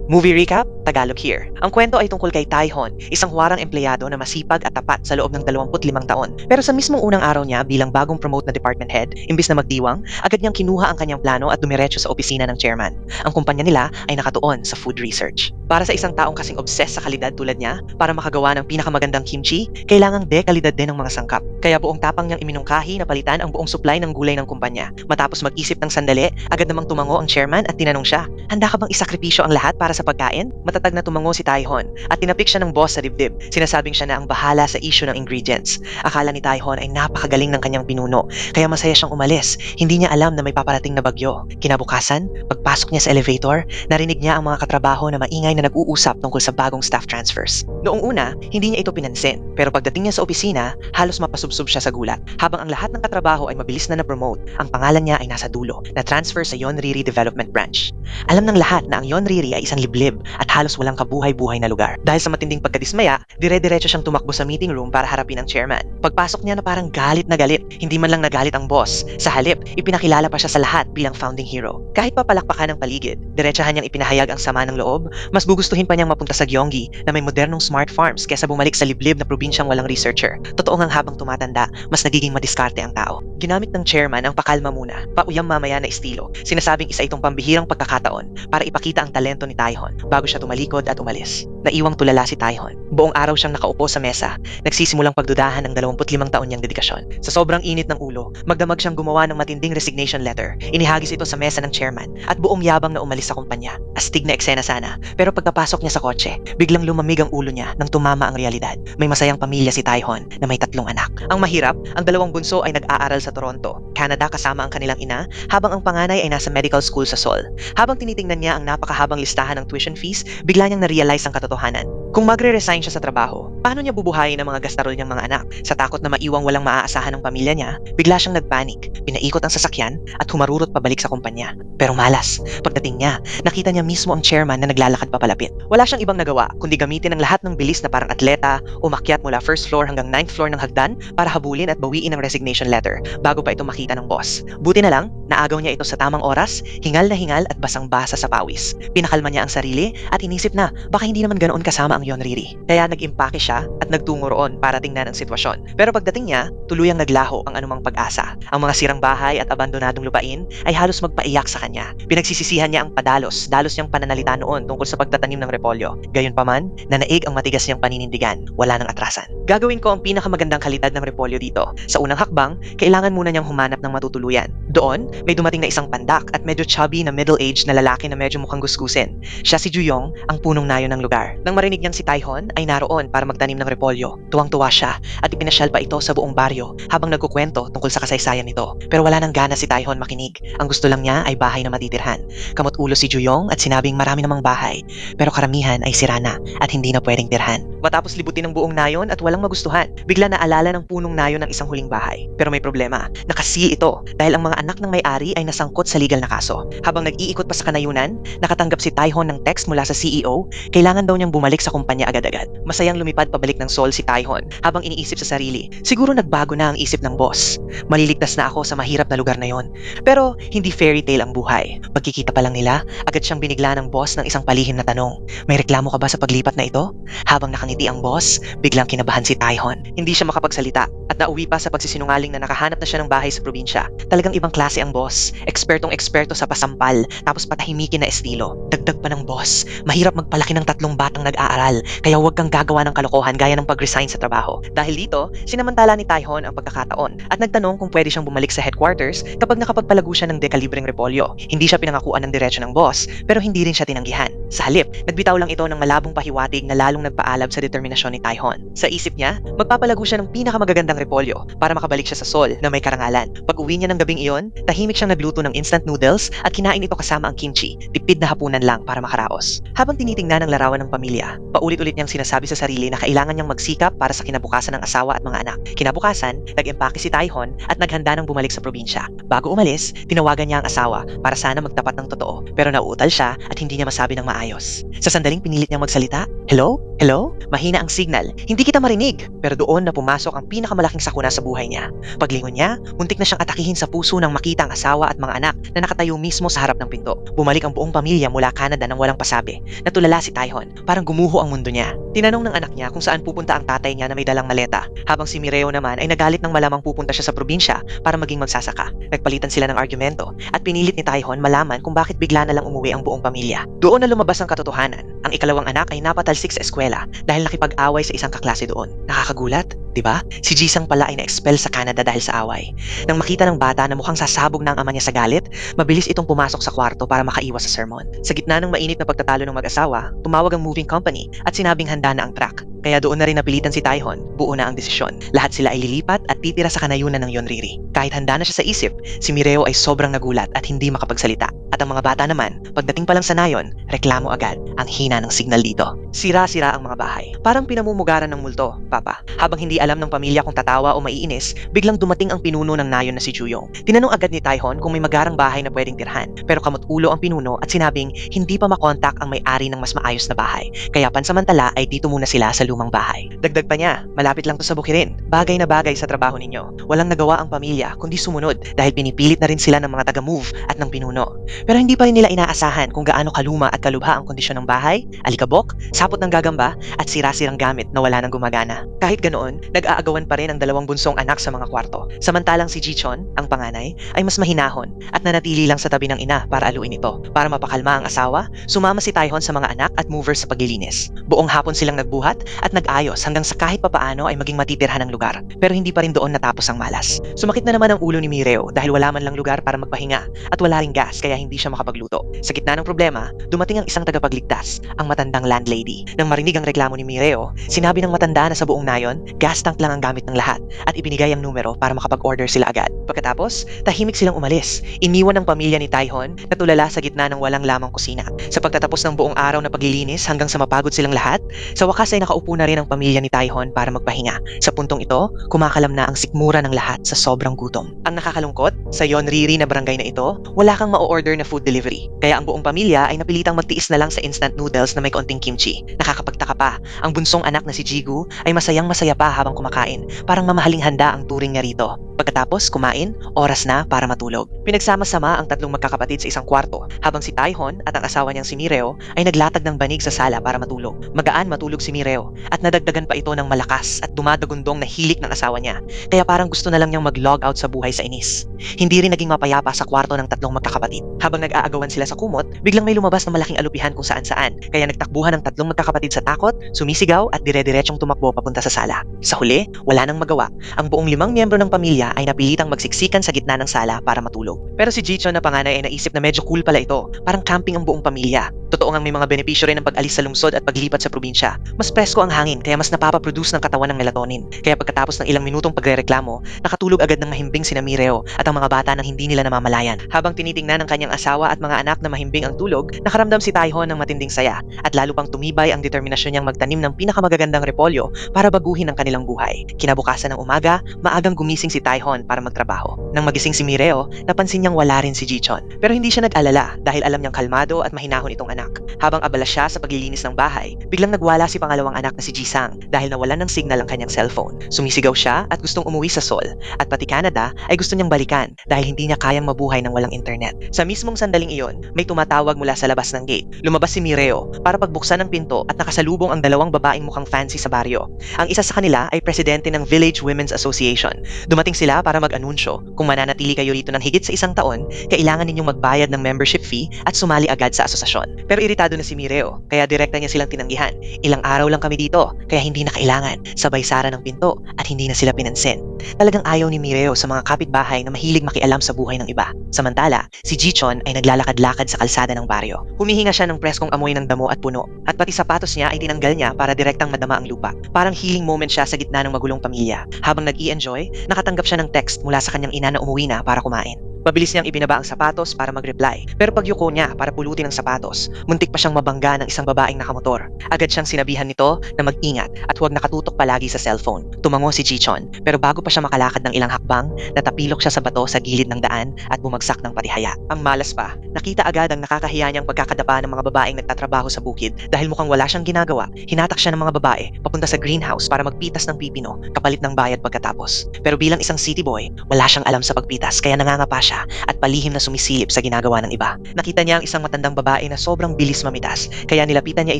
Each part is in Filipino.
Movie recap, Tagalog here. Ang kwento ay tungkol kay Taihon, isang huwarang empleyado na masipag at tapat sa loob ng 25 taon. Pero sa mismong unang araw niya bilang bagong promote na department head, imbis na magdiwang, agad niyang kinuha ang kanyang plano at dumiretso sa opisina ng chairman. Ang kumpanya nila ay nakatuon sa food research. Para sa isang taong kasing obsessed sa kalidad tulad niya, para makagawa ng pinakamagandang kimchi, kailangang dekalidad din ng mga sangkap. Kaya buong tapang niyang iminungkahi na palitan ang buong supply ng gulay ng kumpanya. Matapos mag-isip ng sandali, agad namang tumango ang chairman at tinanong siya, "Handa ka bang isakripisyo ang lahat para sa pagkain?" Matatag na tumango si Taihon at tinapik siya ng boss sa dibdib. Sinasabing siya na ang bahala sa issue ng ingredients. Akala ni Taihon ay napakagaling ng kanyang pinuno, kaya masaya siyang umalis. Hindi niya alam na may paparating na bagyo. Kinabukasan, pagpasok niya sa elevator, narinig niya ang mga katrabaho na maingay na nag-uusap tungkol sa bagong staff transfers. Noong una, hindi niya ito pinansin, pero pagdating niya sa opisina, halos mapasubsob siya sa gulat. Habang ang lahat ng katrabaho ay mabilis na na-promote, ang pangalan niya ay nasa dulo, na transfer sa Yonriri Development Branch. Alam ng lahat na ang Yonriri ay isang liblib at halos walang kabuhay-buhay na lugar. Dahil sa matinding pagkadismaya, dire-diretso siyang tumakbo sa meeting room para harapin ang chairman. Pagpasok niya na parang galit na galit, hindi man lang nagalit ang boss. Sa halip, ipinakilala pa siya sa lahat bilang founding hero. Kahit pa palakpakan ng paligid, diretsahan niyang ipinahayag ang sama ng loob, mas gugustuhin pa niyang mapunta sa Gyeonggi na may modernong smart farms kesa bumalik sa liblib na probinsyang walang researcher. Totoo ngang habang tumatanda, mas nagiging madiskarte ang tao. Ginamit ng chairman ang pakalma muna, pauyang mamaya na estilo. Sinasabing isa itong pambihirang pagkakataon para ipakita ang talento ni Taihon bago siya tumalikod at umalis. Naiwang tulala si Taihon. Buong araw siyang nakaupo sa mesa, nagsisimulang pagdudahan ng 25 taon niyang dedikasyon. Sa sobrang init ng ulo, magdamag siyang gumawa ng matinding resignation letter. Inihagis ito sa mesa ng chairman at buong yabang na umalis sa kumpanya. Astig na eksena sana, pero pagkapasok niya sa kotse, biglang lumamig ang ulo niya nang tumama ang realidad. May masayang pamilya si Taihon na may 3 anak. Ang mahirap, ang 2 bunso ay nag-aaral sa Toronto, Canada kasama ang kanilang ina, habang ang panganay ay nasa medical school sa Seoul. Habang tinitingnan niya ang napakahabang listahan ng tuition fees, bigla niyang na-realize ang katotohanan. Kung magre-resign siya sa trabaho, paano niya bubuhayin ang mga gastarol niyang mga anak? Sa takot na maiwang walang maaasahan ng pamilya niya, bigla siyang nagpanik, pinaikot ang sasakyan at humarurot pabalik sa kumpanya. Pero malas, pagdating niya, nakita niya mismo ang chairman na naglalakad papalapit. Wala siyang ibang nagawa kundi gamitin ang lahat ng bilis na parang atleta, umakyat mula first floor hanggang 9th floor ng hagdan para habulin at bawiin ang resignation letter bago pa ito makita ng boss. Buti na lang, naagaw niya ito sa tamang oras, hingal na hingal at basang-basa sa pawis. Pinakalma niya ang sarili at inisip na baka hindi naman ganoon kasama ang Yonriri. Kaya nag-impake siya at nagtungo roon para tingnan ang sitwasyon. Pero pagdating niya, tuluyang naglaho ang anumang pag-asa. Ang mga sirang bahay at abandonadong lupain ay halos magpaiyak sa kanya. Pinagsisisihan niya ang dalos niyang pananalita noon tungkol sa pagtatanim ng repolyo. Gayunpaman, nanaig ang matigas niyang paninindigan, wala nang atrasan. Gagawin ko ang pinakamagandang kalidad ng repolyo dito. Sa unang hakbang, kailangan muna niyang humanap ng matutuluyan. Doon, may dumating na isang pandak at medyo chubby na middle-aged na lalaki na medyo mukhang gusgusin. Siya si Juyong, ang punong nayo ng lugar. Nang marinig niyang si Taihon ay naroon para magtanim ng repolyo, tuwang-tuwa siya at ipinasyal pa ito sa buong baryo habang nagkukwento tungkol sa kasaysayan nito. Pero wala nang gana si Taihon makinig. Ang gusto lang niya ay bahay na matitirhan. Kamot ulo si Juyong at sinabing marami namang bahay, pero karamihan ay sira na at hindi na pwedeng tirhan. Matapos libutin ng buong nayon at walang magustuhan, bigla naalala ng punong nayon ng isang huling bahay. Pero may problema, nakasil ito dahil ang mga anak ng may-ari ay nasangkot sa legal na kaso. Habang nag-iikot pa sa kanayunan, nakatanggap si Taihon ng text mula sa CEO, kailangan daw niyang bumalik sa kumpanya agad-agad. Masayang lumipad pabalik ng Seoul si Taihon habang iniisip sa sarili, siguro nagbago na ang isip ng boss. Maliligtas na ako sa mahirap na lugar na yon. Pero hindi fairy tale ang buhay. Pagkikita pa lang nila, agad siyang binigla ng boss ng isang palihim na tanong, "May reklamo ka ba sa paglipat na ito?" Habang nakangiti ang boss, biglang kinabahan si Taihon. Hindi siya makapagsalita at nauwi pa sa pagsisinungaling na nakahanap na siya ng bahay sa probinsya. Talagang ibang klase ang boss, ekspertong-eksperto sa pasampal, tapos patahimikin na estilo. Dagdag pa ng boss, mahirap magpalaki ng 3 batang nag-aaral, kaya huwag kang gagawa ng kalokohan gaya ng pag-resign sa trabaho. Dahil dito, sinamantala ni Taihon ang pagkakataon at nagtanong kung pwede siyang bumalik sa headquarters kapag nakapagpalago siya ng dekalibreng repolyo. Hindi siya pinangakuan ng diretsyo ng boss, pero hindi rin siya tinanggihan. Sa halip, nagbitaw lang ito ng malabong pahiwatig na lalong nagpaalab sa determinasyon ni Taihon. Sa isip niya, magpapalago siya ng pinakamagagandang repolyo para makabalik siya sa Seoul na may karangalan. Pag-uwi niya ng gabing iyon, tahimik siyang nagluto ng instant noodles at kinain ito kasama ang kimchi, tipid na hapunan lang para makaraos. Habang tinitingnan ang larawan ng pamilya, paulit-ulit niyang sinasabi sa sarili na kailangan niyang magsikap para sa kinabukasan ng asawa at mga anak. Kinabukasan, nag-empake si Taihon at naghanda ng bumalik sa probinsya. Bago umalis, tinawagan niya ang asawa para sana magtapat ng totoo, pero nauutal siya at hindi niya masabi ng maayos. Sa sandaling pinilit niyang magsalita, "Hello? Hello? Mahina ang signal. Hindi kita marinig. Pero doon na pumasok ang pinakamalaking sakuna sa buhay niya. Paglingon niya, muntik na siyang atakihin sa puso nang makita ang asawa at mga anak na nakatayo mismo sa harap ng pinto. Bumalik ang buong pamilya mula Canada nang walang pasabi. Natulala si Taihon, parang gumuho ang mundo niya. Tinanong ng anak niya kung saan pupunta ang tatay niya na may dalang maleta, habang si Mireo naman ay nagalit ng malamang pupunta siya sa probinsya para maging magsasaka. Nagpalitan sila ng argumento at pinilit ni Taihon malaman kung bakit bigla na lang umuwi ang buong pamilya. Doon na lumabas ang katotohanan. Ang ikalawang anak ay napatalsik sa eskwela dahil nakipag-away sa isang kaklase doon. Nakakagulat, di ba? Si Jisang pala ay na-expel sa Canada dahil sa away. Nang makita ng bata na mukhang sasabog na ang ama niya sa galit, mabilis itong pumasok sa kwarto para makaiwas sa sermon. Sa gitna ng mainit na pagtatalo ng mag-asawa, tumawag ang moving company at sinabing handa na ang truck. Kaya doon na rin napilitan si Taihon, buo na ang desisyon. Lahat sila ay lilipat at titira sa kanayunan ng Yonriri. Kahit handa na siya sa isip, si Mireo ay sobrang nagulat at hindi makapagsalita. At ang mga bata naman, pagdating pa lang sa nayon, reklamo agad. Ang hina ng signal dito. Sira-sira ang mga bahay. Parang pinamumugaran ng multo, Papa. Habang hindi alam ng pamilya kung tatawa o maiinis, biglang dumating ang pinuno ng nayon na si Juyong. Tinanong agad ni Taihon kung may magarang bahay na pwedeng tirhan. Pero kamot-ulo ang pinuno at sinabing hindi pa makontak ang may-ari ng mas maayos na bahay. Kaya pansamantala ay dito muna sila sa lumang bahay. Dagdag pa niya, malapit lang to sa bukirin. Bagay na bagay sa trabaho ninyo. Walang nagawa ang pamilya kundi sumunod dahil pinipilit na rin sila ng mga taga-move at ng pinuno. Pero hindi pa rin nila inaasahan kung gaano kaluma at kalubha ang kondisyon ng bahay, alikabok, sapot ng gagamba at sira-sirang gamit na wala nang gumagana. Kahit ganoon, nag-aagawan pa rin ang dalawang bunsong anak sa mga kwarto. Samantalang si Jichon, ang panganay, ay mas mahinahon at nanatili lang sa tabi ng ina para aluin ito. Para mapakalma ang asawa, sumama si Taihon sa mga anak at movers sa paglilinis. Buong hapon silang nagbuhat at nag-ayos hanggang sa kahit papaano ay maging matitirhan ng lugar. Pero hindi pa rin doon natapos ang malas. Sumakit na naman ang ulo ni Mireo dahil wala man lang lugar para magpahinga at wala ring gas kaya hindi siya makapagluto. Sa gitna ng problema, dumating ang isang tagapagligtas, ang matandang landlady. Nang marinig ang reklamo ni Mireo, sinabi ng matanda na sa buong nayon, gas tank lang ang gamit ng lahat at ibinigay ang numero para makapag-order sila agad. Pagkatapos, tahimik silang umalis. Iniwan ng pamilya ni Taihon na tulala sa gitna ng walang lamang kusina. Sa pagtatapos ng buong araw na paglilinis hanggang sa mapagod silang lahat, sa wakas ay nakaupo na rin ang pamilya ni Taihon para magpahinga. Sa puntong ito, kumakalam na ang sikmura ng lahat sa sobrang gutom. Ang nakakalungkot, sa Yonriri na barangay na ito, wala kang ma-order na food delivery. Kaya ang buong pamilya ay napilitang magtiis na lang sa instant noodles na may konting kimchi. Nakakapagtaka pa, ang bunsong anak na si Jigu ay masayang-masaya pa habang kumakain. Parang mamahaling handa ang turing niya rito. Pagkatapos kumain, oras na para matulog. Pinagsama-sama ang tatlong magkakapatid sa isang kwarto, habang si Taihon at ang asawa niyang si Mireo ay naglatag ng banig sa sala para matulog. Magaan matulog si Mireo at nadagdagan pa ito ng malakas at dumadagundong na hilik ng asawa niya. Kaya parang gusto na lang niyang mag-log out sa buhay sa inis. Hindi rin naging mapayapa sa kwarto ng tatlong magkakapatid. Habang nag-aagawan sila sa kumot, biglang may lumabas na malaking alupihan kung saan-saan. Kaya nagtakbuhan ng tatlong magkakapatid sa takot, sumisigaw at dire-diretsong tumakbo papunta sa sala. Sa huli, wala nang magawa. Ang buong 5 miyembro ng pamilya ay napilitang magsiksikan sa gitna ng sala para matulog. Pero si Jichon na panganay ay naisip na medyo cool pala ito. Parang camping ang buong pamilya. Totoo ngang may mga benepisyo rin ng pag-alis sa lungsod at paglipat sa probinsya. Mas presko ang hangin kaya mas napapaproduce ng katawan ng melatonin. Kaya pagkatapos ng ilang minutong pagrereklamo, nakatulog agad ng mahimbing sina Mireo at ang mga bata nang hindi nila namamalayan. Habang tinitingnan ng kanyang asawa at mga anak na mahimbing ang tulog, nakaramdam si Taihon ng matinding saya at lalo pang tumibay ang determinasyon niyang magtanim ng pinakamagagandang repolyo para baguhin ang kanilang buhay. Kinabukasan ng umaga, maagang gumising si Taihon para magtrabaho. Nang magising si Mireo, napansin niyang wala rin si Jichon. Pero hindi siya nag-alala dahil alam niyang kalmado at mahinahon itong anak. Habang abala siya sa paglilinis ng bahay, biglang nagwala si pangalawang anak na si Jisang dahil nawalan ng signal ang kanyang cellphone. Sumisigaw siya at gustong umuwi sa Seoul at pati Canada ay gusto niyang balikan dahil hindi niya kayang mabuhay ng walang internet. Sa mismong sandaling iyon, may tumatawag mula sa labas ng gate. Lumabas si Mireo para pagbuksan ng pinto at nakasalubong ang dalawang babaeng mukhang fancy sa baryo. Ang isa sa kanila ay presidente ng Village Women's Association. Dumating sila para mag-anunsyo. Kung mananatili kayo rito ng higit sa 1 taon, kailangan ninyong magbayad ng membership fee at sumali agad sa asosasyon. Pero iritado na si Mireo, kaya direkta niya silang tinanggihan. Ilang araw lang kami dito, kaya hindi na kailangan. Sabay sara ng pinto at hindi na sila pinansin. Talagang ayaw ni Mireo sa mga kapitbahay na mahilig makialam sa buhay ng iba. Samantala, si Jichon ay naglalakad-lakad sa kalsada ng baryo. Humihinga siya ng preskong amoy ng damo at puno, at pati sapatos niya ay tinanggal niya para direktang madama ang lupa. Parang healing moment siya sa gitna ng magulong pamilya. Habang nag-i-enjoy, nakatanggap siya ng text mula sa kanyang ina na umuwi na para kumain. Mabilis niyang ibinaba ang sapatos para mag-reply. Pero pagyuko niya para pulutin ang sapatos, muntik pa siyang mabangga ng isang babaeng nakamotor. Agad siyang sinabihan nito na mag-ingat at huwag nakatutok palagi sa cellphone. Tumango si Jichon, pero bago pa siya makalakad ng ilang hakbang, natapilok siya sa bato sa gilid ng daan at bumagsak ng patihaya. Ang malas pa, nakita agad ang nakakahiya niyang pagkakadapa ng mga babaeng nagtatrabaho sa bukid. Dahil mukhang wala siyang ginagawa, hinatak siya ng mga babae papunta sa greenhouse para magpitas ng pipino kapalit ng bayad pagkatapos. Pero bilang isang city boy, wala siyang alam sa pagpitas kaya nangangapa siya at palihim na sumisilip sa ginagawa ng iba. Nakita niya ang isang matandang babae na sobrang bilis mamitas, kaya nilapitan niya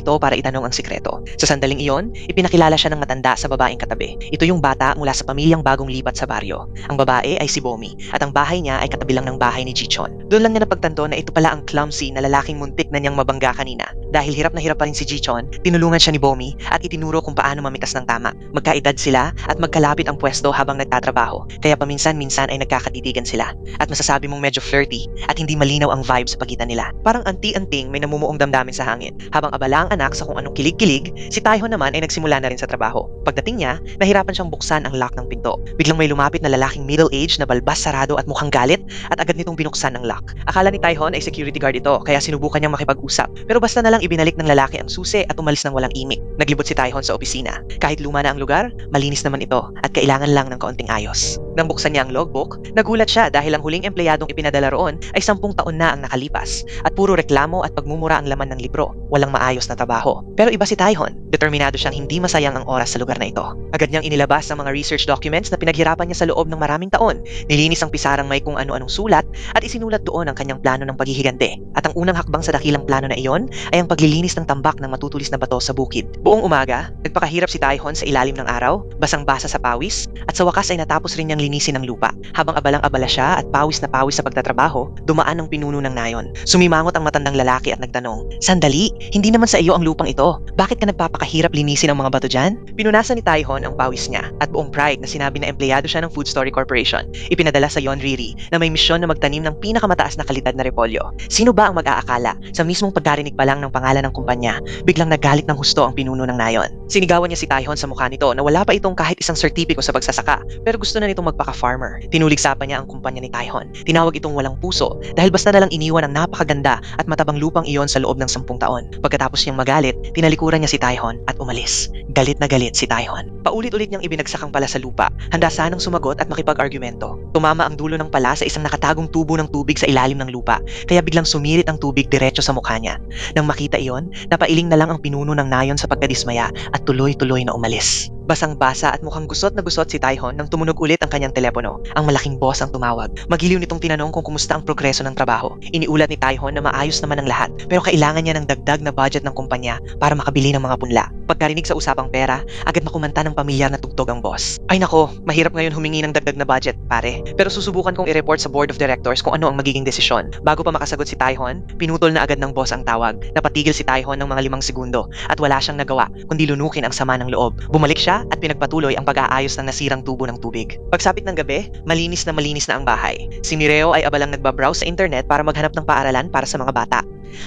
ito para itanong ang sikreto. Sa sandaling iyon, ipinakilala siya ng matanda sa babaeng katabi. Ito yung bata mula sa pamilyang bagong lipat sa baryo. Ang babae ay si Bomi at ang bahay niya ay katabi lang ng bahay ni Jichon. Doon lang niya napagtanto na ito pala ang clumsy na lalaking muntik na niyang mabangga kanina. Dahil hirap na hirap pa rin si Jichon, tinulungan siya ni Bomi at itinuro kung paano mamitas ng tama. Magkaedad sila at magkalapit ang pwesto habang nagtatrabaho, kaya paminsan-minsan ay nagkakatitigan sila. At masasabi mong medyo flirty at hindi malinaw ang vibe sa pagitan nila. Parang anti-anting may namumuong damdamin sa hangin. Habang abala ang anak sa kung anong kilig-kilig, si Taeho naman ay nagsimula na rin sa trabaho. Pagdating niya, nahirapan siyang buksan ang lock ng pinto. Biglang may lumapit na lalaking middle-aged na balbas sarado at mukhang galit at agad nitong binuksan ang lock. Akala ni Taeho ay security guard ito kaya sinubukan niyang makipag-usap. Pero basta na lang ibinalik ng lalaki ang susi at umalis ng walang imik. Naglibot si Taeho sa opisina. Kahit luma na ang lugar, malinis naman ito at kailangan lang ng kaunting ayos. Nang buksan niya ang logbook, nagulat siya dahil ang huling empleyadong ipinadala roon ay 10 taon na ang nakalipas at puro reklamo at pagmumura ang laman ng libro. Walang maayos na trabaho. Pero iba si Taehon. Determinado siyang hindi masayang ang oras sa lugar na ito. Agad niyang inilabas ang mga research documents na pinaghirapan niya sa loob ng maraming taon. Nilinis ang pisarang may kung ano-anong sulat at isinulat doon ang kanyang plano ng paghihigante. At ang unang hakbang sa dakilang plano na iyon ay ang paglilinis ng tambak ng matutulis na bato sa bukid. Buong umaga, nagpakahirap si Taehon sa ilalim ng araw, basang-basa sa pawis, at sa wakas ay natapos rin niyang linisin ang lupa. Habang abalang-abala siya at pawis na pawis sa pagtatrabaho, dumaan ang pinuno ng nayon. Sumimangot ang matandang lalaki at nagtanong, "Sandali, hindi naman sa iyo ang lupang ito. Bakit ka nagpapakahirap linisin ang mga bato dyan?" Pinunasan ni Taehon ang pawis niya at buong pride na sinabi na empleyado siya ng Food Story Corporation. Ipinadala sa Yonriri na may misyon na magtanim ng pinakamataas na kalidad na repolyo. Sino ba ang mag-aakala? Sa mismong pagkarinig pa lang ng pangalan ng kumpanya, biglang nagalit ng husto ang pinuno ng nayon. Sinigawan niya si Taehon sa mukha nito na wala pa itong kahit isang sertipiko sa pagsasaka, pero gusto na nitong magpaka-farmer. Tinuligsapan niya ang kumpanya ni Taehon. Tinawag itong walang puso dahil basta na lang iniwan ang napakaganda at matabang lupang iyon sa loob ng 10 taon. Pagkatapos niyang magalit, tinalikuran niya si Taehon at umalis. Galit na galit si Taehon. Paulit-ulit niyang ibinagsak ang pala sa lupa, handa sanang sumagot at makipag-argumento. Tumama ang dulo ng pala sa isang nakatagong tubo ng tubig sa ilalim ng lupa, kaya biglang sumirit ang tubig diretso sa mukha niya. Nang makita iyon, napailing na lang ang pinuno ng nayon sa pagkadismaya at tuloy-tuloy na umalis. Basang-basa at mukhang gusot na gusot si Taehon nang tumunog ulit ang kanyang telepono. Ang malaking boss ang tumawag. Magiliw nitong tinanong kung kumusta ang progreso ng trabaho. Iniulat ni Taehon na maayos naman ang lahat, pero kailangan niya ng dagdag na budget ng kumpanya para makabili ng mga punla. Pagkarinig sa usapang pera, agad makumanta ng pamilyar na tugtog ang boss. "Ay nako, mahirap ngayon humingi ng dagdag na budget, pare. Pero susubukan kong i-report sa board of directors kung ano ang magiging desisyon." Bago pa makasagot si Taehon, pinutol na agad ng boss ang tawag. Napatigil si Taehon ng mga 5 segundo at wala siyang nagawa kundi lunukin ang sama ng loob. Bumalik siya at pinagpatuloy ang pag-aayos ng nasirang tubo ng tubig. Pagsapit ng gabi, malinis na ang bahay. Si Mireo ay abalang nagbabrowse sa internet para maghanap ng paaralan para sa mga bata.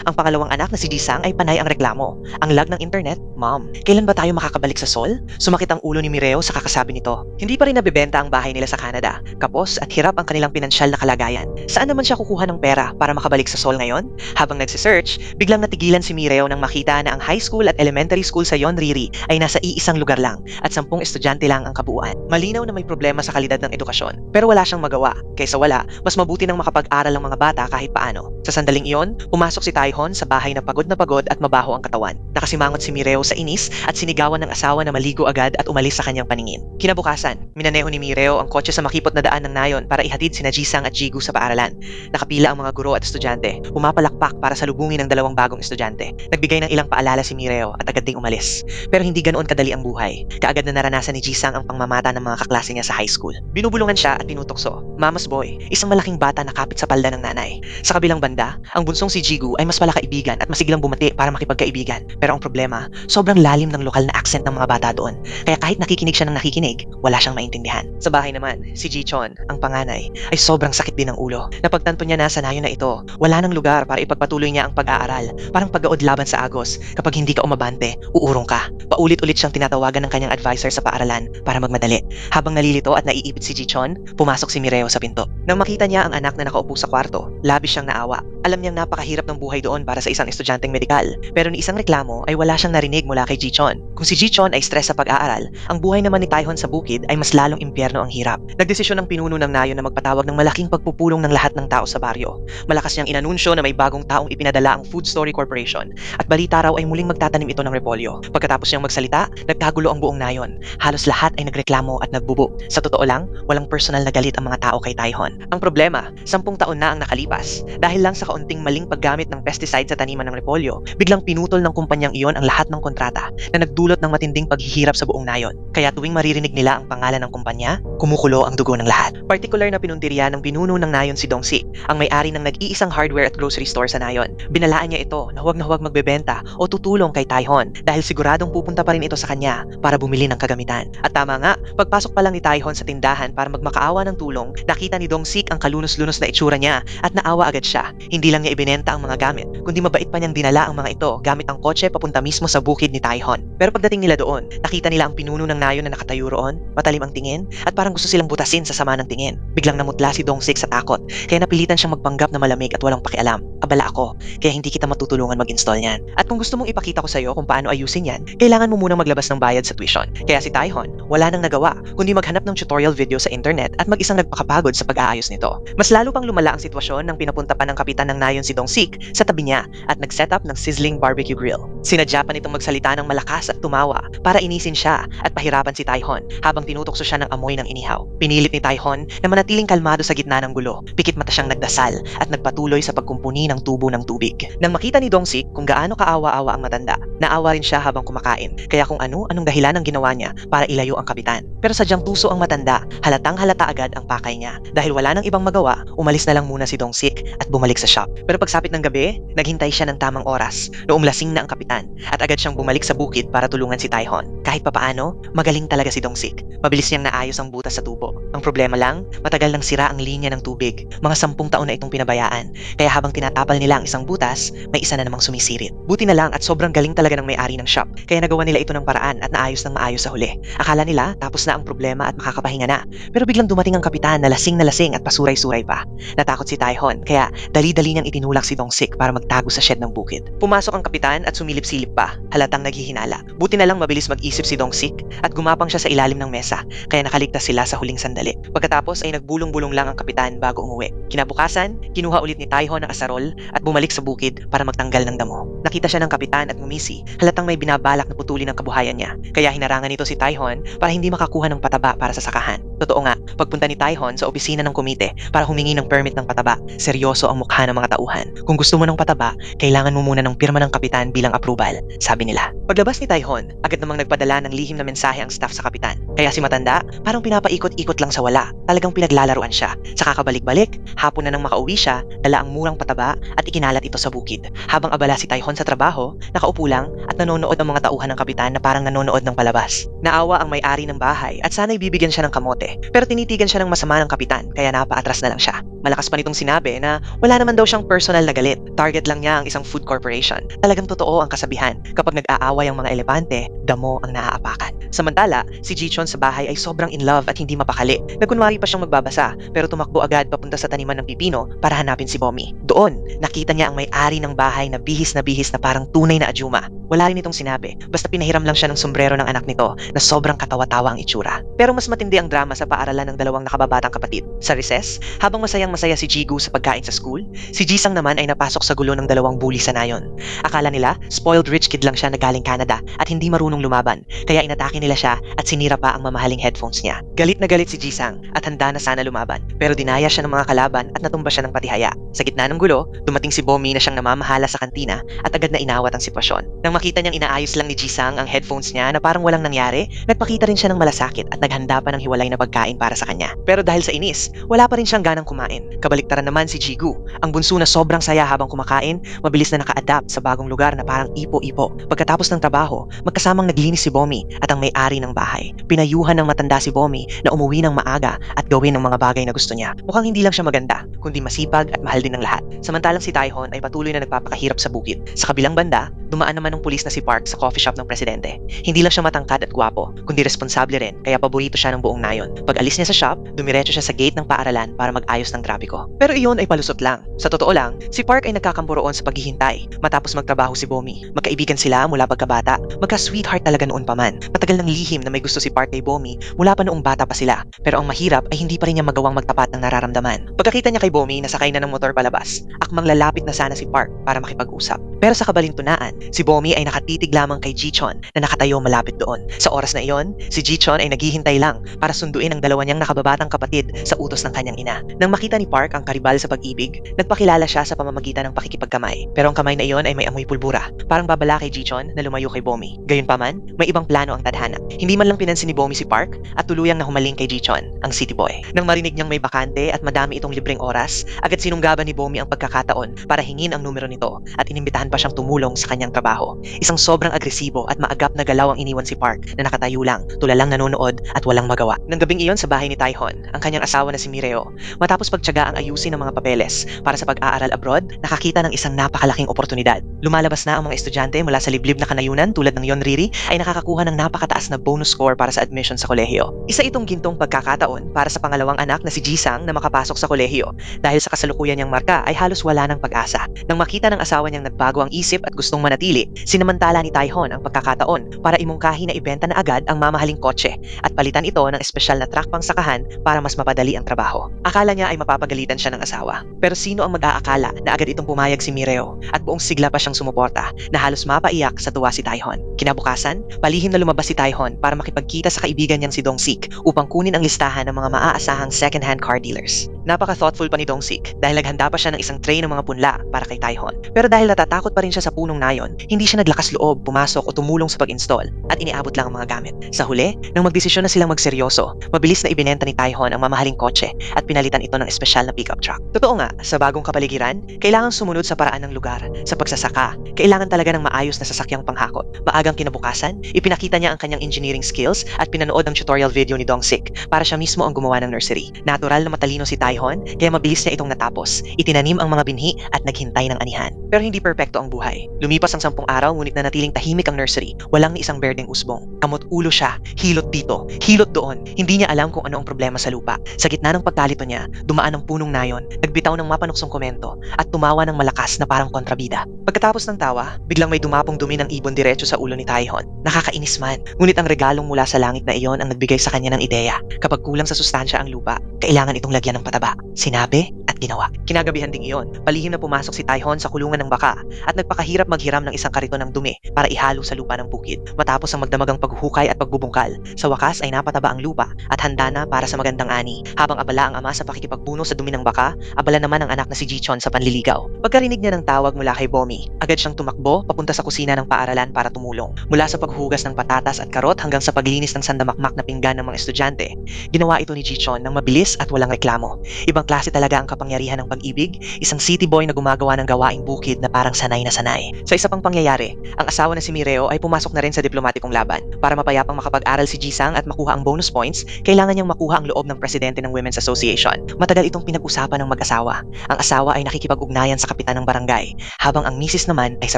Ang pangalawang anak na si Jisang ay panay ang reklamo. Ang lag ng internet, "Mom, kailan ba tayo makakabalik sa Seoul?" Sumakit ang ulo ni Mireo sa kakasabi nito. Hindi pa rin nabebenta ang bahay nila sa Canada. Kapos at hirap ang kanilang pinansyal na kalagayan. Saan naman siya kukuha ng pera para makabalik sa Seoul ngayon? Habang nagsisearch, biglang natigilan si Mireo nang makita na ang high school at elementary school sa Yonriri ay nasa iisang lugar lang at 10 estudyante lang ang kabuuan. Malinaw na may problema sa kalidad ng edukasyon, pero wala siyang magawa. Kaysa wala, mas mabuti nang makapag-aral ang mga bata kahit paano. Sa sandaling iyon, pumasok si Taehon sa bahay na pagod at mabaho ang katawan. Nakasimangot si Mireo sa inis at sinigawan ng asawa na maligo agad at umalis sa kanyang paningin. Kinabukasan, minaneho ni Mireo ang kotse sa makipot na daan ng nayon para ihatid sina Jisang at Jigu sa paaralan. Nakapila ang mga guro at estudyante, pumapalakpak para salubungin ang 2 bagong estudyante. Nagbigay ng ilang paalala si Mireo at agad ding umalis. Pero hindi ganoon kadali ang buhay. Kaagad na naranasan ni Jisang ang pangmamata ng mga kaklase niya sa high school. Binubulungan siya at tinutokso. Mama's boy, isang malaking bata na kapit sa palda ng nanay. Sa kabilang banda, ang bunsong si Jigu ay mas kaibigan at masiglang bumati para makipagkaibigan. Pero ang problema, sobrang lalim ng lokal na accent ng mga bata doon. Kaya kahit nakikinig siya ng nakikinig, wala siyang maintindihan. Sa bahay naman, si Jichon, ang panganay, ay sobrang sakit din ng ulo. Napagtanto niya na sa nayon na ito, wala nang lugar para ipagpatuloy niya ang pag-aaral. Parang pag-aod laban sa agos, kapag hindi ka umabante, uurong ka. Paulit-ulit siyang tinatawagan ng kanyang niyang advisor sa paaralan para magmadali. Habang nalilito at naiipit si Jichon, pumasok si Mireo sa pinto. Nang makita niya ang anak na nakaupo sa kwarto, labis siyang naawa. Alam niyang napakahirap ng buhay doon para sa isang estudyanteng medikal, pero ni isang reklamo ay wala siyang narinig mula kay Jichon. Kung si Jichon ay stress sa pag-aaral, ang buhay naman ni Taihon sa bukid ay mas lalong impyerno ang hirap. Nagdesisyon ng pinuno ng Nayon na magpatawag ng malaking pagpupulong ng lahat ng tao sa baryo. Malakas niyang inanunsyo na may bagong taong ipinadala ang Food Story Corporation at balita raw ay muling magtatanim ito ng repolyo. Pagkatapos niyang magsalita, nagkagulo ang buong Nayon. Halos lahat ay nagreklamo at nagbubo. Sa totoo lang, walang personal na galit ang mga tao kay Taihon. Ang problema, 10 taon na ang nakalipas. Dahil lang sa kaunting maling paggamit ng pesticide sa taniman ng repolyo, biglang pinutol ng kumpanyang iyon ang lahat ng kontrata na nagdulot ng matinding paghihirap sa buong Nayon. Kaya tuwing maririnig nila ang pangalan ng kumpanya, kumukulo ang dugo ng lahat. Partikular na pinuntirya ng pinuno ng Nayon si Dongsi, ang may-ari ng nag-iisang hardware at grocery store sa Nayon. Binalaan niya ito na huwag magbebenta o tutulong kay Taihon dahil siguradong pupunta pa rin ito sa kanya para bumili ng kagamitan. At tama nga, pagpasok pa lang ni Taihon sa tindahan para magmakaawa ng tulong, nakita ni Dongsik ang kalunos-lunos na itsura niya at naawa agad siya. Hindi lang niya ibinenta ang mga gamit, kundi mabait pa niyang dinala ang mga ito gamit ang kotse papunta mismo sa bukid ni Taihon. Pero pagdating nila doon, nakita nila ang pinuno ng Nayon na nakatayo roon, matalim ang tingin at parang gusto silang butasin sa sama ng tingin. Biglang namutla si Dongsik sa takot, kaya napilitan siyang magpanggap na malamig at walang pakialam. Abala ako, kaya hindi kita matutulungan mag-install niyan. At kung gusto mong ipakita ko sa iyo kung paano ayusin yan, kailangan mo munang maglabas ng bayad sa tuition. Kaya si Taihon, wala nang nagawa, kundi maghanap ng tutorial video sa internet at mag-isang nagpakapagod sa pag-aayos nito. Mas lalo pang lumala ang sitwasyon nang pinapunta pa ng kapitan ng Nayon si Dongsik sa tabi niya at nag-set up ng sizzling barbecue grill. Sinadya pa nitong magsalita ng malakas at tumawa para inisin siya at pahirapan si Taihon habang tinutokso siya ng amoy ng inihaw. Pinilit ni Taihon na manatiling kalmado sa gitna ng gulo. Pikit mata siyang nagdasal at nagpatuloy sa pagkumpuni ng tubo ng tubig. Nang makita ni Dongsik kung gaano kaawa-awa ang matanda, naawa rin siya habang kumakain. Kaya kung anong dahilan ang ginawa niya para ilayo ang kapitan. Pero sadyang tuso ang matanda, halatang halata agad ang pakay niya. Dahil wala nang ibang magawa, umalis na lang muna si Dongsik at bumalik sa shop. Pero pagsapit ng gabi, naghintay siya ng tamang oras noong lasing na ang kapitan at agad siyang bumalik sa bukid para tulungan si Taihon. Kahit papaano, magaling talaga si Dongsik. Mabilis niyang naayos ang butas sa tubo. Ang problema lang, matagal nang sira ang linya ng tubig. Mga 10 taon na itong pinabayaan. Kaya habang tinatapal nila ang isang butas, may isa na namang sumisirit. Buti na lang at sobrang galing talaga ng may-ari ng shop. Kaya nagawa nila ito ng paraan at naayos ng maayos sa huli. Akala nila tapos na ang problema at makakapahinga na. Pero biglang dumating ang kapitan na lasing at pasuray-suray pa. Natakot si Taihon kaya dali-dali niyang itinulak si Dongsik para magtago sa shed ng bukid. Pumasok ang kapitan at sumilip-silip pa, halatang naghihinala. Buti na lang mabilis mag-isip si Dongsik at gumapang siya sa ilalim ng mesa, kaya nakaligtas sila sa huling sandali. Pagkatapos ay nagbulong-bulong lang ang kapitan bago umuwi. Kinabukasan, kinuha ulit ni Taihon ang asarol at bumalik sa bukid para magtanggal ng damo. Nakita siya ng kapitan at ngumisi, halatang may binabalak na putulin ang kabuhayan niya. Kaya hinarangan nito si Taihon para hindi makakuha ng pataba para sa sakahan. Totoo nga, pagpunta ni Taihon sa opisina ng komite para humingi ng permit ng pataba, seryoso ang mukha ng mga tauhan. Kung gusto mo ng pataba, kailangan mo muna ng pirma ng kapitan bilang approval, sabi nila. Paglabas ni Taihon, agad namang nagpadala ng lihim na mensahe ang staff sa kapitan. Kaya si matanda, parang pinapaikot-ikot lang sa wala. Talagang pinaglalaruan siya. Sa kakabalik-balik, hapon na nang makauwi siya, dala ang murang pataba at ikinalat ito sa bukid. Habang abala si Taihon sa trabaho, nakaupo lang at nanonood ang mga tauhan ng kapitan na parang nanonood ng palabas. Naawa ang may-ari ng bahay at sana'y bibigyan siya ng kamote. Pero tinitigan siya ng masama ng kapitan kaya napaatras na lang siya. Malakas pa nitong sinabi na wala naman daw siyang personal na galit. Target lang niya ang isang food corporation. Talagang totoo ang kasabihan. Kapag nag-aaway ang mga elepante, damo ang naaapakan. Samantala, si Jichon sa bahay ay sobrang in love at hindi mapakali. Nagkunwari pa siyang magbabasa pero tumakbo agad papunta sa taniman ng pipino para hanapin si Bomi. Doon, nakita niya ang may-ari ng bahay na bihis na parang tunay na adyuma. Wala rin itong sinabi. Basta pinahiram lang siya ng sombrero ng anak nito na sobrang katawa-tawa ang itsura. Pero mas matindi ang drama sa paaralan ng dalawang nakababatang kapatid. Sa recess, habang masayang-masaya si Jigu sa pagkain sa school, si Jisang naman ay napasok sa gulo ng dalawang bully sa Nayon. Akala nila, spoiled rich kid lang siya na galing Canada at hindi marunong lumaban. Kaya inatake nila siya at sinira pa ang mamahaling headphones niya. Galit na galit si Jisang at handa na sana lumaban. Pero dinaya siya ng mga kalaban at natumba siya ng patihaya. Sa gitna ng gulo, dumating si Bomi na siyang namamahala sa kantina at agad na inawat ang sitwasyon. Nang makita niyang inaayos lang ni Jisang ang headphones niya na parang walang nangyari, nagpakita rin siya ng malasakit at naghanda pa ng hiwalay na pagkain para sa kanya. Pero dahil sa inis, wala pa rin siyang ganang kumain. Kabaliktaran naman si Jigu, ang bunso na sobrang saya habang kumakain, mabilis na naka-adapt sa bagong lugar na parang ipo-ipo. Pagkatapos ng trabaho, magkasamang naglinis si Bomi at ang may may-ari ng bahay. Pinayuhan ng matanda si Bomi na umuwi ng maaga at gawin ang mga bagay na gusto niya. Mukhang hindi lang siya maganda, kundi masipag at mahal din ng lahat. Samantalang si Taihon ay patuloy na nagpapakahirap sa bukid. Sa kabilang banda, dumaan naman ng pulis na si Park sa coffee shop ng presidente. Hindi lang siya matangkad at gwapo, kundi responsable rin, kaya paborito siya ng buong nayon. Pag alis niya sa shop, dumiretso siya sa gate ng paaralan para mag-ayos ng trapiko. Pero iyon ay palusot lang. Sa totoo lang, si Park ay nagkakampo roon sa paghihintay. Matapos magtrabaho si Bomi, magkaibigan sila mula pagkabata. Magka-sweetheart talaga noon pa man. Matagal ng lihim na may gusto si Park kay Bomi mula pa noong bata pa sila. Pero ang mahirap ay hindi pa rin niya magawang magtapat ng nararamdaman. Pagkakita niya kay Bomi, nasakay na ng motor palabas. Akmang lalapit na sana si Park para makipag-usap. Pero sa kabalintunaan, si Bomi ay nakatitig lamang kay Jichon na nakatayo malapit doon. Sa oras na iyon, si Jichon ay naghihintay lang para sunduin ang dalawa niyang nakababatang kapatid sa utos ng kanyang ina. Nang makita ni Park ang karibal sa pag-ibig, nagpakilala siya sa pamamagitan ng pakikipagkamay. Pero ang kamay na iyon ay may amoy pulbura, parang babala kay Jichon na lumayo kay Bomi. Gayunpaman, may ibang plano ang tadhana. Hindi man lang pinansin ni Bomi si Park at tuluyang nahumaling kay Jichon, ang city boy. Nang marinig niyang may bakante at madami itong libreng oras, agad sinunggaban ni Bomi ang pagkakataon para hingin ang numero nito at inimbitahan pa siyang tumulong sa kanyang trabaho. Isang sobrang agresibo at maagap na galaw ang iniwan si Park na nakatayo lang, tulalang nanonood at walang magawa. Nang gabing iyon sa bahay ni Taihon, ang kanyang asawa na si Mireo, matapos pagtiyaga ang ayusin ng mga papeles para sa pag-aaral abroad, nakakita ng isang napakalaking oportunidad. Lumalabas na ang mga estudyante mula sa liblib na kanayunan tulad ng Yonriri ay nakakakuha ng napakataas na bonus score para sa admission sa kolehiyo. Isa itong gintong pagkakataon para sa pangalawang anak na si Jisang na makapasok sa kolehiyo dahil sa kasalukuyan niyang marka ay halos wala ng pag-asa. Nang makita ng asawa niyang nagbago ang isip at gustong manatili, sinamantala ni Taihon ang pagkakataon para imungkahi na ibenta na agad ang mamahaling kotse at palitan ito ng espesyal na truck pang sakahan para mas mapadali ang trabaho. Akala niya ay mapapagalitan siya ng asawa. Pero sino ang mag-aakala na agad itong pumayag si Mireo at buong sigla pa siyang sumuporta na halos mapaiyak sa tuwa si Taihon. Kinabukasan, palihim na lumabas si Taihon para makipagkita sa kaibigan niyang si Dongsik upang kunin ang listahan ng mga maaasahang second-hand car dealers. Napaka-thoughtful pa ni Dongsik dahil naghanda pa siya ng isang tray ng mga punla para kay Taihon. Pero dahil natatakot pa rin siya sa punong nayon, hindi siya naglakas loob pumasok o tumulong sa pag-install at iniabot lang ang mga gamit. Sa huli, nang magdesisyon na silang magseryoso, mabilis na ibinenta ni Taihon ang mamahaling kotse at pinalitan ito ng espesyal na pickup truck. Totoo nga, sa bagong kapaligiran, kailangan sumunod sa paraan ng lugar. Sa pagsasaka, kailangan talaga ng maayos na sasakyang panghakot. Maagang kinabukasan, ipinakita niya ang kanyang engineering skills at pinanood ang tutorial video ni Dongsik para siya mismo ang gumawa ng nursery. Natural na matalino si Taihon, kaya mabilis niya itong natapos. Itinanim ang mga binhi at naghintay ng anihan. Pero hindi perpekto ang buhay. Lumipas ang 10 araw ngunit nanatiling tahimik ang nursery. Walang ni isang berdeng usbong. Kamot ulo siya, hilot dito, hilot doon. Hindi niya alam kung ano ang problema sa lupa. Sa gitna ng pagkalito niya, dumaan ang punong nayon, nagbitaw ng mapanuksong komento at tumawa ng malakas na parang kontrabida. Pagkatapos ng tawa, biglang may dumapong dumi ng ibon diretso sa ulo ni Taihon. Nakakainis man, ngunit ang regalong mula sa langit na iyon ang nagbigay sa kanya ng ideya. Kapag kulang sa sustansya ang lupa, kailangan itong lagyan ng pataba. Sinabi at ginawa. Kinagabihan ding iyon, palihim na pumasok si Taihon sa kulungan ng baka at nagpakahirap maghiram ng isang kariton ng dumi para ihalo sa lupa ng bukid. Matapos ang magdamagang paghuhukay at pagbubungkal, sa wakas ay napataba ang lupa at handa na para sa magandang ani. Habang abala ang ama sa pakikipagbuno sa dumi ng baka, abala naman ang anak na si Jichon sa panliligaw. Pagkarinig niya ng tawag mula kay Bomi, agad siyang tumakbo papunta sa kusina ng paaralan para tumulong. Mula sa paghugas ng patatas at karot hanggang sa paglinis ng sandamakmak na pinggan ng mga estudyante, ginawa ito ni Jichon ng mabilis at walang reklamo. Ibang klase talaga ang kapangyarihan ng pag-ibig, isang city boy na gumagawa ng gawaing bukid na parang sanay na sanay. Sa isa pang pangyayari, ang asawa na si Mireo ay pumasok na rin sa diplomatikong laban. Para mapayapang makapag-aral si Jisang at makuha ang bonus points, kailangan niyang makuha ang loob ng presidente ng Women's Association. Matagal itong pinag-usapan ng mag-asawa. Ang asawa ay nakikipag-ugnayan sa kapitan ng barangay, habang ang misis naman ay sa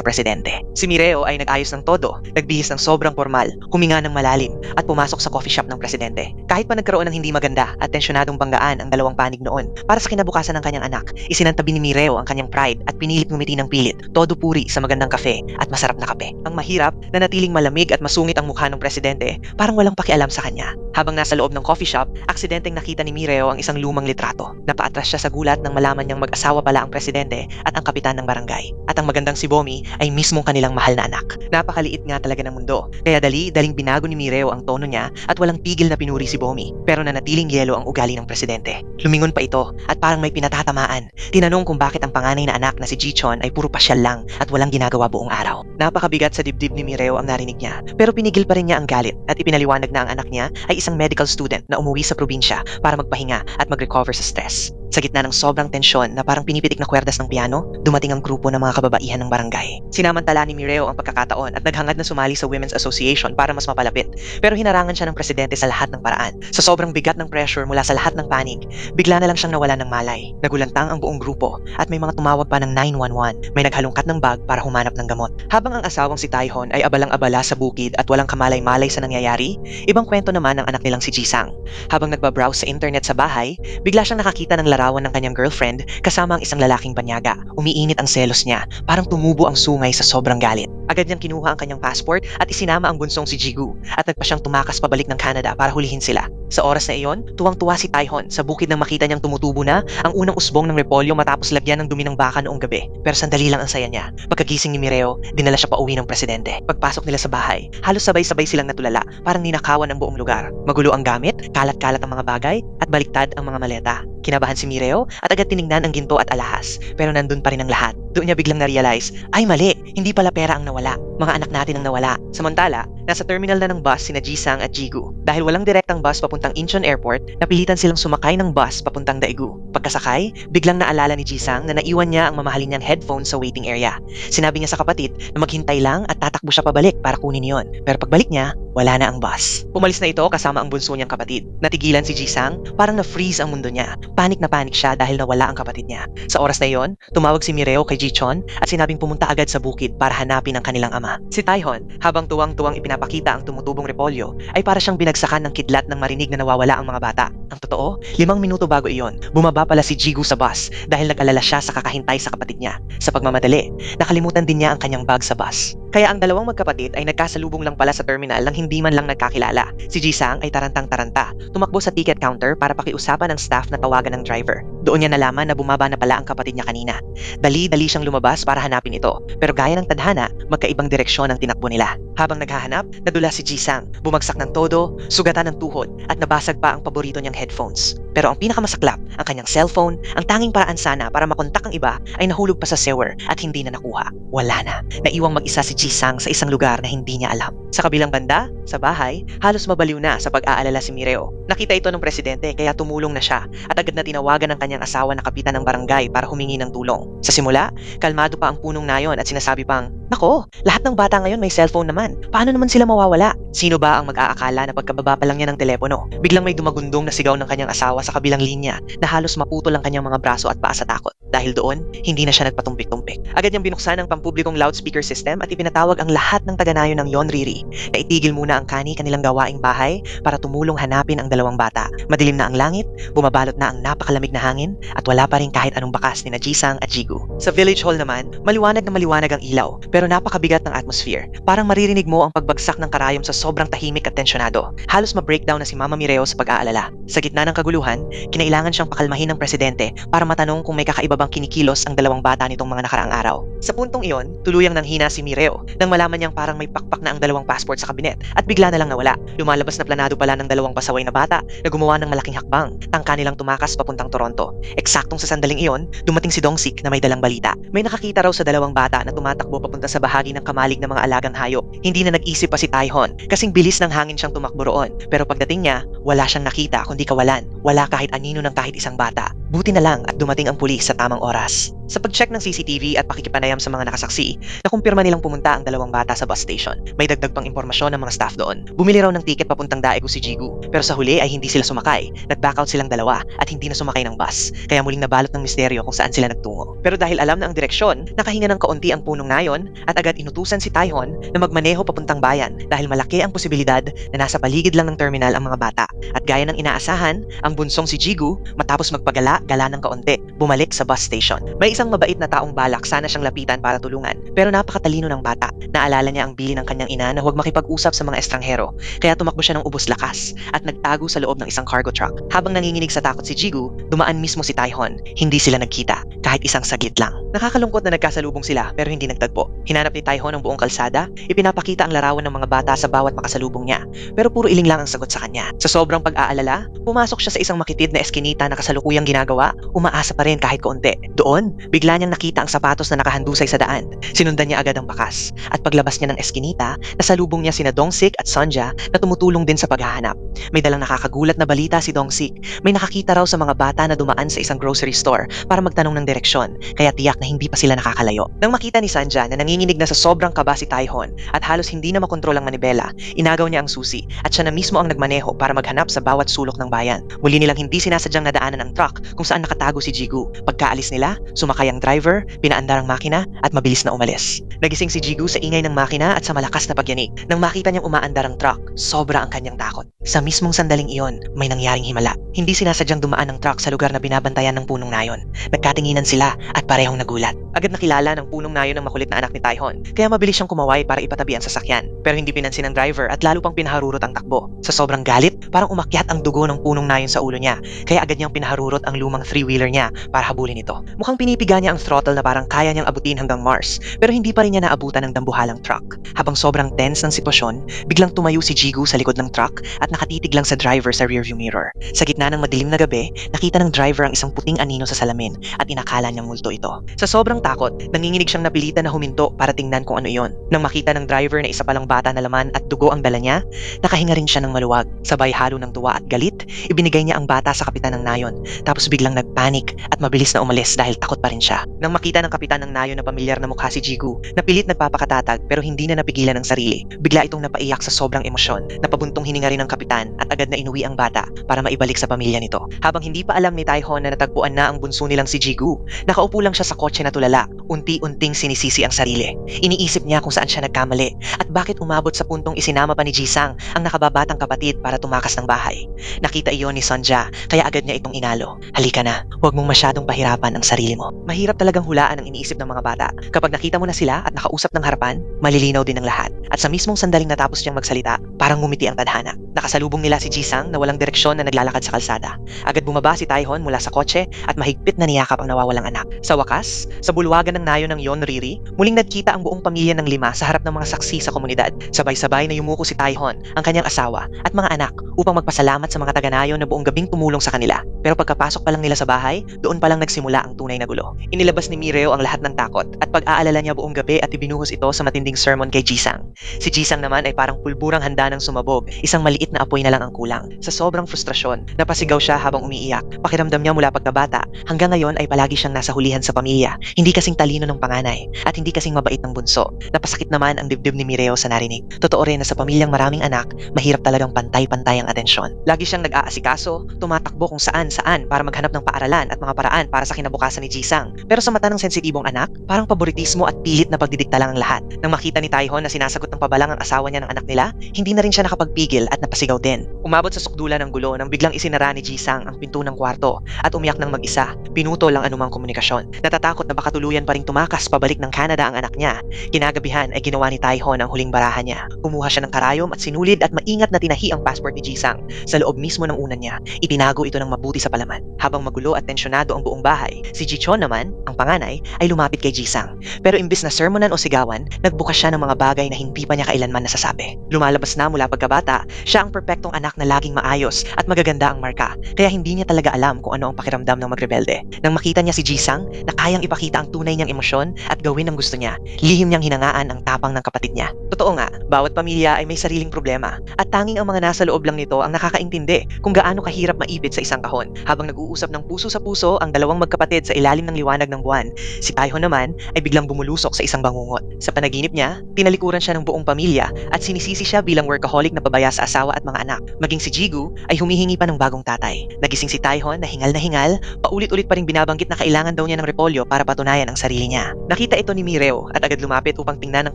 presidente. Si Mireo ay nag-ayos ng todo, nagbihis ng sobrang formal, huminga ng malalim, at pumasok sa coffee shop ng presidente. Kahit pa nagkaroon ng hindi maganda at tensyonadong banggaan ang dalawang panig noon, para sa kinabukasan ng kanyang anak, isinantabi ni Mireo ang kanyang pride at pinilit ngumiti ng pilit, todo puri sa magandang kafe at masarap na kape. Ang mahirap, na natiling malamig at masungit ang mukha ng presidente, parang walang pakialam sa kanya. Habang nasa loob ng coffee shop, aksidenteng nakita ni Mireo ang isang lumang litrato. Napaatras siya sa gulat nang malaman niyang mag-asawa pala ang presidente at ang kapitan ng barangay. At ang magandang si Bomi ay mismong kanilang mahal na anak. Napakaliit nga talaga ng mundo. Kaya daling binago ni Mireo ang tono niya at walang pigil na pinuri si Bomi. Pero nanatiling yelo ang ugali ng presidente. Lumingon pa ito at parang may pinatatamaan. Tinanong kung bakit ang panganay na anak na si Jichon ay puro pasyal lang at walang ginagawa buong araw. Napakabigat sa dibdib ni Mireo ang narinig niya. Pero pinigil pa rin niya ang galit at ipinaliwanag na ang anak niya ay isang medical student na umuwi sa probinsya para magpahinga at mag-recover sa stress. Sa gitna ng sobrang tensyon na parang pinipitik na kwerdas ng piano, dumating ang grupo ng mga kababaihan ng barangay. Sinamantala ni Mireo ang pagkakataon at naghangad na sumali sa Women's Association para mas mapalapit. Pero hinarangan siya ng presidente sa lahat ng paraan. Sa sobrang bigat ng pressure mula sa lahat ng panig, bigla na lang siyang nawala ng malay. Nagulantang ang buong grupo at may mga tumawag pa ng 911. May naghalungkat ng bag para humanap ng gamot. Habang ang asawang si Taihon ay abalang-abala sa bukid at walang kamalay-malay sa nangyayari, ibang kwento naman ng anak nilang si Jisang. Habang nagbabrowse sa internet sa bahay, bigla siyang nakakita ng larawan ng kanyang girlfriend kasama ang isang lalaking banyaga. Umiinit ang selos niya, parang tumubo ang sungay sa sobrang galit. Agad niyang kinuha ang kanyang passport at isinama ang bunsong si Jigu at nagpa siyang tumakas pabalik ng Canada para hulihin sila. Sa oras na iyon, tuwang-tuwa si Taihon sa bukid nang makita niyang tumutubo na ang unang usbong ng repolyo matapos lagyan ng dumi ng baka noong gabi. Pero sandali lang ang saya niya. Pagkagising ni Mireo, dinala siya pa uwi ng presidente. Pagpasok nila sa bahay, halos sabay-sabay silang natulala, parang ninakawan ang buong lugar. Magulo ang gamit, kalat-kalat ang mga bagay, at baliktad ang mga maleta. Kinabahan si Mireo at agad tinignan ang ginto at alahas, pero nandun pa rin ang lahat. Doon niya biglang na-realize, ay mali, hindi pala pera ang nawala. Mga anak natin ang nawala. Samantala, nasa terminal na ng bus sina Jisang at Jigu. Dahil walang direktang bus papuntang Incheon Airport, napilitan silang sumakay ng bus papuntang Daegu. Pagkasakay, biglang naalala ni Jisang na naiwan niya ang mamahalin niyang headphones sa waiting area. Sinabi niya sa kapatid na maghintay lang at tatakbo siya pabalik para kunin yon. Pero pagbalik niya, wala na ang bus. Umalis na ito kasama ang bunso niyang kapatid. Natigilan si Jisang, parang na-freeze ang mundo niya. Panik na panik siya dahil nawala ang kapatid niya. Sa oras na yon, tumawag si Mireo kay Jichon at sinabing pumunta agad sa bukid para hanapin ang kanilang ama. Si Taihon, habang tuwang-tuwang ipinapakita ang tumutubong repolyo, ay para siyang binagsakan ng kidlat nang marinig na nawawala ang mga bata. Ang totoo, 5 minuto bago iyon, bumaba pala si Jigu sa bus dahil nag-alala siya sa kakahintay sa kapatid niya. Sa pagmamadali, nakalimutan din niya ang kanyang bag sa bus. Kaya ang dalawang magkapatid ay nagkasalubong lang pala sa terminal nang hindi man lang nagkakilala. Si Jisang ay tarantang-taranta, tumakbo sa ticket counter para pakiusapan ng staff na tawagan ng driver. Doon niya nalaman na bumaba na pala ang kapatid niya kanina. Dali-dali siyang lumabas para hanapin ito, pero gaya ng tadhana, magkaibang direksyon ang tinakbo nila. Habang naghahanap, nadula si Jisang, bumagsak ng todo, sugatan ng tuhod, at nabasag pa ang paborito niyang headphones. Pero ang pinakamasaklap, ang kanyang cellphone, ang tanging paraan sana para makontak ang iba ay nahulog pa sa sewer at hindi na nakuha. Wala na. Naiwang mag-isa si Jisang sa isang lugar na hindi niya alam. Sa kabilang banda, sa bahay, halos mabaliw na sa pag-aalala si Mireo. Nakita ito ng presidente kaya tumulong na siya at agad na tinawagan ng kanyang asawa na kapitan ng barangay para humingi ng tulong. Sa simula, kalmado pa ang punong nayon at sinasabi pang, "Nako, lahat ng bata ngayon may cellphone naman. Paano naman sila mawawala?" Sino ba ang mag-aakala na pagkababa pa lang niya ng telepono, biglang may dumagundong na sigaw ng kanyang asawa sa kabilang linya na halos maputol ang kanyang mga braso at paa sa takot. Dahil doon, hindi na siya nagpatumpik-tumpik. Agad niyang binuksan ang pampublikong loudspeaker system at ipinatawag ang lahat ng taga-nayo ng Yonriri na itigil muna ang kanilang gawaing bahay para tumulong hanapin ang dalawang bata. Madilim na ang langit, bumabalot na ang napakalamig na hangin at wala pa rin kahit anong bakas ni Jisang at Jigu. Sa village hall naman, maliwanag na maliwanag ang ilaw pero napakabigat ng atmosphere. Parang maririnig mo ang pagbagsak ng karayom sa sobrang tahimik at tensyonado. Halos ma-breakdown na si Mama Mireo sa pag-aalala. Sa gitna ng kaguluhan, kinailangan siyang pakalmahin ng presidente para matanong kung may kakaiba bang kinikilos ang dalawang bata nitong mga nakaraang araw. Sa puntong iyon, tuluyang nanghina si Mireo nang malaman niyang parang may pakpak na ang dalawang passport sa kabinet at bigla na lang nawala. Lumalabas na planado pala ng dalawang pasaway na bata na gumawa ng malaking hakbang. Tangka nilang tumakas papuntang Toronto. Eksaktong sa sandaling iyon, dumating si Dongsik na may dalang balita. May nakakita raw sa dalawang bata na tumatakbo papunta sa bahagi ng kamalig ng mga alagang hayop. Hindi na nag-isip pa si Taihon kasing bilis ng hangin siyang tumakbo roon. Pero pagdating niya, wala siyang nakita kundi kawalan. Wala kahit anino ng kahit isang bata. Buti na lang at dumating ang pulis sa tamang oras. Sa pag-check ng CCTV at pakikipanayam sa mga nakasaksi, nakumpirma nilang pumunta ang dalawang bata sa bus station. May dagdag pang impormasyon ng mga staff doon. Bumili raw ng tiket papuntang Daegu si Jigu, pero sa huli ay hindi sila sumakay. Nag-backout silang dalawa at hindi na sumakay ng bus, kaya muling nabalot ng misteryo kung saan sila nagtungo. Pero dahil alam na ang direksyon, nakahinga ng kaunti ang punong nayon at agad inutusan si Taihon na magmaneho papuntang bayan dahil malaki ang posibilidad na nasa paligid lang ng terminal ang mga bata. At gaya ng inaasahan, ang bunsong si Jigu, matapos magpagala-gala ng kaunti, bumalik sa bus station. May isang mabait na taong balak sana siyang lapitan para tulungan, pero napakatalino ng bata. Naalala niya ang bili ng kanyang ina na huwag makipag-usap sa mga estranghero, kaya tumakbo siya ng ubos lakas at nagtago sa loob ng isang cargo truck. Habang nanginginig sa takot si Jigu, dumaan mismo si Taihon. Hindi sila nagkita, kahit isang saglit lang. Nakakalungkot na nagkasalubong sila pero hindi nagtagpo. Hinanap ni Taihon ang buong kalsada, ipinapakita ang larawan ng mga bata sa bawat makasalubong niya, pero puro iling lang ang sagot sa kanya. Sa sobrang pag-aalala, pumasok siya sa isang makitid na eskinita na kasalukuyang ginagawa ginagawa, umaasa pa rin kahit kaunti. Doon, bigla niyang nakita ang sapatos na nakahandusay sa daan. Sinundan niya agad ang bakas. At paglabas niya ng eskinita, nasalubong niya sina Dongsik at Sonja na tumutulong din sa paghahanap. May dalang nakakagulat na balita si Dongsik. May nakakita raw sa mga bata na dumaan sa isang grocery store para magtanong ng direksyon, kaya tiyak na hindi pa sila nakakalayo. Nang makita ni Sonja na nanginginig na sa sobrang kaba si Taihon at halos hindi na makontrol ang manibela, inagaw niya ang susi at siya na mismo ang nagmaneho para maghanap sa bawat sulok ng bayan. Muli nilang hindi sinasadyang nadaanan ang truck kung saan nakatago si Jigu. Pagkaalis nila, sumakay ang driver, pinaandar ang makina at mabilis na umalis. Nagising si Jigu sa ingay ng makina at sa malakas na pagyanig. Nang makita niyang umaandar ang truck, sobra ang kanyang takot. Sa mismong sandaling iyon, may nangyaring himala. Hindi sinasadyang dumaan ang truck sa lugar na binabantayan ng punong nayon. Nagkatinginan sila at parehong nagulat. Agad nakilala ng punong nayon ang makulit na anak ni Taihon, kaya mabilis siyang kumaway para ipatabi ang sasakyan. Pero hindi pinansin ng driver at lalo pang pinaharurot ang takbo. Sa sobrang galit, parang umakyat ang dugo ng punong nayon sa ulo niya, kaya agad niyang pinaharurot ang lumang three-wheeler niya para habulin ito. Mukhang pinipiga niya ang throttle na parang kaya niyang abutin hanggang Mars, pero hindi pa rin niya naabutan ng dambuhalang truck. Habang sobrang tense ng sitwasyon, biglang tumayo si Jigu sa likod ng truck at nakatitig lang sa driver sa rearview mirror. Sa gitna ng madilim na gabi, nakita ng driver ang isang puting anino sa salamin at inakala niyang multo ito. Sa sobrang takot, nanginginig siyang napilitan na huminto para tingnan kung ano iyon. Nang makita ng driver na isa palang bata na laman at dugo ang dala niya, nakahinga rin siya ng maluwag. Sabay halo ng tuwa at galit, ibinigay niya ang bata sa kapitan ng nayon. Tapos biglang nagpanik at mabilis na umalis dahil takot pa rin siya. Nang makita ng kapitan ng nayon na pamilyar na mukha si Jigu, napilit nagpapakatatag pero hindi na napigilan ang sarili. Bigla itong napaiyak sa sobrang emosyon. Napabuntong hininga rin ng kapitan at agad na inuwi ang bata para maibalik sa pamilya nito. Habang hindi pa alam ni Taihon na natagpuan na ang bunso nilang si Jigu, nakaupo lang siya sa kotse na tulala, unti-unting sinisisi ang sarili. Iniisip niya kung saan siya nagkamali at bakit umabot sa puntong isinama pa ni Jisang ang nakababatang kapatid para tumakas ng bahay. Nakita iyon ni Sonja kaya agad niya itong inalo. Halika na, huwag mong masyadong pahirapan ang sarili mo. Mahirap talagang hulaan ang iniisip ng mga bata. Kapag nakita mo na sila at nakausap ng harapan, malilinaw din ang lahat. At sa mismong sandaling natapos niyang magsalita, parang ngumiti ang tadhana. Nakasalubong nila si Jisang na walang direksyon na naglalakad sa kalsada. Agad bumaba si Taihon mula sa kotse at mahigpit na niyakap ang nawawalang anak. Sa wakas, sa bulwagan ng nayon ng Yonriri, muling nagkita ang buong pamilya ng 5 sa harap ng mga saksi sa komunidad. Sabay-sabay na yumuko si Taihon, ang kanyang asawa at mga anak upang magpasalamat sa mga taga-nayon na buong gabing tumulong sa kanila. Pero pagkapasok pa lang nila sa bahay, doon pa lang nagsimula ang tunay na gulo. Inilabas ni Mireo ang lahat ng takot at pag-aalala niya buong gabi at ibinuhos ito sa matinding sermon kay Jisang. Si Jisang naman ay parang pulburang handa ng sumabog, isang maliit na apoy na lang ang kulang. Sa sobrang frustrasyon, napasigaw siya habang umiiyak. Pakiramdam niya mula pagkabata, hanggang ngayon ay palagi siyang nasa hulihan sa pamilya, hindi kasing talino ng panganay at hindi kasing mabait ng bunso. Napasakit naman ang dibdib ni Mireo sa narinig. Totoo rin na sa pamilyang maraming anak, mahirap talagang pantay-pantay ang atensyon. Lagi siyang nag-aasikaso, tumatakbo kung saan-saan para maghanap ng paaralan at mga paraan para sa kinabukasan ni Jisang. Pero sa mata ng sensitibong anak, parang paboritismo at pilit na pagdidikta lang ang lahat. Nang makita ni Taihon na sinasagot ng pabalang ang asawa niya ng anak nila, hindi na rin siya nakapagpigil at napasigaw din. Umabot sa sukdulan ng gulo nang biglang isinara ni Jisang ang pinto ng kwarto at umiyak ng mag-isa. Pinutol ang anumang komunikasyon. Natatakot na baka tuluyan pa ring tumakas pabalik ng Canada ang anak niya. Kinagabihan ay ginawa ni Taihon ang huling barahan niya. Kumuha siya ng karayom at sinulid at maingat na tinahi ang passport ni Jisang. Sa loob mismo ng unan niya, itinago ito ng mabuti sa palaman. Habang magulo at tensyonado ang buong bahay, si Jichon naman, ang panganay, ay lumapit kay Jisang. Pero imbis na sermonan o sigawan, nagbukas siya ng mga bagay na hindi pa niya kailanman nasasabi. Lumalabas na mula pagkabata, siya ang perpektong anak na laging maayos at magaganda ang marka, kaya hindi niya talaga alam kung ano ang pakiramdam ng magrebelde. Nang makita niya si Jisang na kayang ipakita ang tunay niyang emosyon at gawin ang gusto niya, lihim niyang hinangaan ang tapang ng kapatid niya. Totoo nga, bawat pamilya ay may sariling problema at tanging ang mga nasa loob lang nito ang nakakaintindi kung gaano kahirap maibit sa isang kahon. Habang nag-uusap ng puso sa puso ang dalawang magkapatid sa ilalim ng liwanag ng buwan, si Taihon naman ay biglang bumulusok sa isang bangungot. Sa panaginip niya, tinalikuran siya ng buong pamilya at sinisisi siya bilang workaholic na pabaya sa asawa at mga anak. Maging si Jigu ay humihingi pa ng bagong tatay. Nagising si Taihon na hingal, paulit-ulit pa ring binabanggit na kailangan daw niya ng repolyo para patunayan ang sarili niya. Nakita ito ni Mireo at agad lumapit upang tingnan ang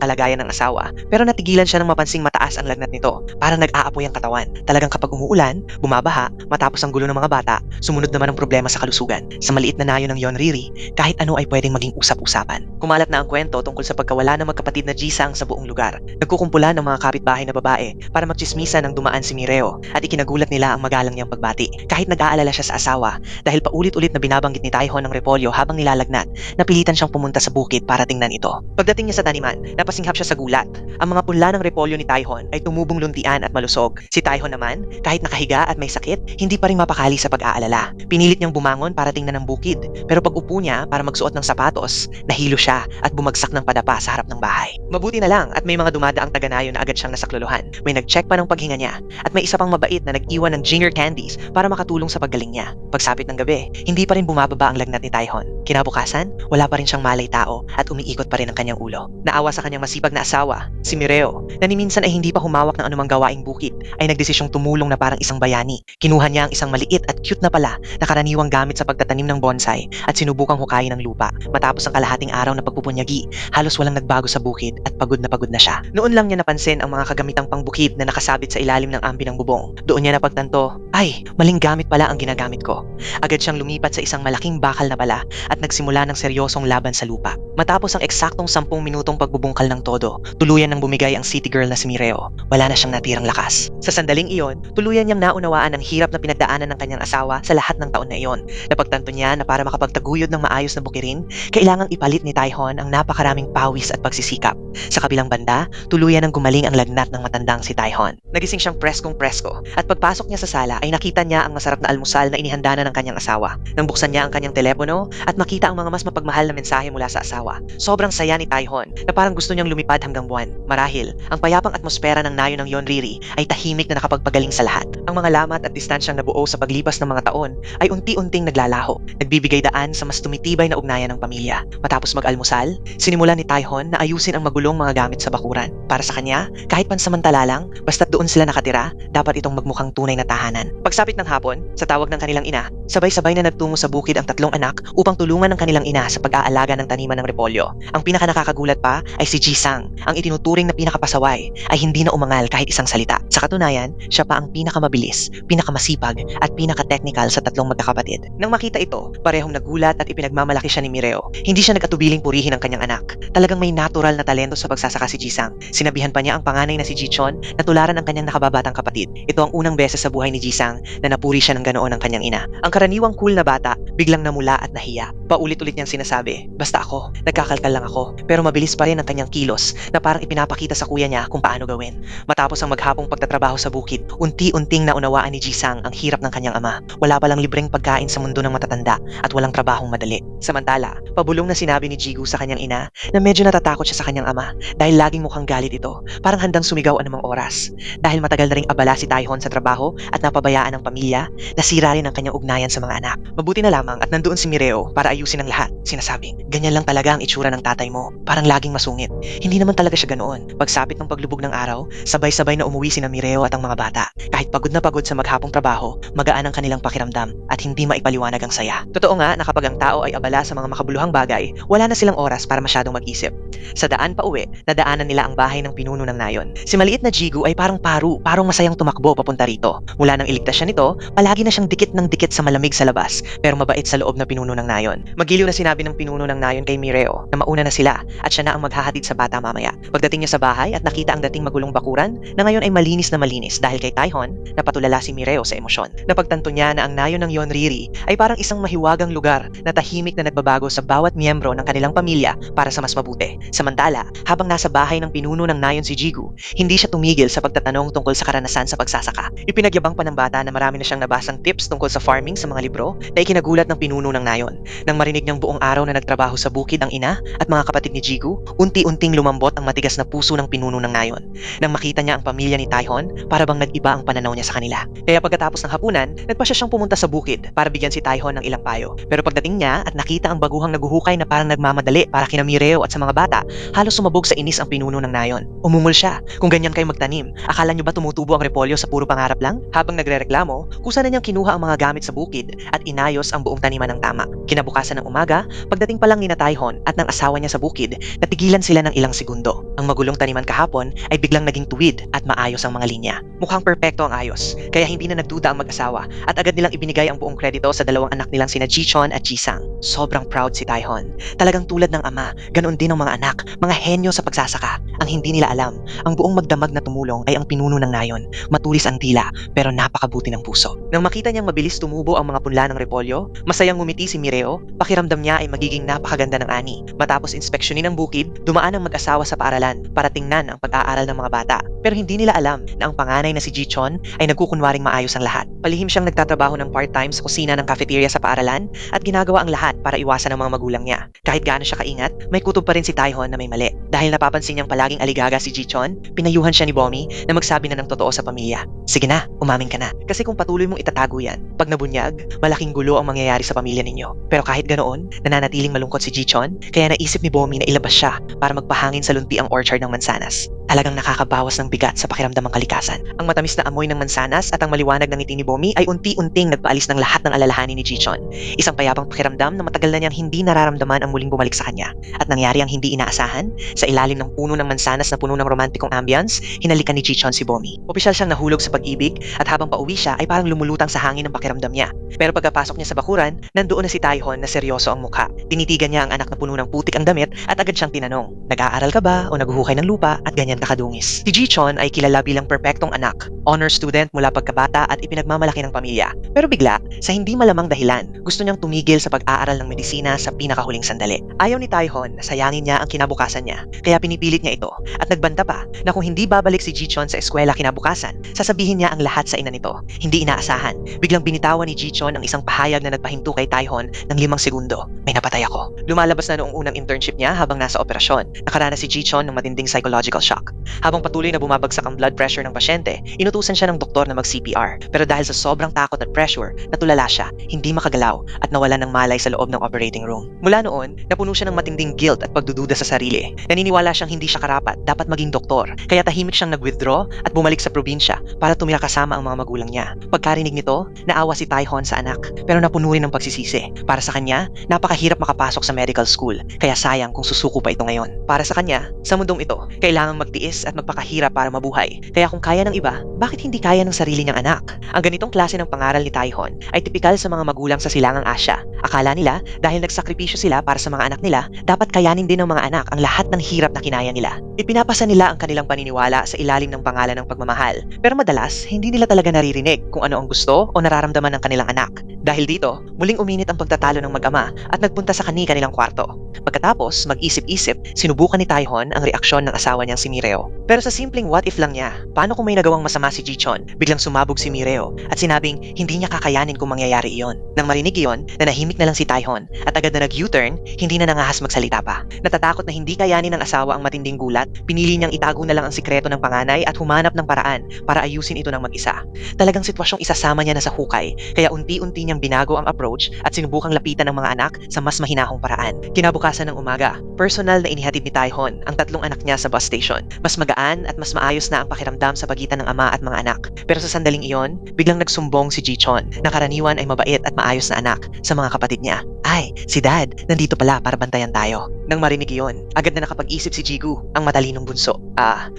kalagayan ng asawa, pero natigilan siya nang mapansing mataas ang lagnat nito. Parang nag-aapoy ang katawan. Talagang kapag umuulan, bumabaha, matapos ang gulo ng mga bata, sumunod naman ang problema sa kalusugan. Sa maliit na nayon ng Yonriri, kahit ano ay pwedeng maging usap-usapan. Kumalat na ang kwento tungkol sa pagkawala ng magkapatid na Jisang sa buong lugar. Nagkukumpulan ng mga kapitbahay na babae para magtsismisan ng dumaan si Mireo at ikinagulat nila ang magalang niyang pagbati. Kahit nag-aalala siya sa asawa dahil paulit-ulit na binabanggit ni Taihon ng repolyo habang nilalagnat, napilitan siyang pumunta sa bukid para tingnan ito. Pagdating niya sa taniman, napasinghap siya sa gulat. Ang mga punla ng repolyo ni Taihon ay tumubong luntian at malusog. Si Taihon naman, kahit nakahiga at may sakit, hindi pa rin mapakali sa pag-aalala. Pinilit niyang bumangon para tingnan ang bukid, pero pag upo niya para magsuot ng sapatos, nahilo siya at bumagsak ng padapa sa harap ng bahay. Mabuti na lang at may mga dumadaang taga-Nayon na agad siyang nasaklolohan. May nag-check pa ng paghinga niya at may isa pang mabait na nag-iwan ng ginger candies para makatulong sa paggaling niya. Pagsapit ng gabi, hindi pa rin bumababa ang lagnat ni Taihon. Kinabukasan, wala pa rin siyang malay tao at umiikot pa rin ang kanyang ulo. Naawa sa kanyang masipag na asawa, si Mireo, na ni minsan ay hindi pa humawak ng anumang gawaing bukid, ay nagdesisyong tumulong na parang isang bayani. Kinuha niya ang isang maliit at cute na pala na karaniwang gamit sa pagtatanim ng bonsai at sinubukang hukayin ng lupa. Matapos ang kalahating araw na pagpupunyagi, halos walang nagbago sa bukid at pagod na siya. Noon lang niya napansin ang mga kagamitang pangbukid na nakasabit sa ilalim ng ambi ng bubong. Doon niya napagtanto, ay, maling gamit pala ang ginagamit ko. Agad siyang lumipat sa isang malaking bakal na bala at nagsimula ng seryosong laban sa lupa. Matapos ang eksaktong 10 minutong pagbubungkal ng todo, tuluyan nang bumigay ang city girl na si Mireo. Wala na siyang natirang lakas. Sa sandaling iyon, tuluyan niyang naunawaan ang hirap na pinagdaanan ng kanyang asawa sa lahat ng taon na iyon. Napagtanto niya na para makapagtaguyod ng maayos na bukirin, kailangang ipalit ni Taihon ang napakaraming pawis at pagsisikap. Sa kabilang banda, tuluyan nang gumaling ang lagnat ng matandang si Taihon. Nagising siyang preskong-presko at pagpasok niya sa sala ay nakita niya ang masarap na almusal na inihanda na ng kanyang asawa. Nang buksan niya ang kanyang telepono at makita ang mga mas mapagmahal na mensahe mula sa asawa, sobrang saya ni Taihon na parang gusto niyang lumipad hanggang buwan. Marahil, ang payapang atmosfera ng Nayon ng Yonriri ay tahimik na nakapagpagaling sa lahat. Ang mga lamat at distansyang nabuo sa paglipas ng mga taon ay unti-unting naglalaho, nagbibigay daan sa mas tumitibay na ugnayan ng pamilya. Matapos mag-almusal, sinimulan ni Taihon na ayusin ang magulong mga gamit sa bakuran. Para sa kanya, kahit pansamantala lang, basta't doon sila nakatira, dapat itong magmukhang tunay na tahanan. Pagsapit ng hapon, sa tawag ng kanilang ina, sabay-sabay na nagtungo sa bukid ang tatlong anak upang tulungan ng kanilang ina sa pag-aalaga ng taniman ng repolyo. Ang pinakanakakagulat pa ay si Jisang, ang itinuturing na pinakapasaway, ay hindi na umangal kahit isang salita. Sa katunayan, siya pa ang pinakamabilis, pinakamasipag, at pinaka-technical sa tatlong magkakapatid. Nang makita ito, parehong nagulat at ipinagmamalaki siya ni Mireo. Hindi siya nag-atubiling purihin ang kanyang anak. Talagang may natural na talento sa pagsasaka si Jisang. Sinabihan pa niya ang panganay na si Jichon na tularan ang kanyang nakababatang kapatid. Ito ang unang beses sa buhay ni Jisang na napuri siya ng ganoon ng kanyang ina. Ang karaniwang cool na bata, biglang namula at nahiya. Paulit-ulit niyang sinasabi, basta ako, nagkakalkal lang ako. Pero mabilis pa rin ang kanyang kilos na parang ipinapakita sa kuya niya kung paano gawin. Matapos ang maghapong pagtatrabaho sa bukid, unti-unting naunawaan ni Jisang ang hirap ng kanyang ama. Wala palang libreng pagkain sa mundo ng matatanda at walang trabahong madali. Samantala, pabulong na sinabi ni Jigu sa kanyang ina na medyo natatakot siya sa kanyang ama dahil laging mukhang galit ito, parang handang sumigaw anumang oras. Dahil matagal na ring abala si Taihon sa trabaho at napabayaan ng pamilya, nasira rin ang kanyang ugnayan sa mga anak. Mabuti na lamang at nandoon si Mireo para ayusin ang lahat. Sinasabing, ganyan lang talaga ang itsura ng tatay mo, parang laging masungit. Hindi naman talaga siya ganoon. Pagsapit ng paglubog ng araw, sabay-sabay na umuwi sina Mireo at ang mga bata. Kahit pagod na pagod sa maghapong trabaho, magaan ang kanilang pakiramdam at hindi maipaliwanag ang saya. Totoo nga na kapag ang tao ay abala sa mga makabuluhang bagay, wala na silang oras para masyadong mag-isip. Sa daan pa uwi, nadaanan nila ang bahay ng pinuno ng Nayon. Si maliit na Jigu ay parang parang masayang tumakbo papunta rito. Mula nang iligtas siya nito, palagi na siyang dikit ng dikit sa malamig sa labas, pero mabait sa loob na pinuno ng Nayon. Magiliw na sinabi ng pinuno ng Nayon kay Mireo na mauna na sila at siya na ang maghahatid sa bata mamaya. Pagdating niya sa bahay at nakita ang dating magulong bakuran, na ngayon ay malinis na malinis dahil kay Taihon, napatulala si Mireo sa emosyon. Napagtanto niya na ang Nayon ng Yonriri ay parang isang mahiwagang lugar na tahimik na nagbabago sa bawat miyembro ng kanilang pamilya para sa mas mabuti. Samantala, habang nasa bahay ng pinuno ng Nayon si Jigu, hindi siya tumigil sa pagtatanong tungkol sa karanasan sa pagsasaka. Ipinagyabang pa ng bata na marami na siyang nabasang tips tungkol sa farming sa mga libro na ikinagulat ng pinuno ng Nayon. Nang marinig niyang buong araw na nagtrabaho sa bukid ang ina at mga kapatid ni Jigu, unti-unting lumambot ang matigas na puso ng pinuno ng Nayon. Nang makita niya ang pamilya ni Taihon, para bang nag-iba ang pananaw niya sa kanila. Kaya pagkatapos ng hapunan, nagpasya siyang pumunta sa bukid para bigyan si Taihon ng ilang payo. Pero pagdating niya at nakita ang baguhang naguhukay na parang nagmamadali para kina Mireo at sa mga bata, halos sumabog sa inis ang pinuno ng Nayon. Umungol siya, kung ganyan kayo magtanim, akala niyo ba tumutubo ang repolyo sa puro pangarap lang? Habang nagrereklamo, kusa na niyang kinuha ang mga gamit sa bukid at inayos ang buong taniman ng tama. Kinabukasan ng umaga, pagdating pa lang ni Taihon at ng asawa niya sa bukid, natigilan sila ng ilang segundo. Ang magulong taniman kahapon ay biglang naging tuwid at maayos ang mga linya. Mukhang perpekto ang ayos, kaya hindi na nagduda ang mag-asawa at agad nilang ibinigay ang buong kredito sa dalawang anak nilang sina Jichon at Jisang. Sobrang proud si Taihon. Talagang tulad ng ama, ganoon din ang mga anak, mga henyo sa pagsasaka. Ang hindi nila alam, ang buong magdamag na tumulong ay ang pinuno ng Nayon. Matulis ang tila, pero napakabuti ng puso. Nang makita niyang mabilis tumubo ang mga punla ng repolyo, masayang ngumiti si Mireo, pakiramdam niya ay magiging napakaganda ng ani. Matapos inspeksyonin ang bukid, dumaan ang mag-asawa sa paaralan para tingnan ang pag-aaral ng mga bata. Pero hindi nila alam na ang panganay na si Jichon ay nagkukunwaring maayos ang lahat. Palihim siyang nagtatrabaho ng part-time sa kusina ng cafeteria sa paaralan at ginagawa ang lahat para iwasan ang mga magulang niya. Kahit gaano siya kaingat, may kutob pa rin si Taihon na may mali. Dahil napapansin niyang palaging aligaga si Jichon, pinayuhan siya ni Bomi na magsabi na ng totoo sa pamilya. Sige na, umamin ka na. Kasi kung patuloy mong itatago yan, pag nabunyag, malaking gulo ang mangyayari sa pamilya ninyo. Pero kahit ganoon, nananatiling malungkot si Jichon, kaya naisip ni Bomi na ilabas siya para magpahangin sa lunti ang orchard ng mansanas. Talagang nakakabawas ng bigat sa pakiramdam ng kalikasan. Ang matamis na amoy ng mansanas at ang maliwanag ng ngiti ni Bomi ay unti-unting nagpaalis ng lahat ng alalahanin ni Jichon. Isang payapang pakiramdam na matagal na niyang hindi nararamdaman ang muling bumalik sa kanya. At nangyari ang hindi inaasahan, sa ilalim ng puno ng mansanas na puno ng romantikong ambience, hinalikan ni Jichon si Bomi. Opisyal siyang nahulog sa pag-ibig at habang pauwi siya ay parang lumulutang sa hangin ang pakiramdam niya. Pero pagkapasok niya sa bakuran, nandoon na si Taihon na seryoso ang mukha. Tinitigan niya ang anak na puno ng putik ang damit at agad siyang tinanong, "Nag-aaral ka ba o naghuhukay ng lupa at ganyan ka kadungis?" Si Jichon ay kilala bilang perpektong anak, honor student mula pagkabata at ipinagmamalaki ng pamilya. Pero bigla, sa hindi malamang dahilan, gusto niyang tumigil sa pag-aaral ng medisina sa pinakahuling sandali. Ayaw ni Taihon na sayangin niya ang kinabukasan niya, kaya pinipilit niya ito at nagbanta pa na kung hindi babalik si Jichon sa eskwela kinabukasan, sasabihin niya ang lahat sa ina nito. Hindi inaasahan, biglang binitawan ni Jichon ang isang pahayag na nagpahinto kay Taihon ng 5 segundo. "May napatay ako." Lumalabas na noong unang internship niya habang nasa operasyon. Nakaranas si Jichon ng matinding psychological shock. Habang patuloy na bumabagsak ang blood pressure ng pasyente, inutusan siya ng doktor na mag-CPR. Pero dahil sa sobrang takot at pressure, natulala siya, hindi makagalaw at nawalan ng malay sa loob ng operating room. Mula noon, napuno siya ng matinding guilt at pagdududa sa sarili. Naniniwala siyang hindi siya karapat, dapat maging doktor. Kaya tahimik siyang nag-withdraw at bumalik sa probinsya para tumira kasama ang mga magulang niya. Pagkarinig nito, naawa si Taihon sa anak, pero napuno rin ng pagsisisi. Para sa kanya, napakahirap makapasok sa medical school, kaya sayang kung susuko pa ito ngayon. Para sa kanya, sa mundong ito, kailangang magtiis at magpakahirap para mabuhay. Kaya kung kaya ng iba, bakit hindi kaya ng sarili niyang anak? Ang ganitong klase ng pangaral ni Taihon ay tipikal sa mga magulang sa silangang Asya. Akala nila, dahil nagsakripisyo sila para sa mga anak nila, dapat kayanin din ng mga anak ang lahat ng hirap na kinaya nila. Ipinapasa nila ang kanilang paniniwala sa ilalim ng pangalan ng pagmamahal. Pero madalas, hindi nila talaga naririnig kung ano ang gusto o nararamdaman ng kanilang anak. Dahil dito, muling uminit ang pagtatalo ng mag-ama at nagpunta sa kanilang kwarto. Pagkatapos, mag-isip-isip, sinubukan ni Taihon ang reaksyon ng asawa niyang si Mireo. Pero sa simpleng what if lang niya, paano kung may nagawang masama si Jichon, biglang sumabog si Mireo at sinabing hindi niya kakayanin kung mangyayari iyon. Nang marinig iyon, nanahimik na lang si Taihon at agad na nag-U-turn, hindi na nangahas magsalita pa. Natatakot na hindi kayanin ng asawa ang matinding gulat, pinili niyang itago na lang ang sikreto ng panganay at humanap ng paraan para ayusin ito ng mag-isa. Talagang sitwasyong isasama niya na sa hukay, kaya unti-unti niyang binago ang approach at sinubukang lapitan ng mga anak sa mas mahinahong paraan. Kinabukasan ng umaga, personal na inihatid ni Taihon ang 3 anak niya sa bus station. Mas magaan at mas maayos na ang pakiramdam sa pagitan ng ama at mga anak. Pero sa sandaling iyon, biglang nagsumbong si Jichon na karaniwan ay mabait at maayos na anak sa mga kapatid niya. "Ay, si Dad, nandito pala para bantayan tayo." Nang marinig iyon, agad na nakapag-isip si Jigu, ang matalinong bunso.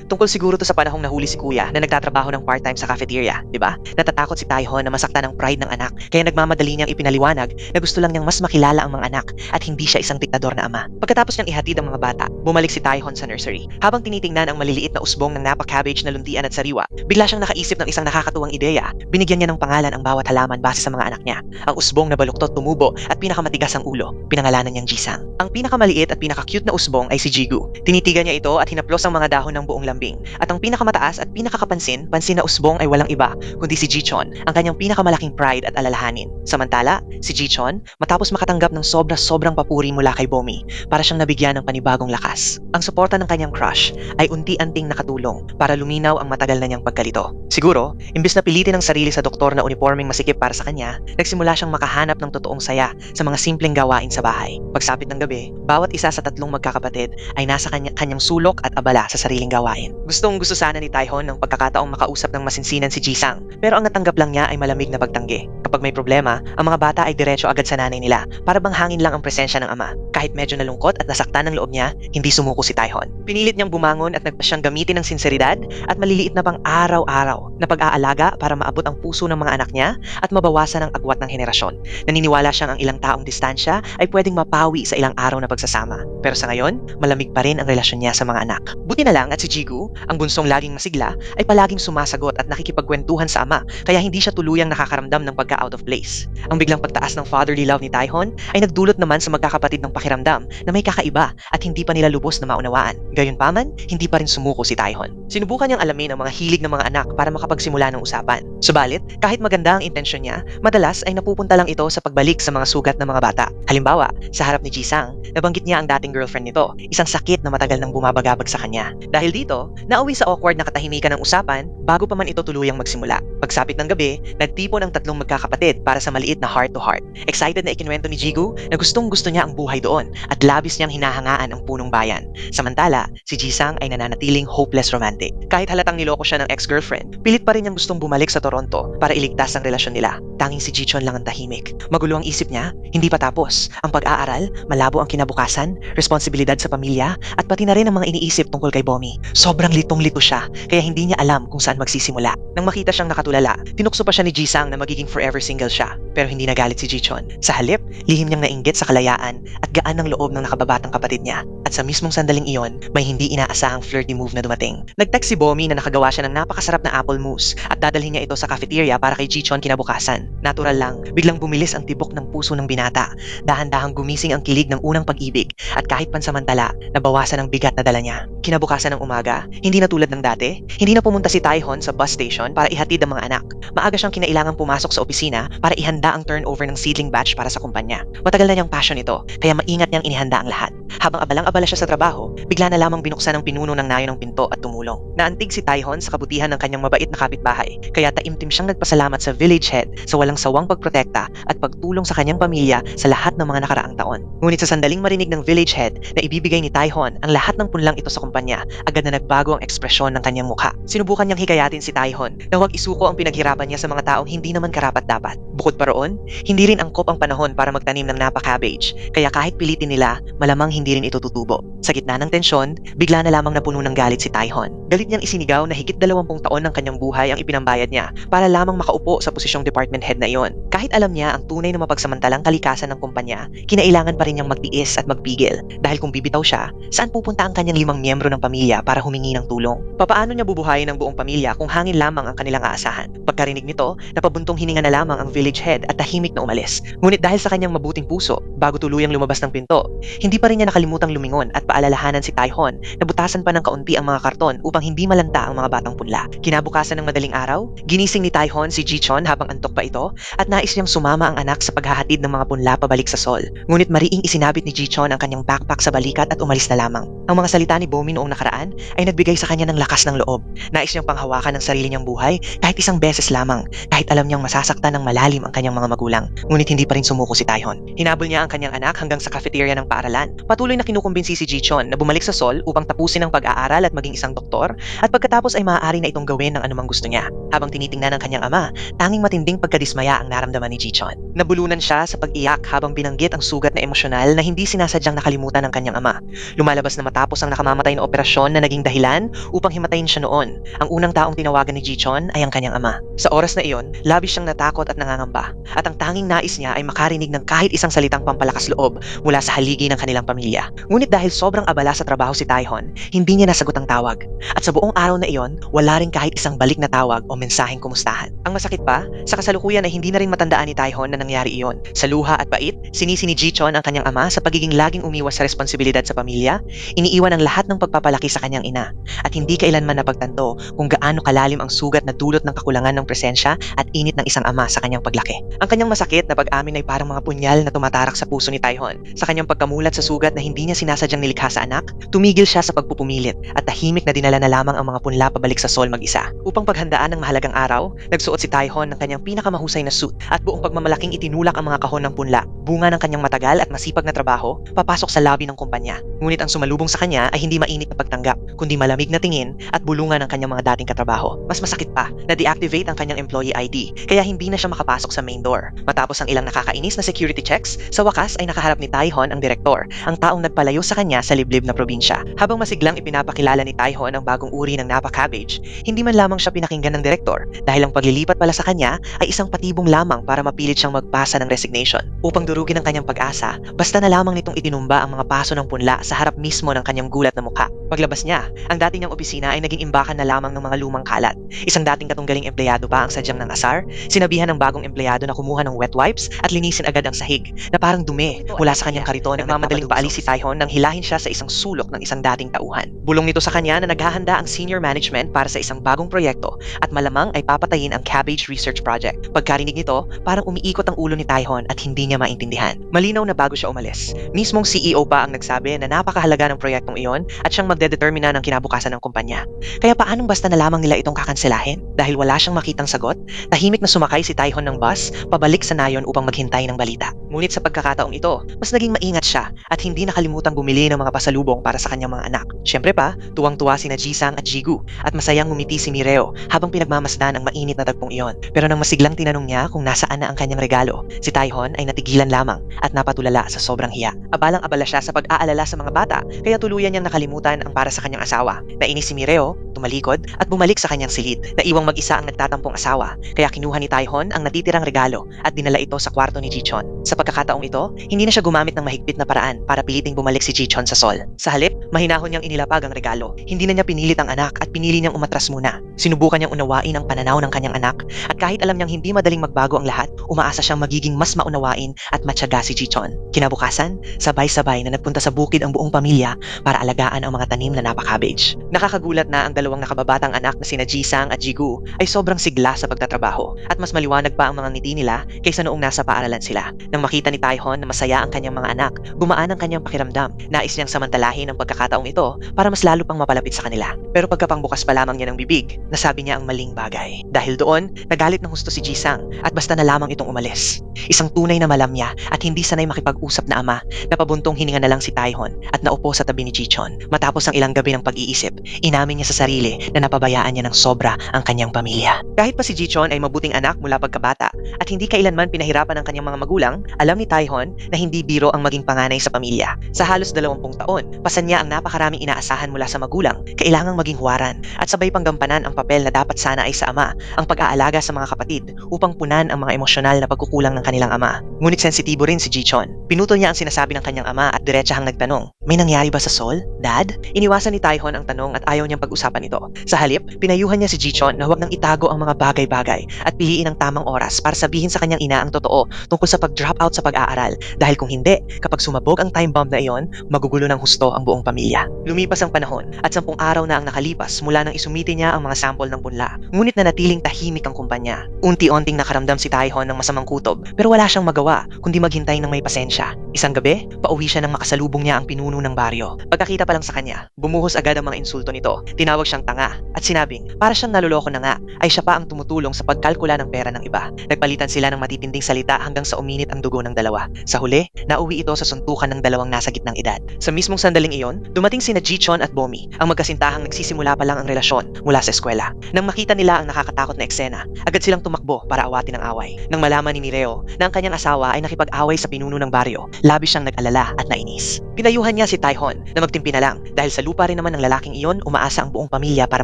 Tungkol siguro to sa panahong nahuli si Kuya na nagtatrabaho ng part-time sa cafeteria, di ba? Natatakot si Taihon na masaktan ang pride ng anak, kaya nagmamadali niyang ipinaliwanag na gusto lang niyang mas makilala ang mga anak at hindi siya isang diktador na ama. Pagkatapos niyang ihatid ang mga bata, bumalik si Taihon sa nursery. Habang tinitingnan ang maliliit na usbong ng napa-cabbage na luntian at sariwa, bigla siyang nakaisip ng isang nakakatuwang ideya. Binigyan niya ng pangalan ang bawat halaman base sa mga anak niya. Ang usbong na baluktot tumubo at pinakamatigas ang ulo, pinangalanan niyang Jisang. Ang pinakamaliit at pinaka-cute na usbong ay si Jigu. Tinitigan niya ito at hinaplos ang mga dahon ng buong lambing. At ang pinakamataas at pinakakapansin na usbong ay walang iba kundi si Jichon, ang kanyang pinakamalaking pride at alalahanin. Samantala, si Jichon, matapos makatanggap ng sobrang papuri mula kay Bomi, para siyang nabigyan ng panibagong lakas. Ang suporta ng kanyang crush ay unti-unting nakatulong para luminaw ang matagal na niyang pagkalito. Siguro, imbes na pilitin ang sarili sa doktor na uniformeng masikip para sa kanya, nagsimula siyang makahanap ng totoong saya sa mga simpleng gawain sa bahay. Pagsapit ng gabi, bawat isa sa 3 magkakapatid ay nasa kanyang sulok at abala sa sariling gawain. Gusto sana ni Taihon ng pagkakataong makausap ng masinsinan si Jisang, pero ang natanggap lang niya ay malamig na pagtanggi. Kapag may problema, ang mga bata ay diretso agad sa nanay nila para bang hangin lang ang presensya ng ama. Kahit medyo nalungkot at nasaktan ng loob niya, hindi sumuko si Taihon. Pinilit niyang bumangon at nagpa siyang gamitin ng sinseridad at maliliit na pang araw-araw na pag-aalaga para maabot ang puso ng mga anak niya at mabawasan ang agwat ng henerasyon. Naniniwala siyang ang ilang taong distansya ay pwedeng mapawi sa ilang araw na pagsasama. Pero sa ngayon, malamig pa rin ang relasyon niya sa mga anak. Buti na lang at si Jigu, ang bunsong laging masigla, ay palaging sumasagot at nakikipagkwentuhan sa ama, kaya hindi siya tuluyang nakakaramdam ng pagka out of place. Ang biglang pagtaas ng fatherly love ni Taihon ay nagdulot naman sa magkakapatid ng pakiramdam na may kakaiba at hindi pa nila lubos na maunawaan. Gayunpaman, hindi pa rin sumuko si Taihon. Sinubukan niyang alamin ang mga hilig ng mga anak para makapagsimula ng usapan. Subalit, kahit maganda ang intensyon niya, madalas ay napupunta lang ito sa pagbalik sa mga sugat ng mga bata. Halimbawa, sa harap ni Jisang, nabanggit niya ang dating girlfriend nito, isang sakit na matagal nang bumabagabag sa kanya. Dahil dito, nauwi sa awkward na katahimikan ng usapan bago pa man ito tuluyang magsimula. Pagsapit ng gabi, nagtipon ang tatlong magkakapatid para sa maliit na heart-to-heart. Excited na ikinwento ni Jigu na gustong-gusto niya ang buhay doon at labis niyang hinahangaan ang punong bayan. Samantala, si Jisang ay nananatiling hopeless romantic. Kahit halatang niloko siya ng ex-girlfriend, pilit pa rin niyang gustong bumalik sa Toronto para iligtas ang relasyon nila. Tanging si Jichon lang ang tahimik. Magulo ang isip niya, hindi pa tapos. Ang pag-aaral, malabo ang kinabukasan, responsibilidad sa pamilya, at pati na rin ang mga iniisip tungkol kay Bomi. Sobrang litong-lito siya, kaya hindi niya alam kung saan magsisimula. Nang makita siyang nakatulala, tinukso pa siya ni Jisang na magiging forever single siya. Pero hindi nagalit si Jichon. Sa halip, lihim niyang nainggit sa kalayaan at gaan ng loob ng nakababatang kapatid niya. At sa mismong sandaling iyon, may hindi inaasahang flirty move na dumating. Nag-text si Bomi na nakagawa siya ng napakasarap na apple mousse at dadalhin niya ito sa cafeteria para kay Jichon kinabukasan. Natural lang, biglang bumilis ang tibok ng puso ng binata. Dahan-dahang gumising ang kilig ng unang pag-ibig at kahit pansamantala, nabawasan ang bigat na dala niya. Kinabukasan ng umaga, hindi na tulad ng dati, hindi na pumunta si Taihon sa bus station para ihatid ang mga anak. Maaga siyang kinailangang pumasok sa opisina para ihanda ang turnover ng seedling batch para sa kumpanya. Matagal na niyang passion ito, kaya maingat niyang inihanda ang lahat. Habang abalang-abala siya sa trabaho, bigla na lamang binuksan ng pinuno ng nayo ng pinto at tumulong. Naantig si Taihon sa kabutihan ng kanyang mabait na kapitbahay, kaya taimtim siyang nagpasalamat sa village head sa walang sawang pagprotekta at pagtulong sa kanyang pamilya sa lahat ng mga nakaraang taon. Ngunit sa sandaling marinig ng village head na ibibigay ni Taihon ang lahat ng punlang ito sa kumpanya, agad na nagbago ang ekspresyon ng kanyang mukha. Sinubukan niyang hikayatin si Taihon na huwag isuko ang pinaghirapan niya sa mga taong hindi naman karapat-dapat. Bukod pa roon, hindi rin angkop ang panahon para magtanim ng napa cabbage, kaya kahit pilitin nila, malamang hindi rin ito tutubo. Sa gitna ng tensyon, bigla na lamang napuno ng galit si Taihon. Galit niyang isinigaw na higit 20 taon ng kanyang buhay ang ipinambayad niya para lamang makaupo sa posisyong department head na iyon. Kahit alam niya ang tunay na mapagsamantalang kalikasan ng kumpanya, kinailangan pa rin niyang magtiis at magpigil dahil kung bibitaw siya, saan pupunta ang kanyang 5 miyembro ng pamilya para humingi ng tulong? Papaano niya bubuhayin ang buong pamilya kung hangin lamang ang kanilang aasahan? Pagkarinig nito, napabuntong hininga na lamang ang village head at tahimik na umalis. Ngunit dahil sa kanyang mabuting puso, bago tuluyang lumabas ng pinto, hindi pa rin niya nakalimutang lumingon at paalalahanan si Taihon na butasan pa ng kaunti ang mga karton upang hindi malanta ang mga batang punla. Kinabukasan ng madaling araw, ginising ni Taihon si Jichon habang antok pa ito at nais niyang sumama ang anak sa paghahatid ng mga punla pabalik sa Seoul. Ngunit mariing isinabit ni Jichon ang kanyang backpack sa balikat at umalis na lamang. Ang mga salita ni Bomi noong nakaraan ay nagbigay sa kanya ng lakas ng loob. Nais niyang panghawakan ng sarili niyang buhay kahit isang beses lamang, kahit alam niyang masasaktan ng malalim ang kanyang mga magulang. Ngunit hindi pa rin sumuko si Taihon. Hinabol niya ang kanyang anak hanggang sa cafeteria ng paaralan. Patuloy na kinukumbinsi si Jichon na bumalik sa Seoul upang tapusin ang pag-aaral at maging isang doktor at pagkatapos ay maaari na itong gawin ng anumang gusto niya. Habang tinitingnan ng kanyang ama, tanging matinding pagkadismaya ang naramdaman ni Jichon. Nabulunan siya sa pag-iyak habang binanggit ang sugat na emosyonal na hindi sinasadyang nakalimutan ng kanyang ama. Lumalabas na matapos ang nakamamatay na operasyon na naging dahilan upang himatayin siya noon. Ang unang taong tinawagan ni Jichon ay ang kanyang ama. Sa oras na iyon, labis siyang natakot at nangangamba. At ang tanging nais niya ay makarinig ng kahit isang salitang pampalakas loob mula sa haligi ng kanilang pamilya. Ngunit dahil sobrang abala sa trabaho si Taihon, hindi niya nasagot ang tawag. At sa buong araw na iyon, wala rin kahit isang balik na tawag o mensaheng kumustahan. Ang masakit pa, sa kasalukuyan ay hindi na rin matandaan ni Taihon na nangyari iyon. Sa luha at bait, sinisi ni Jichon ang kanyang ama sa pagiging laging umiwas sa responsibilidad sa pamilya, iniiwan ang lahat ng pagpapalaki sa kanyang ina, at hindi kailanman napagtanto kung gaano kalalim ang sugat na dulot ng kakulangan ng presensya at init ng isang ama sa kanyang paglaki. Ang kanyang masakit na pag-amin ay parang mga punyal na tumatarak sa puso ni Taihon. Sa kanyang pagkamulat sa sugat na hindi niya sinasadyang nilikha sa anak, tumigil siya sa pagpupumilit at tahimik na dinala na lamang ang mga punla pabalik sa Seoul mag-isa. Upang paghandaan ng mahalagang araw, nagsuot si Taihon ng kanyang pinakamahusay na suit at buong pagmamalaking itinulak ang mga kahon ng punla, bunga ng kanyang matagal at masipag na trabaho, papasok sa lobby ng kumpanya. Ngunit ang sumalubong sa kanya ay hindi mainit na pagtanggap, kundi malamig na tingin at bulungan ng kanyang mga dating katrabaho. Mas masakit pa, na-deactivate ang kanyang employee ID, kaya hindi na siya makapasok sa main door. Matapos ang ilang nakakainis na security checks, sa wakas ay nakaharap ni Taihon ang direktor, ang taong nagpalayo sa kanya sa liblib na probinsya. Habang masiglang ipinapakilala ni Taihon ang bagong uri ng napa cabbage, hindi man lamang siya pinakinggan ng direktor dahil ang paglilipat pala sa kanya ay isang patibong lamang lamang para mapilit siyang magpasa ng resignation. Upang durugin ang kanyang pag-asa, basta na lamang nitong itinumba ang mga paso ng punla sa harap mismo ng kanyang gulat na mukha. Paglabas niya, ang dating niyang opisina ay naging imbakan na lamang ng mga lumang kalat. Isang dating katunggaling empleyado pa ang sadyang ng asar, sinabihan ng bagong empleyado na kumuha ng wet wipes at linisin agad ang sahig na parang dumi mula sa kanyang kariton. Nagmamadaling paalis si Taihon nang hilahin siya sa isang sulok ng isang dating tauhan. Bulong nito sa kanya na naghahanda ang senior management para sa isang bagong proyekto at malamang ay papatayin ang Cabbage Research Project. Pagkarinig nito, parang umiikot ang ulo ni Taihon at hindi niya maintindihan. Malinaw na bago siya umalis, mismong CEO pa ang nagsabi na napakahalaga ng proyektong iyon at siyang magdedetermina ng kinabukasan ng kumpanya. Kaya paanong basta na lamang nila itong kakanselahin? Dahil wala siyang makitang sagot, tahimik na sumakay si Taihon ng bus pabalik sa nayon upang maghintay ng balita. Ngunit sa pagkakataong ito, mas naging maingat siya at hindi nakalimutang bumili ng mga pasalubong para sa kanyang mga anak. Siyempre pa, tuwang-tuwa sina Jisang at Jigu at masayang ngumiti si Mireo habang pinagmamasdan ang mainit na tagpong iyon. Pero nang masiglang tinanong niya kung nasaan na ang kanyang regalo, si Taihon ay natigilan lamang at napatulala sa sobrang hiya. Abalang-abala siya sa pag-aalala sa mga bata, kaya tuluyan niyang nakalimutan ang para sa kanyang asawa. Nainis si Mireo, tumalikod at bumalik sa kanyang silid. Naiwang mag-isa ang nagtatampong asawa, kaya kinuha ni Taihon ang natitirang regalo at dinala ito sa kwarto ni Jichon. Sa pagkakataong ito, hindi na siya gumamit ng mahigpit na paraan para piliting bumalik si Jichon sa Seoul. Sa halip, mahinahon niyang inilapag ang regalo. Hindi na niya pinilit ang anak at pinili niyang umatras muna. Sinubukan niyang unawain ang pananaw ng kanyang anak at kahit alam niyang hindi madaling magbago ang lahat, umaasa siyang magiging mas maunawain at matyaga si Jichon. Kinabukasan, sabay-sabay na nagpunta sa bukid ang buong pamilya para alagaan ang mga tanim na napaka-cabbage. Nakakagulat na ang dalawang nakababatang anak na sina Jisang at Jigu ay sobrang sigla sa pagtatrabaho at mas maliwanag pa ang mga ngiti nila kaysa noong nasa paaralan sila. Nang makita ni Taihon na masaya ang kanyang mga anak, gumaan ang kanyang pakiramdam. Nais niyang samantalahin ang pagkakataong ito para mas lalo pang mapalapit sa kanila. Pero pagkapangbukas pa lamang niya ng bibig, nasabi niya ang maling bagay. Dahil doon, nagalit ng husto si Jisang at basta na lamang itong umalis. Isang tunay na malamya at hindi sanay makipag-usap na ama, napabuntong hininga na lang si Taihon at naupo sa tabi ni Jichon. Matapos ang ilang gabi ng pag-iisip, inamin niya sa sarili na napabayaan niya ng sobra ang kanyang pamilya. Kahit pa si Jichon ay mabuting anak mula pagkabata at hindi kailanman pinahirapan ng kanyang mga magulang, alam ni Taihon na hindi biro ang maging panganay sa pamilya. Sa halos 20 taon, pasan niya ang napakaraming inaasahan mula sa magulang, kailangang maging huwaran at sabay panggampanan ang papel na dapat sana ay sa ama, ang pag-aalaga sa mga kapatid upang punan ang mga emosyonal na pagkukulang ng kanilang ama. Ngunit sensitibo rin si Jichon. Pinutol niya ang sinasabi ng kanyang ama at diretsahang nagtanong, "May nangyari ba sa Seoul, Dad?" Iniwasan ni Taihon ang tanong at ayaw niyang pag-usapan ito. Sa halip, pinayuhan niya si Jichon na huwag nang itago ang mga bagay-bagay at piliin ang tamang oras para sabihin sa kanyang ina ang totoo tungkol sa pag-drop out sa pag-aaral dahil kung hindi, kapag sumabog ang time bomb na iyon, magugulo ng husto ang buong pamilya. Lumipas ang panahon at 10 araw na ang nakalipas mula nang isumiti niya ang mga sample ng punla. Ngunit nanatiling tahimik ang kumpanya. Unti-unting nakaramdam si Taihon ng masamang kutob pero wala siyang magawa kundi maghintay ng may pasensya. Isang gabi, pauwi siya nang makasalubong niya ang pinuno ng baryo. Pagkakita pa lang sa kanya, bumuhos agad ang mga insulto nito. Tinawag siyang tanga at sinabing para siyang naloloko na nga ay siya pa ang tumutulong sa pagkalkula ng pera ng iba. Nagpalitan sila ng matitinding salita hanggang sa uminit ang dugo ng dalawa. Sa huli, nauwi ito sa suntukan ng dalawang nasa gitnang edad. Sa mismong sandaling iyon, dumating sina Jichon at Bomi, ang magkasintahang nagsisimula pa lang ang relasyon mula sa eskwela. Nang makita nila ang nakakatakot na eksena, agad silang tumakbo para awatin ang away. Nang malaman ni Mireo na ang kanyang asawa ay nakipag-away sa pinuno ng baryo, labis siyang nag-alala at nainis. Pinayuhan niya si Taihon na magtimpi na lang dahil sa lupa rin naman ng lalaking iyon umaasa ang buong pamilya para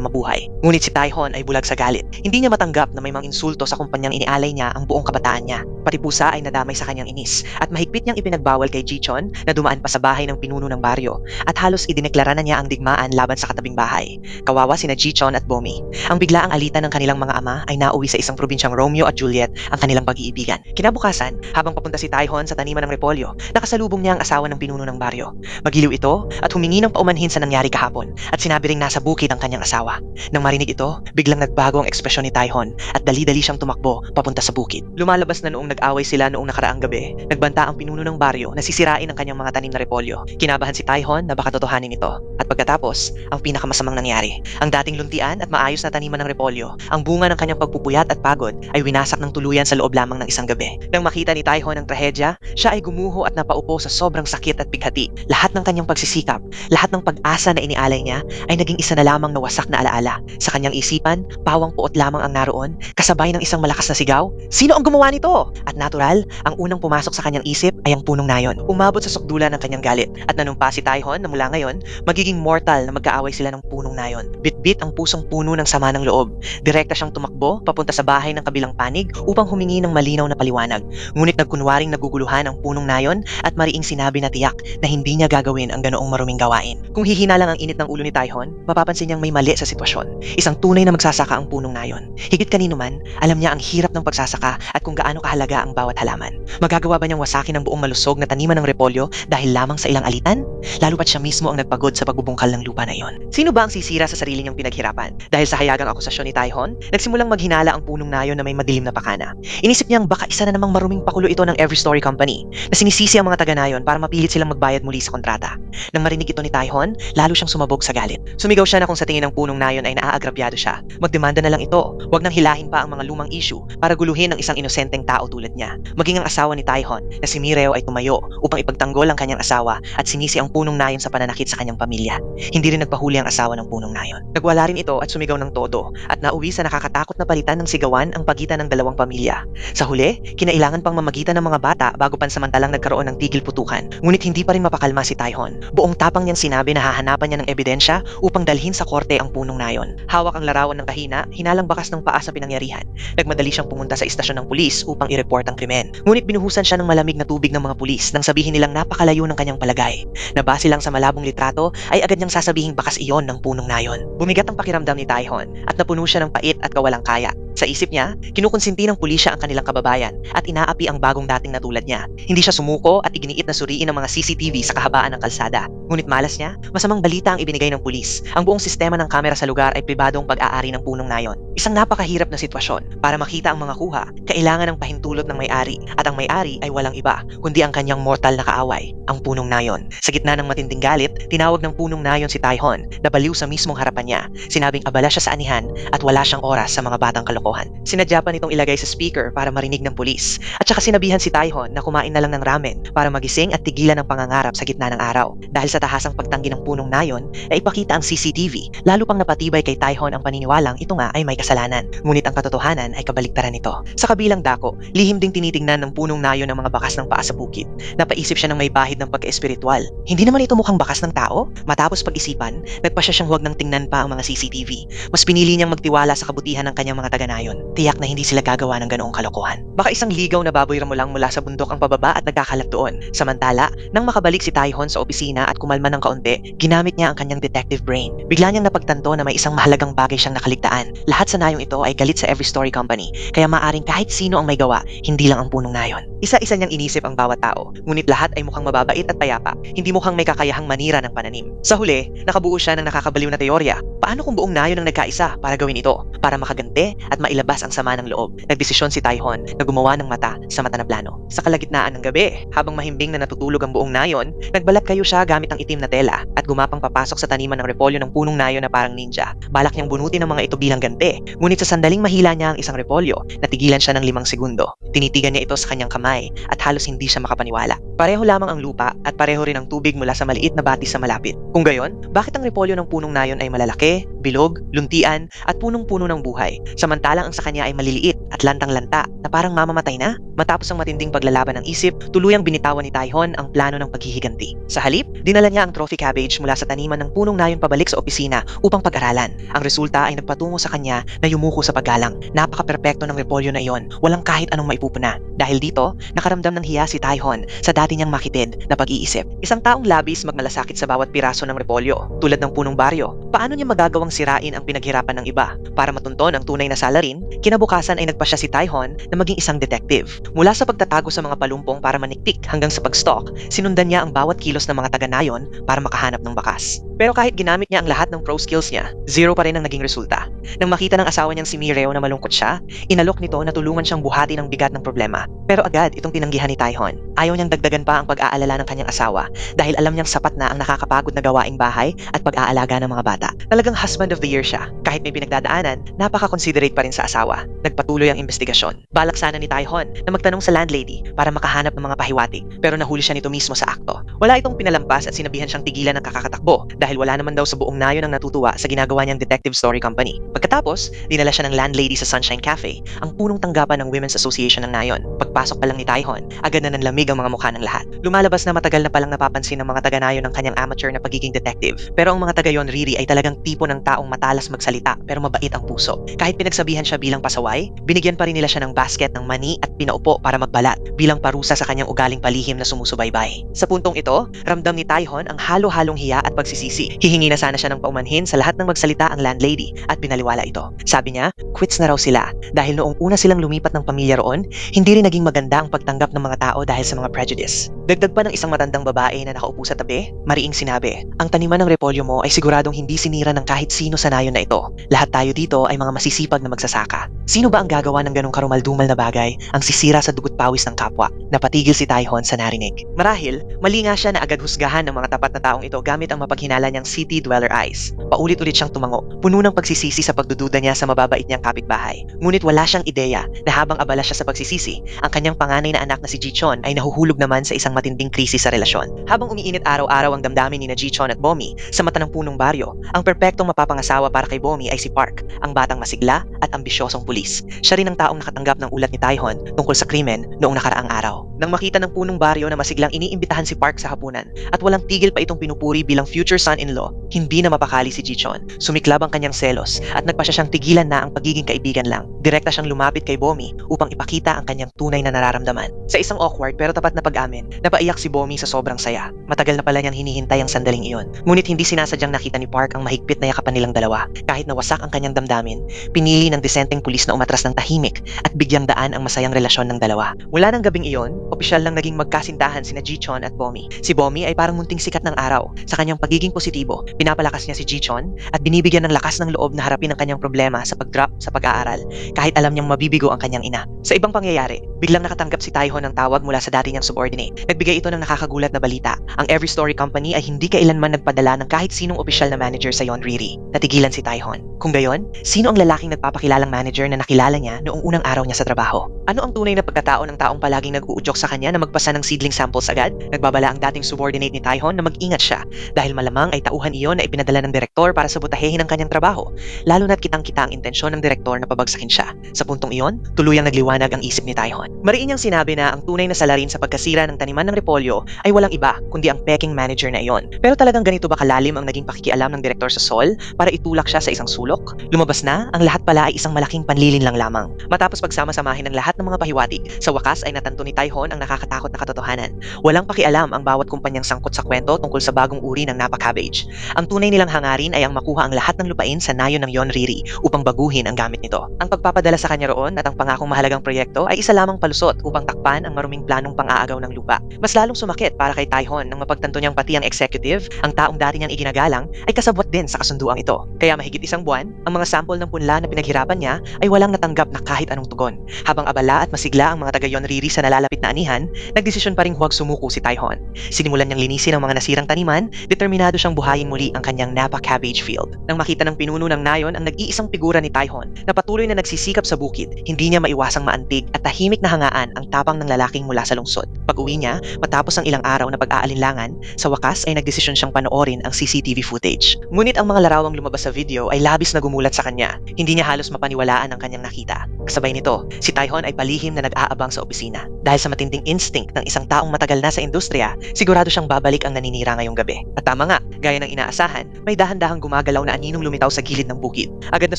mabuhay. Ngunit si Taihon ay bulag sa galit. Hindi niya matanggap na may mga insulto sa kumpanyang inialay niya ang buong kabataan niya. Pati pusa ay nadamay sa kanyang inis at mahigpit niyang ipinagbawal kay Jichon na dumaan pa sa bahay ng pinuno ng baryo at halos idineklara na niya ang digmaan laban sa katabing bahay. Kawawa sina Jichon at Bomi. Ang biglaang alitan ng kanilang mga ama ay nauwi sa isang probinsyang Romeo at Juliet ang kanilang pag-iibigan. Kinabukasan, habang papunta si Taihon sa taniman ng repolyo, nakasalubong niya ang asawa ng pinuno ng baryo. Magiliw ito at humingi ng paumanhin sa nangyari kahapon at sinabi ring nasa bukid ang kanyang asawa. Nang marinig ito, biglang nagbago ang ekspresyon ni Taihon at dali-dali siyang tumakbo papunta sa bukid. Lumalabas na noong nag-away sila noong nakaraang gabi, nagbanta ang pinuno ng baryo na sisirain ang kanyang mga tanim na repolyo. Kinabahan si Taihon na baka totohanin ito. At pagkatapos, ang pinakamasamang nangyari. Ang dating luntian at maayos na taniman ng repolyo, ang bunga ng kanyang pagpupuyat at pagod ay winasak ng tuluyan sa loob lamang ng isang gabi. Nang makita ni Taihon ang trahedya, siya ay gumuho at napaupo sa sobrang sakit at bighati. Lahat ng kanyang pagsisikap, lahat ng pag-asa na inialay niya ay naging isa na lamang na wasak na alaala. Sa kanyang isipan, pawang puot lamang ang naroon, kasabay ng isang malakas na sigaw, "Sino ang gumawa nito?" At natural, ang unang pumasok sa kanyang isip ay ang punong nayon. Umabot sa sukdulan ng kanyang galit at nanumpa si Taihon na mula ngayon, magiging mortal na magkaaway sila ng punong nayon. Bitbit ang pusong puno ng sama ng loob. Direkta siyang tumakbo papunta sa bahay ng kabilang panig upang humingi ng malinaw na paliwanag, ngunit nagkunwaring naguguluhan ang punong nayon at mariing sinabi na tiyak na hindi niya gagawin ang ganoong maruming gawain. Kung hihina lang ang init ng ulo ni Taihon, mapapansin niyang may mali sa sitwasyon. Isang tunay na magsasaka ang punong nayon. Higit kanino man, alam niya ang hirap ng pagsasaka at kung gaano kahalaga ang bawat halaman. Magagawa ba niyang wasakin ang buong malusog na taniman ng repolyo dahil lamang sa ilang alitan? Lalo pat siya mismo ang nagpagod sa pagbubungkal ng lupa na iyon. Sino ba ang sisira sa sarili niyang pinaghirapan? Dahil sa hayagang akusasyon ni Taihon, nagsimulang maghinala ang punong nayon na may madilim na pakana. Inisip niyang baka isa na namang maruming pakulo ito ng Every Story Company na sinisisi ang mga taga-nayon para mapilit silang magbayad muli sa kontrata. Nang marinig ito ni Taihon, lalo siyang sumabog sa galit. Sumigaw siya na kung sa tingin ng punong nayon ay naaagrabyado siya. Magdemanda na lang ito. Huwag nang hilahin pa ang mga lumang issue para guluhin ang isang inosenteng tao tulad niya. Maging ang asawa ni Taihon na si Mireo ay tumayo upang ipagtanggol ang kanyang asawa at sinisi ang punong nayon sa pananakit sa kanyang pamilya. Hindi rin nagpahuli ang asawa ng punong nayon. Nagwala rin ito at sumigaw ng todo at nauwi sa nakakatakot na palitan ng sigawan ang pagitan ng dalawang pamilya. Sa huli, kinailangan pang mamagitan ng mga bata bago pansamantalang nagkaroon ng tigil putukan. Ngunit hindi pa rin mapakalma si Taihon. Buong tapang niyang sinabi na hahanapan niya ng ebidensya upang dalhin sa korte ang punong nayon. Hawak ang larawan ng kahina, hinalang bakas ng paa sa pinangyarihan. Nagmadali siyang pumunta sa istasyon ng pulis upang i-report ang krimen. Ngunit binuhusan siya ng malamig na tubig ng mga pulis nang sabihin nilang napakalayo ng kanyang palagay. Na base lang sa malabong litrato ay agad niyang sasabihing bakas iyon ng punong nayon. Bumigat ang pakiramdam ni Taihon at napuno siya ng pait at kawalang kaya. Sa isip niya, kinukonsinti ng pulisya ang kanilang kababayan at inaapi ang bagong dating na tulad niya. Hindi siya sumuko at iginiit na suriin ang mga CCTV sa kahabaan ng kalsada. Ngunit malas niya, masamang balita ang ibinigay ng pulis. Ang buong sistema ng kamera sa lugar ay pribadong pag-aari ng punong nayon. Isang napakahirap na sitwasyon. Para makita ang mga kuha, kailangan ng pahintulot ng may-ari at ang may-ari ay walang iba kundi ang kanyang mortal na kaaway, ang punong nayon. Sa gitna ng matinding galit, tinawag ng punong nayon si Taihon na baliw sa mismong harapan niya. Sinabing abala siya sa anihan at wala siyang oras sa mga batang kalokohan. Sinadya pa nitong ilagay sa speaker para marinig ng pulis at saka sinabihan si Taihon na kumain na lang ng ramen para magising at tigilan ang pangangarap sa gitna ng araw. Dahil sa tahasang pagtanggi ng punong nayon na ipakita ang CCTV, lalo pang napatibay kay Taihon ang paniniwalang ito nga ay may kasalanan. Ngunit ang katotohanan ay kabaligtaran nito. Sa kabilang dako, lihim ding tinitingnan ng punong nayon ang mga bakas ng paa sa bukid. Napaisip siya ng may bahid ng pagka-espiritual. Hindi naman ito mukhang bakas ng tao? Matapos pag-isipan, nagpasya siyang huwag nang tingnan pa ang mga CCTV. Mas pinili niyang magtiwala sa kabutihan ng kanyang mga taga-nayon. Tiyak na hindi sila gagawa ng ganoong kalokohan. Baka isang ligaw na baboy ramulang mula sa bundok ang pababa at nagkakalat doon. Samantala, nang makabalik si Taihon sa opisina at kumalma ng kaunti, ginamit niya ang kanyang detective brain. Bigla niyang napagtanto na may isang mahalagang bagay siyang nakaligtaan. Lahat sa nayong ito ay galit sa Every Story Company, kaya maaring kahit sino ang may gawa, hindi lang ang punong nayon. Isa-isa niyang inisip ang bawat tao, ngunit lahat ay mukhang mababait at payapa, hindi mukhang may kakayahang manira ng pananim. Sa huli, nakabuo siya ng nakakabaliw na teorya. Paano kung buong nayon ang nagkaisa para gawin ito? Para makaganti at mailabas ang sama ng loob. Nagdesisyon si Taihon na gumawa ng mata sa mata na plano. Sa kalagitnaan ng gabi, habang mahimbing na natutulog ang buong nayon, nagbalat kayo siya gamit ang itim na tela at gumapang papasok sa taniman ng repolyo ng punong nayon na parang ninja. Balak niyang bunutin ang mga ito bilang ganti, ngunit sa sandaling mahila niya ang isang repolyo, natigilan siya ng 5 segundo. Tinitigan niya ito sa kanyang kamay at halos hindi siya makapaniwala. Pareho lamang ang lupa at pareho rin ang tubig mula sa maliit na batis sa malapit. Kung gayon, bakit ang repolyo ng punong nayon ay malalaki, bilog, luntian at punong-puno ng buhay, samantalang ang sa kanya ay maliliit at lantang-lanta na parang mamamatay na? Matapos ang matinding paglalaban ng isip, tuluyang binitawan ni Taihon ang plano ng paghihiganti. Sa halip, dinala niya ang trophy cabbage mula sa taniman ng punong nayon pabalik sa opisina upang pag-aralan. Ang resulta ay nagpatungo sa kanya na yumuko sa paggalang. Napaka-perpekto ng repolyo na iyon, walang kahit anong maipupuna. Dahil dito, nakaramdam ng hiya si Taihon sa dati niyang makitid na pag-iisip. Isang taong labis magmalasakit sa bawat piraso ng repolyo, tulad ng punong baryo. Paano niya magagawang sirain ang pinaghirapan ng iba? Para matunton ang tunay na salarin, kinabukasan ay nagpasya si Taihon na maging isang detective. Mula sa pagtatago sa mga palumpong para maniktik hanggang sa pag-stalk, sinundan niya ang bawat kilos ng mga taga-nayon para makahanap ng bakas. Pero kahit ginamit niya ang lahat ng pro skills niya, zero pa rin ang naging resulta. Nang makita ng asawa niyang si Mireo na malungkot siya, inalok nito na tulungan siyang buhati ng bigat ng problema. Pero agad itong tinanggihan ni Taihon. Ayaw niyang dagdagan pa ang pag-aalala ng kanyang asawa dahil alam niyang sapat na ang nakakapagod na gawaing bahay at pag-aalaga ng mga bata. Talagang husband of the year siya. Kahit may pinagdadaanan, napaka-considerate pa rin sa asawa. Nagpatuloy ang investigasyon. Balak sana ni Taihon na magtanong sa landlady para makahanap ng mga pahiwatig, pero nahuli siya nito mismo sa akto. Wala itong pinalampas at sinabihan siyang tigilan ng kakakatakbo dahil wala naman daw sa buong nayon ang natutuwa sa ginagawa niyang detective story company. Pagkatapos, dinala siya ng landlady sa Sunshine Cafe, ang punong tanggapan ng Women's Association ng nayon. Pagpasok pa lang ni Taihon, agad na nanlamig ang mga mukha ng lahat. Lumalabas na matagal na palang napapansin ng mga taga-nayon ng kanyang amateur na pagiging detective. Pero ang mga taga-yon Riri ay talagang tipo ng taong matalas magsalita pero mabait ang puso. Kahit pinagsabihan siya bilang pasaway, binigyan Binigyan pa rin nila siya ng basket ng mani at pinaupo para magbalat bilang parusa sa kanyang ugaling palihim na sumusubaybay. Sa puntong ito, ramdam ni Taihon ang halo-halong hiya at pagsisisi. Hihingi na sana siya ng paumanhin sa lahat ng magsalita ang landlady at binaliwala ito. Sabi niya, quits na raw sila dahil noong una silang lumipat ng pamilya roon, hindi rin naging maganda ang pagtanggap ng mga tao dahil sa mga prejudice. Dagdag pa ng isang matandang babae na nakaupo sa tabi, mariing sinabi, ang taniman ng repolyo mo ay siguradong hindi sinira ng kahit sino sa nayon na ito. Lahat tayo dito ay mga masisipag na magsasaka. Sino ba ang gagawa ng ganong karumaldumal na bagay ang sisira sa dugot pawis ng kapwa? Napatigil si Taihon sa narinig. Marahil, mali nga siya na agad husgahan ng mga tapat na taong ito gamit ang mapaghinala niyang city dweller eyes. Paulit-ulit siyang tumango, puno ng pagsisisi sa pagdududa niya sa mababait niyang kapitbahay. Ngunit wala siyang ideya na habang abala siya sa pagsisisi, ang kanyang panganay na anak na si Jichon ay nahuhulog naman sa isang matinding krisis sa relasyon. Habang umiinit araw-araw ang damdamin ni na Jichon at Bomi sa mata ng punong baryo, ang perpektong mapapangasawa para kay Bomi ay si Park, ang batang masigla at ambisyosong pulis. Siya rin ang taong nakatanggap ng ulat ni Taihon tungkol sa krimen noong nakaraang araw. Nang makita ng punong baryo na masiglang iniimbitahan si Park sa hapunan at walang tigil pa itong pinupuri bilang future son-in-law, hindi na mapakali si Jichon. Sumiklab ang kanyang selos at nagpasya siyang tigilan na ang pagiging kaibigan lang. Direkta siyang lumapit kay Bomi upang ipakita ang kanyang tunay na nararamdaman. Sa isang awkward pero tapat na pag-amin, napaiyak si Bomi sa sobrang saya. Matagal na pala niyang hinihintay ang sandaling iyon. Ngunit hindi sinasadyang nakita ni Park ang mahigpit na yakapan nilang dalawa. Kahit nawasak ang kanyang damdamin, pinili ng disenteng pulis na umatras ng tahimik at bigyang daan ang masayang relasyon ng dalawa. Mula ng gabing iyon, opisyal lang naging magkasintahan sina Jichon at Bomi. Si Bomi ay parang munting sikat ng araw. Sa kanyang pagiging positibo, pinapalakas niya si Jichon at binibigyan ng lakas ng loob na harapin ang kanyang problema sa pag-drop sa pag-aaral kahit alam niyang mabibigo ang kanyang ina. Sa ibang pangyayari, biglang nakatanggap si Taihon ng tawag mula sa dati niyang subordinate. Nagbigay ito ng nakakagulat na balita. Ang Every Story Company ay hindi kailanman nagpadala ng kahit sinong opisyal na manager sa Yonriri. Natigilan si Taihon. Kung gayon, sino ang lalaking nagpapakilalang manager na nakilala niya noong unang araw niya sa trabaho? Ano ang tunay na pagkatao ng taong palaging nag-uudyok sa kanya na magpasa ng seedling samples agad? Nagbabala ang dating subordinate ni Taihon na mag-ingat siya dahil malamang ay tauhan iyon na ipinadala ng direktor para sabotahehin ang kanyang trabaho, lalo na't kitang-kita ang intensyon ng direktor na pabagsakin siya. Sa puntong iyon, tuluyang nagliwanag ang isip ni Taihon. Mariin niyang sinabi na ang tunay na salarin sa pagkasira ng taniman ng repolyo ay walang iba kundi ang peking manager na iyon. Pero talagang ganito ba kalalim ang naging pakikialam ng direktor sa Sol para itulak siya sa isang sulok? Lumabas na, ang lahat pala ay isang malaking panlilin lang lamang. Matapos pagsama-samahin ng lahat ng mga pahiwatig, sa wakas ay natanto ni Taihon ang nakakatakot na katotohanan. Walang pakialam ang bawat kumpanyang sangkot sa kwento tungkol sa bagong uri ng Napa cabbage. Ang tunay nilang hangarin ay ang makuha ang lahat ng lupain sa nayon ng Yonriri upang baguhin ang gamit nito. Ang pagpapadala sa kanya roon at ang pangakong mahalagang proyekto ay isa lamang palusot upang takpan ang maruming planong pang-aagaw ng lupa. Mas lalong sumakit para kay Taihon nang mapagtanto niyang pati ang executive, ang taong dati niyang iginagalang, ay kasabwat din sa kasunduang ito. Kaya mahigit isang buwan, ang mga sample ng punla na pinaghirapan niya ay walang natanggap na kahit anong tugon. Habang abala at masigla ang mga taga-Yonriri sa nalalapit na anihan, nagdesisyon pa ring huwag sumuko si Taihon. Sinimulan niyang linisin ang mga nasirang taniman, determinado siyang buhayin muli ang kanyang Napa cabbage field. Nang makita ng pinuno ng nayon ang nag-iisang figura ni Taihon na patuloy na nagsisikap sa bukid, hindi niya maiwasang maantig at tahimik na hangaan ang tapang ng lalaking mula sa lungsod. Pag-uwi niya, matapos ang ilang araw na pag-aalinlangan, sa wakas ay nagdesisyon siyang panoorin ang CCTV footage. Ngunit ang mga larawang lumabas sa video ay labis na gumulat sa kanya. Hindi niya halos mapaniwalaan ang kanyang nakita. Kasabay nito, si Taihon ay palihim na nag-aabang sa opisina. Dahil sa matinding instinct ng isang taong matagal na sa industriya, sigurado siyang babalik ang naninira ngayong gabi. At tama nga, gaya ng inaasahan, may dahan-dahang gumagalaw na aninong lumitaw sa gilid ng bukid. Agad na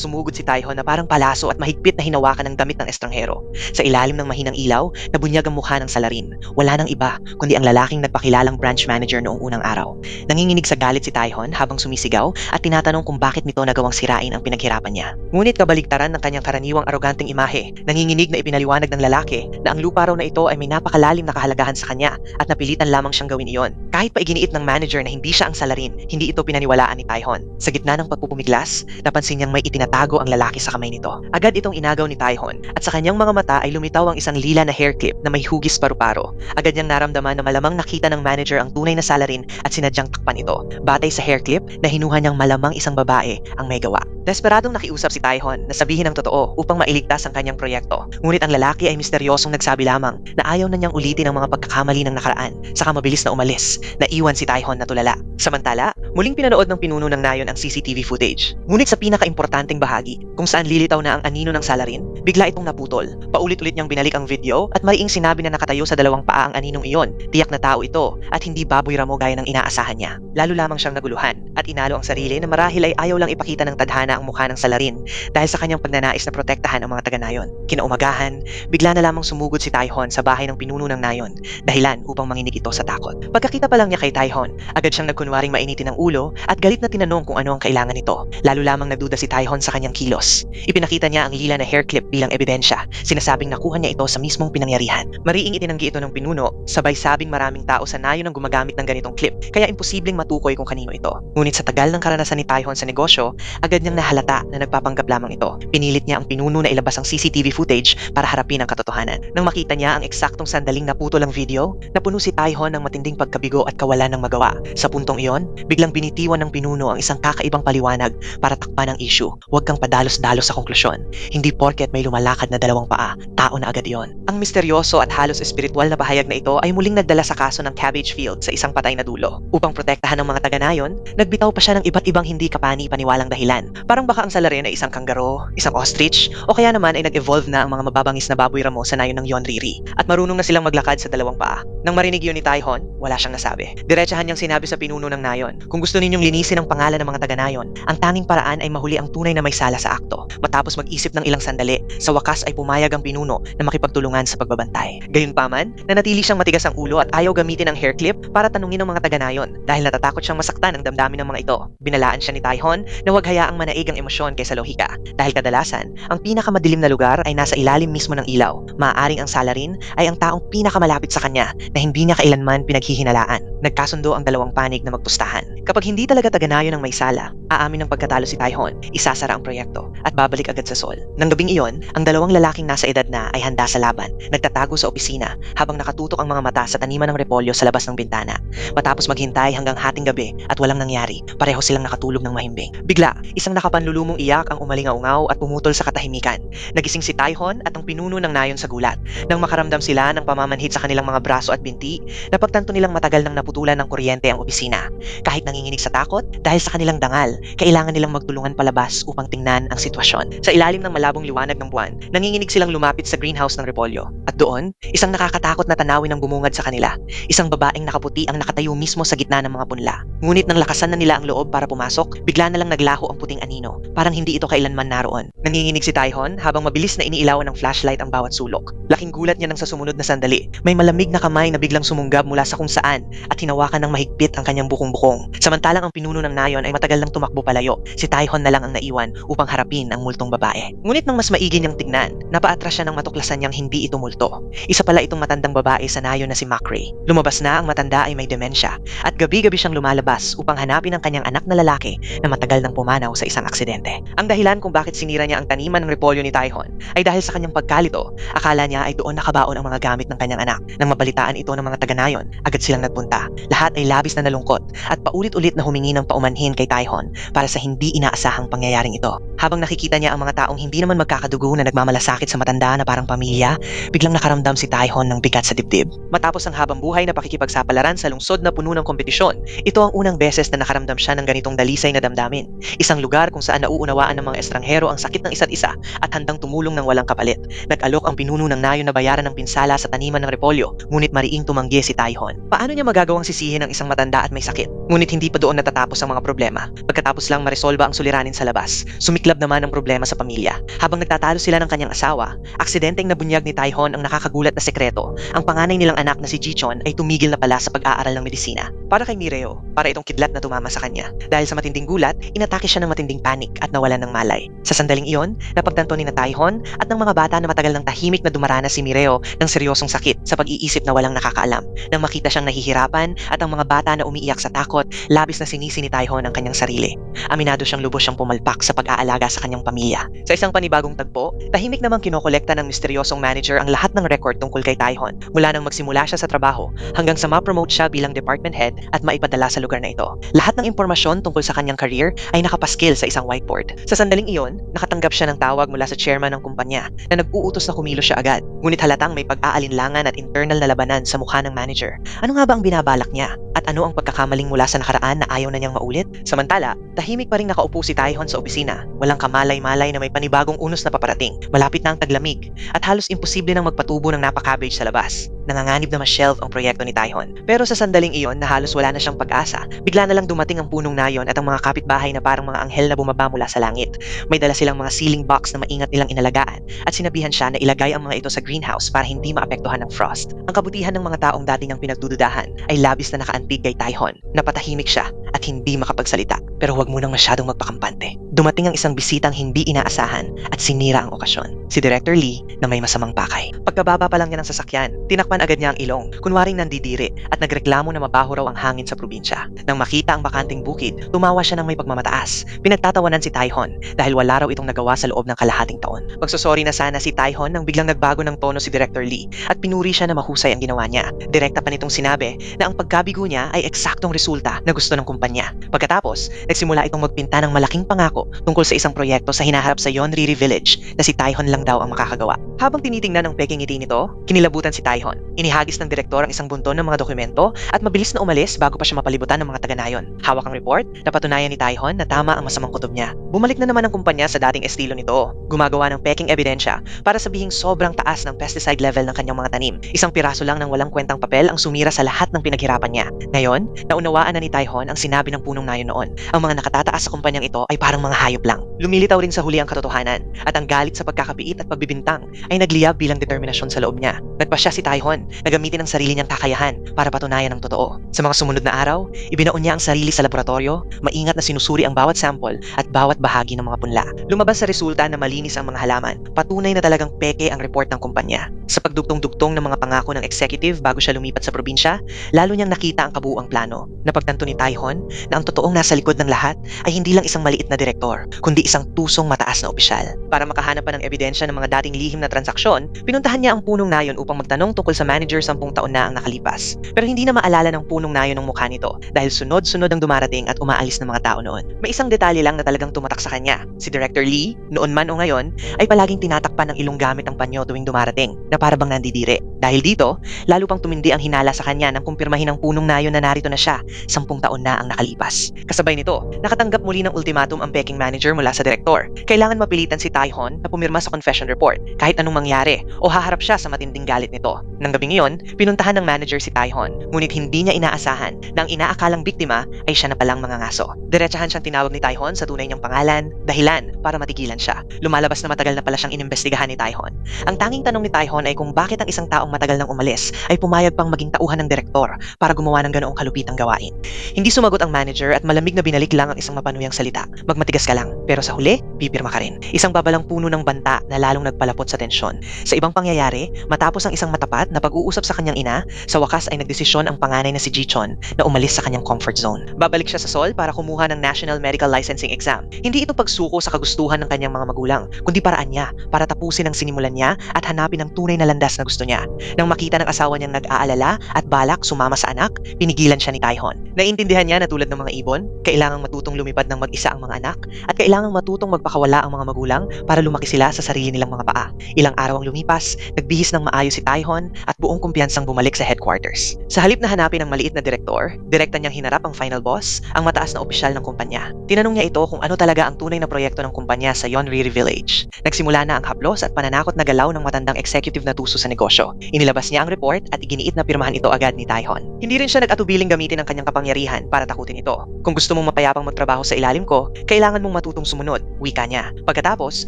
sumugod si Taihon na parang palaso at mahigpit na hinawakan ng damit ng estranghero. Sa ilalim ng mahinang ilaw, nabunyag ang mukha ng salarin. Wala nang iba, kundi ang lalaking nagpakilalang branch manager noong unang araw. Nanginginig sa galit si Taihon habang sumisigaw at tinatanong kung bakit nito nagawang sirain ang pinaghirapan niya. Ngunit kabaligtaran ng kanyang karaniwang aroganteng imahe, nanginginig na ipinaliwanag ng lalaki na ang lupa raw na ito ay may napakalalim na kahalagahan sa kanya at napilitan lamang siyang gawin iyon. Kahit pa iginiit ng manager na hindi siya ang salarin, hindi ito pinaniwalaan ni Taihon. Sa gitna ng pagpupumiglas, napansin niyang may itinatago ang lalaki sa kamay nito. Agad itong inagaw ni Taihon at sa kanyang mga mata ay lumitaw ang isang lila na hair clip na may hugis paru-paro. Agad niyang naramdaman na malamang nakita ng manager ang tunay na salarin at sinadyang takpan ito. Batay sa hair clip na hinuha niyang malamang isang babae ang may gawa. Desperadong nakiusap si Taihon na sabihin ang totoo upang mailigtas ang kanyang proyekto. Ngunit ang lalaki ay misteryosong nagsabi lamang na ayaw na niyang ulitin ang mga pagkakamali ng nakaraan, saka mabilis na umalis, na iwan si Taihon na tulala. Samantala, muling pinanood ng pinuno ng nayon ang CCTV footage. Ngunit sa pinaka-importanting bahagi, kung saan lilitaw na ang anino ng salarin, bigla itong naputol. Paulit-ulit niyang binalik ang video at mariing sinabi na nakatayo sa dalawang paa ang aninong iyon. Tiyak na tao ito at hindi baboy ramo gaya ng inaasahan niya. Lalo lamang siyang naguluhan at inalo ang sarili na marahil ay ayaw lang ipakita ng tadhana ang mukha ng salarin dahil sa kanyang pagnanais na protektahan ang mga taga-nayon. Kinaumagahan, bigla na lamang sumugod si Taihon sa bahay ng pinuno ng nayon, dahilan upang manginig ito sa takot. Pagkakita pa lang niya kay Taihon, agad siyang nagkunwaring mainitin ng ulo at galit na tinanong kung ano ang kailangan nito. Lalo lamang nagduda si Taihon sa kanyang kilos. Ipinakita niya ang lila na hair clip bilang ebidensya, sinasabing nakuha niya ito sa mismong pinangyarihan. Mariing itinanggi ito ng pinuno, sabay sabing maraming tao sa nayon ang gumagamit ng ganitong clip, kaya imposibleng matukoy kung kanino ito. Ngunit sa tagal ng karanasan ni Taihon sa negosyo, agad niyang nahalata na nagpapanggap lamang ito. Pinilit niya ang pinuno na ilabas ang CCTV footage para harapin ang katotohanan. Nang makita niya ang eksaktong sandaling naputol ang video, napuno si Taihon ng matinding pagkabigo at kawalan ng magawa. Sa puntong iyon, biglang binitiwan ng pinuno ang isang kakaibang paliwanag para takpan ang issue. Huwag kang padalos-dalos sa konklusyon. Hindi porket may lumalakad na dalawang paa, tao na agad yon. Ang misteryoso at halos espiritual na pahayag na ito ay muling nagdala sa kaso ng Cabbage Field sa isang patay na dulo. Upang protektahan ng mga taga-nayon, nagbitaw pa siya ng iba't ibang hindi kapani-paniwalang dahilan. Parang baka ang salarin ay isang kanggaro, isang ostrich, o kaya naman ay nag-evolve na ang mga mababangis na baboy ramo sa nayon ng Yonriri at marunong na silang maglakad sa dalawang paa. Nang marinig yun ni Taihon, wala siyang nasabi. Diretsahan niyang sinabi sa pinuno ng nayon, kung gusto ninyong linisin ang pangalan ng mga taga-nayon, ang tanging paraan ay mahuli ang tunay na may sala sa akto. Matapos mag-isip ng ilang sandali, sa wakas ay pumayag ang pinuno na makipagtulungan sa pagbabantay. Gayunpaman, nanatili siyang matigas ang ulo at ayaw gamitin ang hair clip para tanungin ang mga taga-nayon dahil natatakot siyang masaktan ang damdamin ng mga ito. Binalaan siya ni Taihon na huwag hayaang manaig ang emosyon kaysa lohika dahil kadalasan, ang pinakamadilim na lugar ay nasa ilalim mismo ng ilaw. Maaaring ang salarin ay ang taong pinakamalapit sa kanya na hindi niya kailanman pinaghihinalaan. Nagkasundo ang dalawang panig na magpustahan. Kapag hindi talaga taga-nayon ang may sala, aamin ng pagkatalo si Taihon, isasara ang proyekto at babalik agad sa Seoul. Nang gabing iyon, ang dalawang lalaking nasa edad na ay handa sa laban, nagtatago sa opisina habang nakatutok ang mga mata sa taniman ng repolyo sa labas ng bintana. Matapos maghintay hanggang hating gabi at walang nangyari, pareho silang nakatulog ng mahimbing. Bigla, isang nakapanlulumong iyak ang umalingaungaw at pumutol sa katahimikan. Nagising si Taihon at ang pinuno ng nayon sa gulat. Nang makaramdam sila ng pamamanhid sa kanilang mga braso at binti, napagtanto nilang matagal nang naputulan ng kuryente ang opisina. Kahit nanginginig sa takot, dahil sa kanilang dangal, kailangan nilang magtulungan palabas upang tingnan ang sitwasyon. Sa ilalim ng malabong liwanag ng buwan, nanginginig silang lumapit sa greenhouse ng repolyo. At doon, isang nakakatakot na tanawin ang bumungad sa kanila. Isang babaeng nakaputi ang nakatayo mismo sa gitna ng mga punla. Ngunit nang lakasan na nila ang loob para pumasok, bigla na lang naglaho ang puting anino. Parang hindi ito kailanman naroon. Nanginginig si Taihon habang mabilis na iniilawan ng flashlight ang bawat sulok. Laking gulat niya nang sa sumunod na sandali, may malamig na kamay na biglang sumunggab mula sa kung saan at hinawakan ng mahigpit ang kanyang bukong-bukong. Samantalang ang pinuno ng nayon ay matagal nang tumakbo palayo, si Taihon na lang ang naiwan upang harapin ang multong babae. Ngunit nang mas maigi niyang tignan, napaatras siya nang matuklasan niyang hindi ito multo. Isa pala itong matandang babae sa nayon na si Macrae. Lumabas na ang matanda ay may demensya at gabi-gabi siyang lumalabas upang hanapin ang kanyang anak na lalaki na matagal nang pumanaw sa isang aksidente. Ang dahilan kung bakit sinira niya ang taniman ng repolyo ni Taihon ay dahil sa kanyang pagkalito. Akala niya ay doon nakabaon ang mga gamit ng kanyang anak. Nang mabalitaan ito ng mga taga-nayon, agad silang nagpunta. Lahat ay labis na nalungkot at paulit-ulit na humingi ng paumanhin kay Taihon para sa hindi inaasahang pangyayaring ito. Habang nakikita niya ang mga taong hindi naman magkakadugo na nagmamalasakit sa matanda na parang pamilya, biglang nakaramdam si Taihon ng bigat sa dibdib. Matapos ang habang buhay na pakikipagsapalaran sa lungsod na puno ng kompetisyon, ito ang unang beses na nakaramdam siya ng ganitong dalisay na damdamin. Isang lugar kung saan nauunawaan ng mga estranghero ang sakit ng isa't isa at handang tumulong ng walang kapalit. Nag-alok ang pinuno ng nayon na bayaran ng pinsala sa taniman ng repolyo, ngunit mariing tumanggi si Taihon. Paano niya magagawang sisihin ang isang matanda at may sakit? Ngunit hindi pa doon natatapos ang mga problema. Pagkatapos lang maresolba ang suliranin sa labas, sumiklab naman ang problema sa pamilya. Habang nagtatalo sila ng kanyang asawa, aksidenteng nabunyag ni Taihon ang nakakagulat na sekreto. Ang panganay nilang anak na si Jichon ay tumigil na pala sa pag-aaral ng medisina. Para kay Mireo, para itong kidlat na tumama sa kanya. Dahil sa matinding gulat, inatake siya ng matinding panik at nawalan ng malay. Sa sandaling iyon, napagtanto ni Taihon at ng mga bata na matagal ng tahimik na dumaranas si Mireo ng seryosong sakit sa pag-iisip na walang nakakaalam. Nang makita siyang nahihirapan at ang mga bata na umiiyak sa takot, labis na sinisi ni Taihon ang kanyang sarili. Aminado siyang lubos siyang pumalpak sa pag-aalaga sa kanyang pamilya. Sa isang panibagong tagpo, tahimik namang kinokolekta ng misteryosong manager ang lahat ng record tungkol kay Taihon mula nang magsimula siya sa trabaho hanggang sa ma-promote siya bilang department head at maipadala sa lugar na ito. Lahat ng impormasyon tungkol sa kanyang career ay nakapaskil sa isang whiteboard. Sa sandaling iyon, nakatanggap siya ng tawag mula sa chairman ng kumpanya na nag-uutos na kumilos siya agad. Ngunit halatang may pag-aalinlangan at internal na labanan sa mukha ng manager. Ano nga ba ang binabalak niya? At ano ang pagkakamaling mula sa nakaraan na ayaw na niyang maulit? Samantala, tahimik pa rin nakaupo si Taihon sa opisina. Walang kamalay-malay na may panibagong unos na paparating. Malapit na ang taglamig at halos imposible nang magpatubo ng napaka-cabbage sa labas. Nanganganib na ma-shelve ang proyekto ni Taihon. Pero sa sandaling iyon na halos wala na siyang pag-asa, bigla na lang dumating ang punong nayon at ang mga kapitbahay na parang mga anghel na bumaba mula sa langit. May dala silang mga sealing box na maingat nilang inalagaan at sinabihan siya na ilagay ang mga ito sa greenhouse para hindi maapektuhan ng frost. Ang kabutihan ng mga taong dati niyang pinagdududahan ay labis na nakaantig kay Taihon. Napatahimik siya at hindi makapagsalita. Pero huwag munang masyadong magpakampante. Dumating ang isang bisitang hindi inaasahan at sinira ang okasyon. Si Director Lee na may masamang pakay. Pagkababa pa lang niya ng sasakyan, tinakpan agad niya ang ilong, kunwaring nandidiri at nagreklamo na mabaho raw ang hangin sa probinsya. Nang makita ang bakanting bukid, tumawa siya ng may pagmamataas. Pinagtatawanan si Taihon dahil wala raw itong nagawa sa loob ng kalahating taon. Magsosorry na sana si Taihon nang biglang nagbago ng tono si Director Lee at pinuri siya na mahusay ang ginawa niya. Direkta pa nitong sinabi na ang pagkabigo niya ay eksaktong resulta na gusto ng kumpanya. Pagkatapos, nagsimula itong magpinta ng malaking pangako tungkol sa isang proyekto sa hinaharap sa Yonriri Village na si Taihon lang daw ang makakagawa. Habang tinitingnan ang peking ngiti nito, kinilabutan si Taihon. Inihagis ng direktor ang isang bunton ng mga dokumento at mabilis na umalis bago pa siya mapalibutan ng mga taga-nayon. Hawak ang report, napatunayan ni Taihon na tama ang masamang kutob niya. Bumalik na naman ang kumpanya sa dating estilo nito. Gumagawa ng peking ebidensya para sabihing sobrang taas ng pesticide level ng kanyang mga tanim. Isang piraso lang ng walang kwentang papel ang sumira sa lahat ng pinaghirapan niya. Ngayon, naunawaan na ni Taihon ang sinabi ng punong nayon noon. Ang mga nakatataas sa kumpanyang ito ay parang mga hayop lang. Lumilitaw rin sa huli ang katotohanan at ang galit sa pagkakapiit at pagbibintang ay nagliyab bilang determinasyon sa loob niya. Nagpasya si Taihon na gamitin ang sarili niyang kakayahan para patunayan ang totoo. Sa mga sumunod na araw, ibinaon niya ang sarili sa laboratorio, maingat na sinusuri ang bawat sample at bawat bahagi ng mga punla. Lumabas sa resulta na malinis ang mga halaman, patunay na talagang peke ang report ng kumpanya. Sa pagdugtong-dugtong ng mga pangako ng executive bago siya lumipat sa probinsya, lalo niyang nakita ang kabuuang plano. Napagtanto ni Taihon na ang totoong nasa likod ng lahat ay hindi lang isang maliit na direktor, kundi isang tusong mataas na opisyal. Para makahanap pa ng ebidensya ng mga dating lihim na transaksyon, pinuntahan niya ang punong nayon upang magtanong tungkol sa manager 10 taon na ang nakalipas. Pero hindi na maalala ng punong nayon ang mukha nito dahil sunod-sunod ang dumarating at umaalis ng mga tao noon. May isang detalye lang na talagang tumatak sa kanya. Si Director Lee, noon man o ngayon, ay palaging tinatakpan ng ilong gamit ang panyo tuwing dumarating, na para bang nandidiri. Dahil dito, lalo pang tumindi ang hinala sa kanya nang kumpirmahin ng punong nayon na narito na siya, 10 taon na ang nakalipas. Kasabay nito, nakatanggap muli ng ultimatum ang peking manager mula sa direktor. Kailangan mapilitan si Taihon na pumirma sa confession report kahit anong mangyari o haharap siya sa matinding galit nito. Nang gabing iyon, pinuntahan ng manager si Taihon, ngunit hindi niya inaasahan na ang inaakalang biktima ay siya na palang mangangaso. Diretsahan siyang tinawag ni Taihon sa tunay niyang pangalan, dahilan para matigilan siya. Lumalabas na matagal na pala siyang inimbestigahan ni Taihon. Ang tanging tanong ni Taihon ay kung bakit ang isang taong matagal nang umalis ay pumayag pang maging tauhan ng direktor para gumawa ng ganoong kalupitang gawain. Hindi sumagot ang manager at malamig na binalik lang ang isang mapanuyang salita. Magmatigas ka lang, pero sa huli, pipirma ka rin. Isang babalang puno ng banta na lalong nagpalapot sa tensyon. Sa ibang pangyayari, matapos ang isang matapat na pag-uusap sa kanyang ina, sa wakas ay nagdesisyon ang panganay na si Jichon na umalis sa kanyang comfort zone. Babalik siya sa Seoul para kumuha ng National Medical Licensing Exam. Hindi ito pagsuko sa kagustuhan ng kanyang mga magulang, kundi paraan niya para tapusin ang sinimulan niya at hanapin ang tunay na landas na gusto niya. Nang makita ng asawa niyang nag-aalala at balak sumama sa anak, pinigilan siya ni Taihon. Naiintindihan niya na tulad ng mga ibon, kailangang matutong lumipad ng mag-isa ang mga anak at kailangang matutong magpakawala ang mga magulang para lumaki sila sa sarili nilang mga paa. Ilang araw ang lumipas, nagbihis ng maayos si Taihon at buong kumpiyansang bumalik sa headquarters. Sa halip na hanapin ang maliit na direktor, direkta niyang hinarap ang final boss, ang mataas na opisyal ng kumpanya. Tinanong niya ito kung ano talaga ang tunay na proyekto ng kumpanya sa Yonriri Village. Nagsimula na ang haplos at pananakot na galaw ng matandang executive na tuso sa negosyo. Inilabas niya ang report at iginiit na pirmahan ito agad ni Taihon. Hindi rin siya nag-atubiling gamitin ang kanyang kapangyarihan para takutin ito. Kung gusto mong mapayapang magtrabaho sa ilalim ko, kailangan mong matutong sumunod, wika niya. Pagkatapos,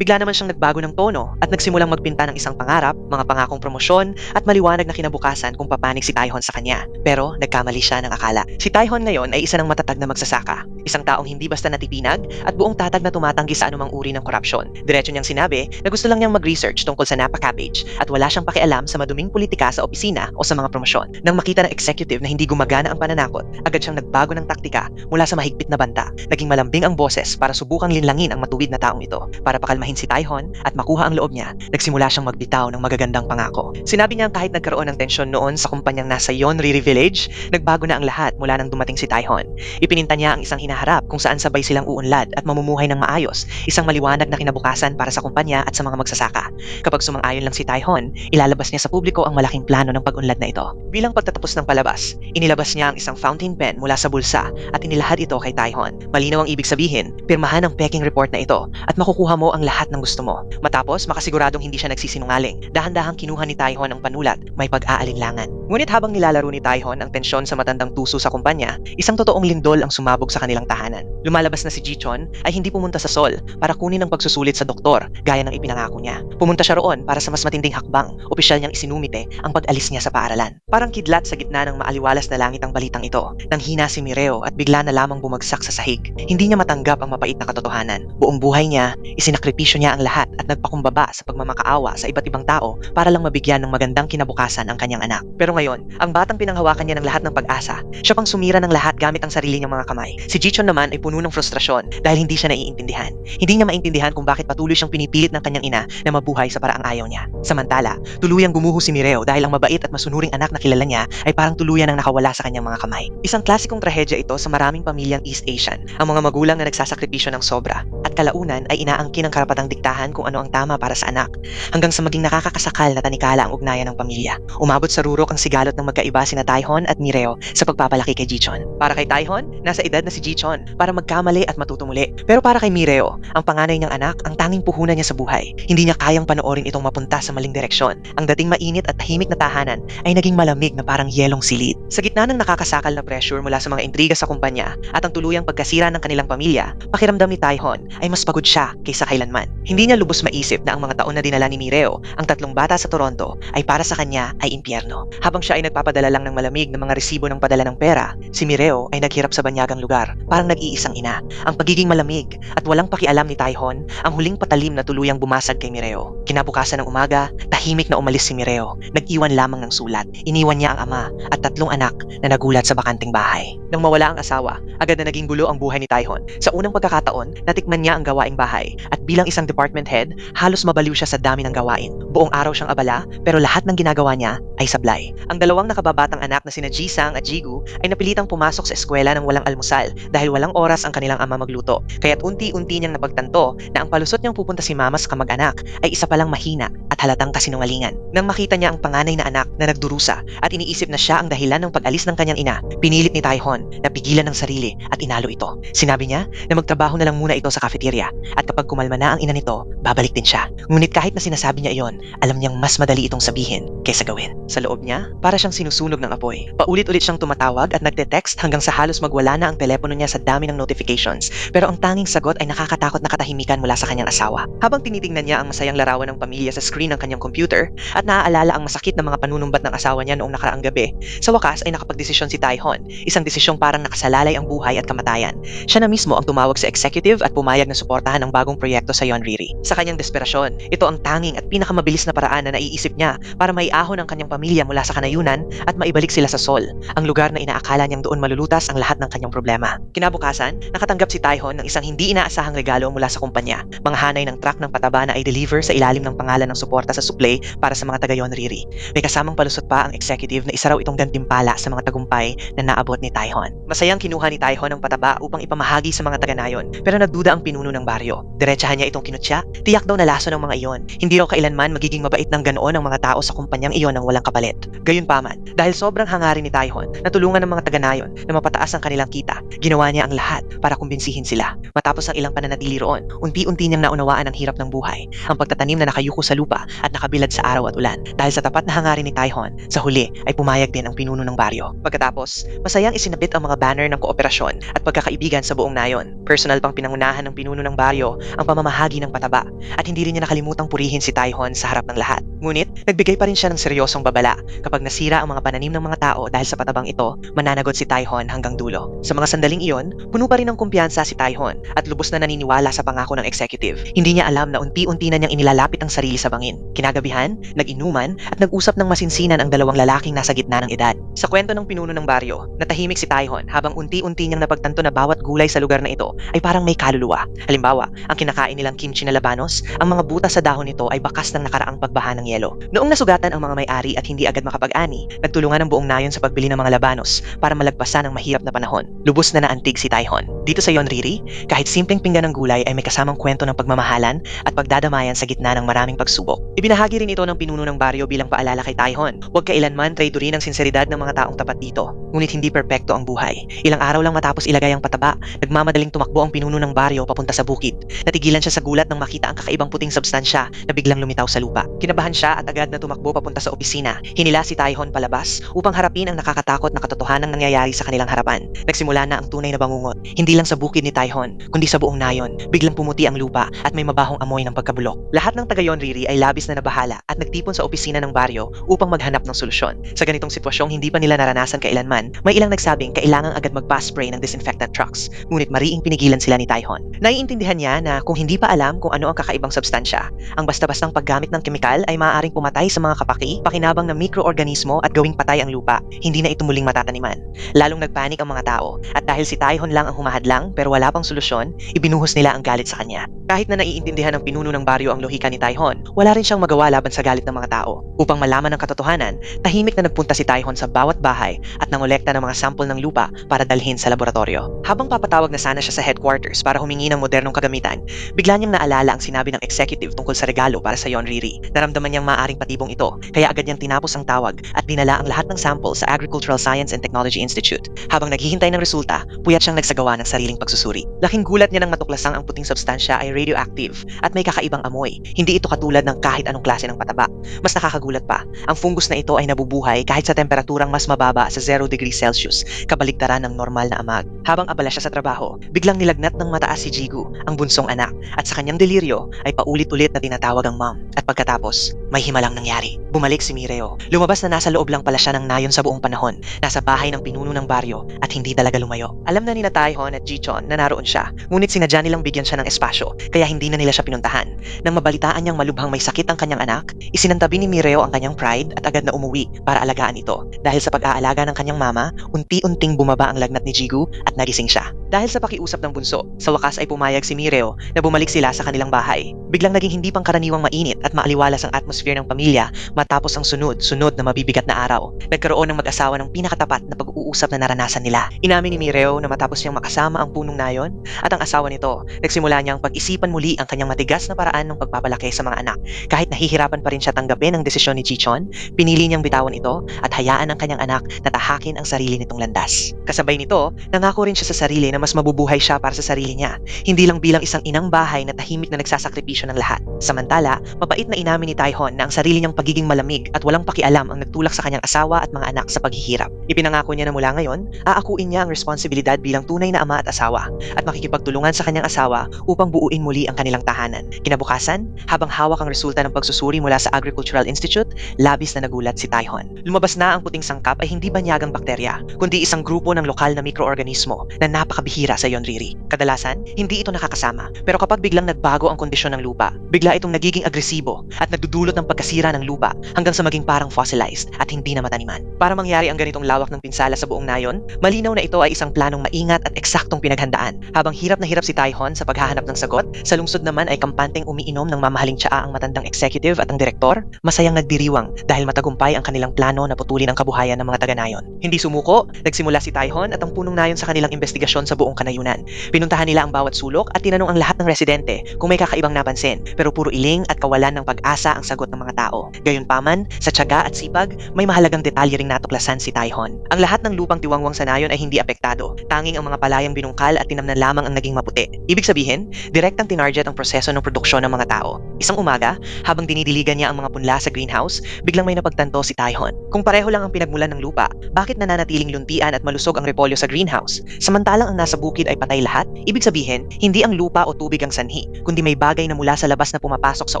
bigla naman siyang nagbago ng tono at nagsimulang magpinta ng isang pangarap, mga pangakong promosyon at maliwanag na kinabukasan kung papanig si Taihon sa kanya. Pero nagkamali siya ng akala. Si Taihon ngayon ay isa ng matatag na magsasaka. Isang taong hindi basta natipinag at buong tatag na tumatanggi sa anumang uri ng korupsyon. Diretso niyang sinabi na gusto lang niyang mag-research tungkol sa Napa Cabbage at wala siyang pakialam sa maduming politika sa opisina o sa mga promosyon. Nang makita ng executive na hindi gumagana ang pananakot, agad siyang nagbago ng taktika mula sa mahigpit na banta. Naging malambing ang boses para subukang linlangin ang matuwid na taong ito. Para pakalmahin si Taihon at makuha ang loob niya, nagsimula siyang magbitaw ng magagandang pangako. Sinabi niya kahit nagkaroon ng tensyon noon sa kumpanyang nasa Yonriri Village, nagbago na ang lahat mula nang dumating si Taihon. Ipininta niya ang isang hinaharap kung saan sabay silang uunlad at mamumuhay ng maayos, isang maliwanag na kinabukasan para sa kumpanya at sa mga magsasaka. Kapag sumang-ayon lang si Taihon, Taihon, ilalabas niya sa publiko ang malaking plano ng pag-unlad na ito. Bilang pagtatapos ng palabas, inilabas niya ang isang fountain pen mula sa bulsa at inilahad ito kay Taihon. Malinaw ang ibig sabihin, pirmahan ang peking report na ito at makukuha mo ang lahat ng gusto mo. Matapos, makasiguradong hindi siya nagsisinungaling. Dahan-dahang kinuha ni Taihon ang panulat, may pag-aalinlangan. Ngunit habang nilalaro ni Taihon ang tensyon sa matandang tuso sa kumpanya, isang totoong lindol ang sumabog sa kanilang tahanan. Lumalabas na si Jichon ay hindi pumunta sa Seoul para kunin ang pagsusulit sa doktor gaya ng ipinangako niya. Pumunta siya roon para sa mas matinding hakbang. Opisyal niyang isinumite ang pag-alis niya sa paaralan. Parang kidlat sa gitna ng maaliwalas na langit ang balitang ito. Nang hina si Mireo at bigla na lamang bumagsak sa sahig. Hindi niya matanggap ang mapait na katotohanan. Buong buhay niya, isinakripisyo niya ang lahat at nagpakumbaba sa pagmamakaawa sa iba't ibang tao para lang mabigyan ng magandang kinabukasan ang kanyang anak. Pero ngayon, ang batang pinanghawakan niya ng lahat ng pag-asa. Siya pang sumira ng lahat gamit ang sarili niyang mga kamay. Si Jichon naman ay puno ng frustrasyon dahil hindi siya naiintindihan. Hindi niya maintindihan kung bakit patuloy siyang pinipilit ng kanyang ina na mabuhay sa paraang ayaw niya. Samantala, tuluyang gumuho si Mireo dahil ang mabait at masunuring anak na kilala niya ay parang tuluyan ang nakawala sa kanyang mga kamay. Isang klasikong trahedya ito sa maraming pamilyang East Asian. Ang mga magulang na nagsasakripisyo ng sobra at kalaunan ay inaangkin ang karapatang diktahan kung ano ang tama para sa anak hanggang sa maging nakakakasakal na tanikala ang ugnayan ng pamilya. Umabot sa rurok ang sigalot ng magkaiba sina Taihon at Mireo sa pagpapalaki kay Jichon. Para kay Taihon, nasa edad na si Jichon para magkamali at matuto muli. Pero para kay Mireo, ang panganay niyang anak ang tanging puhunan niya sa buhay. Hindi niya kayang panoorin itong mapunta sa maling direksyon. Ang dating mainit at tahimik na tahanan ay naging malamig na parang yelong silid. Sa gitna ng nakakasakal na pressure mula sa mga intriga sa kumpanya at ang tuluyang pagkasira ng kanilang pamilya, pakiramdam ni Taihon ay mas pagod siya kaysa kailanman. Hindi niya lubos maisip na ang mga taon na dinala ni Mireo, ang 3 bata sa Toronto, ay para sa kanya ay impyerno. Habang siya ay nagpapadala lang ng malamig na mga resibo ng padala ng pera, si Mireo ay naghirap sa banyagang lugar, parang nag-iisang ina. Ang pagiging malamig at walang pakialam ni Taihon ang huling patalim na tuluyang bumasag kay Mireo. Kinabukasan ng umaga, tahimik na umalis si Mireo. Nag-iwan lamang ng sulat. Iniwan niya ang ama at 3 anak na nagulat sa bakanting bahay. Nang mawala ang asawa, agad na naging gulo ang buhay ni Taihon. Sa unang pagkakataon, natikman niya ang gawaing bahay at bilang isang department head, halos mabaliw siya sa dami ng gawain. Buong araw siyang abala pero lahat ng ginagawa niya ay sablay. Ang 2 nakababatang anak na sina Jisang at Jigu ay napilitang pumasok sa eskwela ng walang almusal dahil walang oras ang kanilang ama magluto. Kaya't unti-unti niyang napagtanto na ang palusot niyang pupunta si mama sa kamag-anak ay isa palang mahina at halatang kasinungalingan. Nang makita niya ang panganay na anak na nagdurusa at iniisip na siya ang dahilan ng pag-alis ng kanyang ina, pinilit ni Taihon na pigilan ng sarili at inalo ito. Sinabi niya na magtrabaho na lang muna ito sa cafeteria at kapag kumalma na ang ina nito, babalik din siya. Ngunit kahit na sinasabi niya iyon, alam niyang mas madali itong sabihin kaysa gawin. Sa loob niya, para siyang sinusunog ng apoy. Paulit-ulit siyang tumatawag at nagte-text hanggang sa halos magwala na ang telepono niya sa dami ng notifications. Pero ang tanging sagot ay nakakatakot na katahimikan mula sa kanyang asawa. Habang tinitingnan niya ang masayang larawan ng pamilya sa screen ng kanyang computer at naaalala ang masakit na mga panunumbat ng asawa niya noong nakaraang gabi, sa wakas ay nakapagdesisyon si Taihon, isang desisyong parang nakasalalay ang buhay at kamatayan. Siya na mismo ang tumawag sa executive at pumayag na suportahan ang bagong proyekto sa Yonriri. Sa kanyang desperasyon, ito ang tanging at pinakamabilis na paraan na naiisip niya para maiahon ang kanyang pamilya mula sa kanayunan at maibalik sila sa Seoul, ang lugar na inaakala niyang doon malulutas ang lahat ng kanyang problema. Kinabukasan, nakatanggap si Taihon ng isang hindi inaasahang regalo mula sa kumpanya, mga hanay ng truck ng pataba na i-deliver sa ilalim ng pangalan ng suporta sa suklay para sa mga taga Yonriri. May kasamang palusot pa ang executive na isa raw itong gantimpala sa mga tagumpay na naabot ni Taihon. Masayang kinuha ni Taihon ang pataba upang ipamahagi sa mga taga-nayon, pero nagduda ang pinuno ng baryo. Diretsahan niya itong kinutya, tiyak daw na laso ng mga iyon. Hindi raw kailanman magiging mabait ng ganoon ang mga tao sa kumpanyang iyon ng walang kapalit. Gayunpaman, dahil sobrang hangarin ni Taihon na tulungan ng mga taga-nayon na mapataas ang kanilang kita, ginawa niya ang lahat para kumbinsihin sila. Matapos ang ilang pananatili roon, unti-unti niyang naunawaan ang hirap ng buhay, ang pagtatanim na nakayuko sa lupa at nakabilad sa araw at ulan. Dahil sa tapat na hangarin ni Taihon, sa huli ay pumayag din ang pinuno ng baryo. Pagkatapos, masayang isinabit ang mga banner ng kooperasyon at pagkakaibigan sa buong nayon. Personal pang pinangunahan ng pinuno ng baryo ang pamamahagi ng pataba at hindi rin niya nakalimutang purihin si Taihon sa harap ng lahat. Ngunit, nagbigay pa rin siya ng seryosong babala kapag nasira ang mga pananim ng mga tao dahil sa patabang ito, mananagot si Taihon hanggang dulo. Sa mga sandaling iyon, puno pa rin ng kumpiyansa si Taihon at lubos na naniniwala sa pangako ng executive. Hindi niya alam na unti-unti na niyang inilalapit ang sarili sa bangin. Kinagabihan, nag-inuman at nag-usap ng masinsinan ang 2 lalaking nasa gitna ng edad. Sa kwento ng pinuno ng baryo, natahimik si Taihon habang unti-unti niyang napagtanto na bawat gulay sa lugar na ito ay parang may kaluluwa. Halimbawa, ang kinakain nilang kimchi na labanos, ang mga butas sa dahon nito ay bakas ng nakaraang pagbaha ng yelo. Noong nasugatan ang mga may-ari at hindi agad makapag-ani, nagtulungan ng buong nayon sa pagbili ng mga labanos para malagpasan ang mahirap na panahon. Lubos na naantig si Taihon. Dito sa Yonriri, kahit simpleng pinggan ng gulay ay may kasamang kwento ng pagmamahalan at pagdadamayan sa gitna ng maraming pagsubok. Ibinahagi rin ito ng pinuno ng baryo bilang paalala kay Taihon. Huwag kailanman traidorin ang sinseridad ng mga taong tapat dito, ngunit hindi perpekto ang buhay. Ilang araw lang matapos ilagay ang pataba, nagmamadaling tumakbo ang pinuno ng baryo papunta sa bukid. Natigilan siya sa gulat nang makita ang kakaibang puting substansya na biglang lumitaw sa lupa. Kinabahan siya at agad na tumakbo papunta sa opisina. Hinila si Taihon palabas upang harapin ang nakakatakot na katotohanang nangyayari sa kanilang harapan. Nagsimula na ang tunay na bangungot, hindi lang sa bukid ni Taihon, kundi sa buong nayon. Biglang pumuti ang lupa at may mabahong amoy ng pagkabulok. Lahat ng taga Yonriri ay labis na nabahala at nagtipon sa opisina ng baryo upang maghanap ng solusyon. Sa ganitong sitwasyong hindi pa nila naranasan kailanman, may ilang nagsabing kailangang agad magpa-spray ng disinfectant trucks, ngunit mariing pinigilan sila ni Taihon. Naiintindihan niya na kung hindi pa alam kung ano ang kakaibang substansya, ang basta-bastang paggamit ng kemikal ay maaaring pumatay sa mga kapaki, pakinabang ng mikroorganismo at gawing patay ang lupa, hindi na ito muling matataniman. Lalong nagpanik ang mga tao, at dahil si Taihon lang ang humahadlang pero wala pang solusyon, ibinuhos nila ang galit sa kanya. Kahit na naiintindihan ng pinuno ng baryo ang lohika ni Taihon, wala rin siyang magawa laban sa galit ng mga tao. Upang malaman ang katotohanan, tahimik na nagpunta si Taihon sa bawat bahay at nangolekta ng mga sample ng lupa para dalhin sa laboratorio. Habang papatawag na sana siya sa headquarters para humingi ng modernong kagamitan, bigla niyang naalala ang sinabi ng executive tungkol sa regalo para sa Yonriri. Naramdaman niyang maaaring patibong ito, kaya agad niyang tinapos ang tawag at dinala ang lahat ng sample sa Agricultural Science and Technology Institute. Habang naghihintay ng resulta, puyat siyang nagsagawa ng sariling pagsusuri. Laking gulat niya nang matuklasang ang puting substansya ay radioactive at may kakaibang amoy. Hindi ito katulad ng kahit anong klase ng pataba. Mas nakakagulat pa, ang fungus na ito ay nabubuhay kahit sa temperaturang mas mababa sa 0 degrees Celsius, kabaligtaran ng normal na amag. Habang abala siya sa trabaho, biglang nilagnat ng mataas si Jigu, ang bunsong anak, at sa kanyang deliryo ay paulit-ulit na tinatawag ang mom. At pagkatapos, may himalang nangyari. Bumalik si Mireo. Lumabas na nasa loob lang pala siya ng nayon sa buong panahon, nasa bahay ng pinuno ng baryo at hindi talaga lumayo. Alam na ni Taihon at Jichon na naroon siya, ngunit sinadya nilang bigyan siya ng espasyo, kaya hindi na nila siya pinuntahan. Nang mabalitaan niyang malubhang may sakit ang kanyang anak, isinantabi ni Mireo ang kanyang pride at agad na umuwi para alagaan ito. Dahil sa pag-aalaga ng kanyang mama, unti-unting bumaba ang lagnat ni Jigu at nagising siya. Dahil sa pakiusap ng bunso, sa wakas ay pumayag si Mireo na bumalik sila sa kanilang bahay. Biglang naging hindi pangkaraniwang mainit at maaliwalas ang atmosphere ng pamilya matapos ang sunod-sunod na mabibigat na araw. Nagkaroon ng mag-asawa ng pinakatapat na pag-uusap na naranasan nila. Inamin ni Mireo na matapos niyang makasama ang punong nayon at ang asawa nito, nagsimula niyang pag-isipan muli ang kanyang matigas na paraan ng pagpapalaki sa mga anak. Kahit nahihirapan pa rin siya tanggapin ang desisyon ni Jichon, pinili niyang bitawan ito at hayaan ang kanyang anak na tahakin ang sarili nitong landas. Kasabay nito, nangako rin siya sa sarili na mas mabubuhay siya para sa sarili niya, hindi lang bilang isang inang bahay na tahimik na nagsasakripisyo ng lahat. Samantala, mabait na inamin ni Taihon na ang sarili niyang pagiging malamig at walang pakialam ang nagtulak sa kanyang asawa at mga anak sa paghihirap. Ipinangako niya na mula ngayon, aakuin niya ang responsibilidad bilang tunay na ama at asawa at makikipagtulungan sa kanyang asawa upang buuin muli ang kanilang tahanan. Kinabukasan, habang hawak ang resulta ng pagsusuri mula sa Agricultural Institute, labis na nagulat si Taihon. Lumabas na ang puting sangkap ay hindi banyagang bakterya, kundi isang grupo ng lokal na mikroorganismo na napakabihira sa Yonriri. Kadalasan, hindi ito nakakasama, pero kapag biglang nagbago ang kondisyon ng lupa, bigla itong nagiging agresibo at nagdudulot ng pagkasira ng lupa hanggang sa maging parang fossilized at hindi na mataniman. Para mangyari ang ganitong lawak ng pinsala sa buong nayon, malinaw na ito ay isang planong maingat at eksaktong pinaghandaan. Habang hirap na hirap si Taihon sa paghahanap ng sagot, sa lungsod naman ay kampanteng umiinom ng mamahaling tsaa ang matandang executive at ang direktor, masayang nagdiriwang dahil matagumpay ang kanilang plano na putulin ang kabuhayan ng mga taga-nayon. Hindi sumuko, nagsimula si Taihon at ang punong nayon sa kanilang investigasyon sa buong kanayunan. Pinuntahan nila ang bawat sulok at tinanong ang lahat ng residente kung may kakaibang napansin, pero puro iling at kawalan ng pag-asa ang sagot ng mga tao. Gayunpaman, sa tiyaga at sipag, may mahalagang detalye ring natuklasan si Taihon. Ang lahat ng lupang tiwangwang sa nayon ay hindi apektado. Tanging ang mga palayang binungkal at tinamnan lamang ang naging maputi. Ibig sabihin, direktang tinarget ang proseso ng produksyon ng mga tao. Isang umaga, habang dinidiligan niya ang mga punla sa greenhouse, biglang may napagtanto si Taihon. Kung pareho lang ang pinagmulan ng lupa, bakit nananatiling luntian at malusog ang repolyo sa greenhouse? Samantalang ang nasa bukid ay patay lahat? Ibig sabihin, hindi ang lupa o tubig ang sanhi, kundi may bagay na mula sa labas na pumapasok sa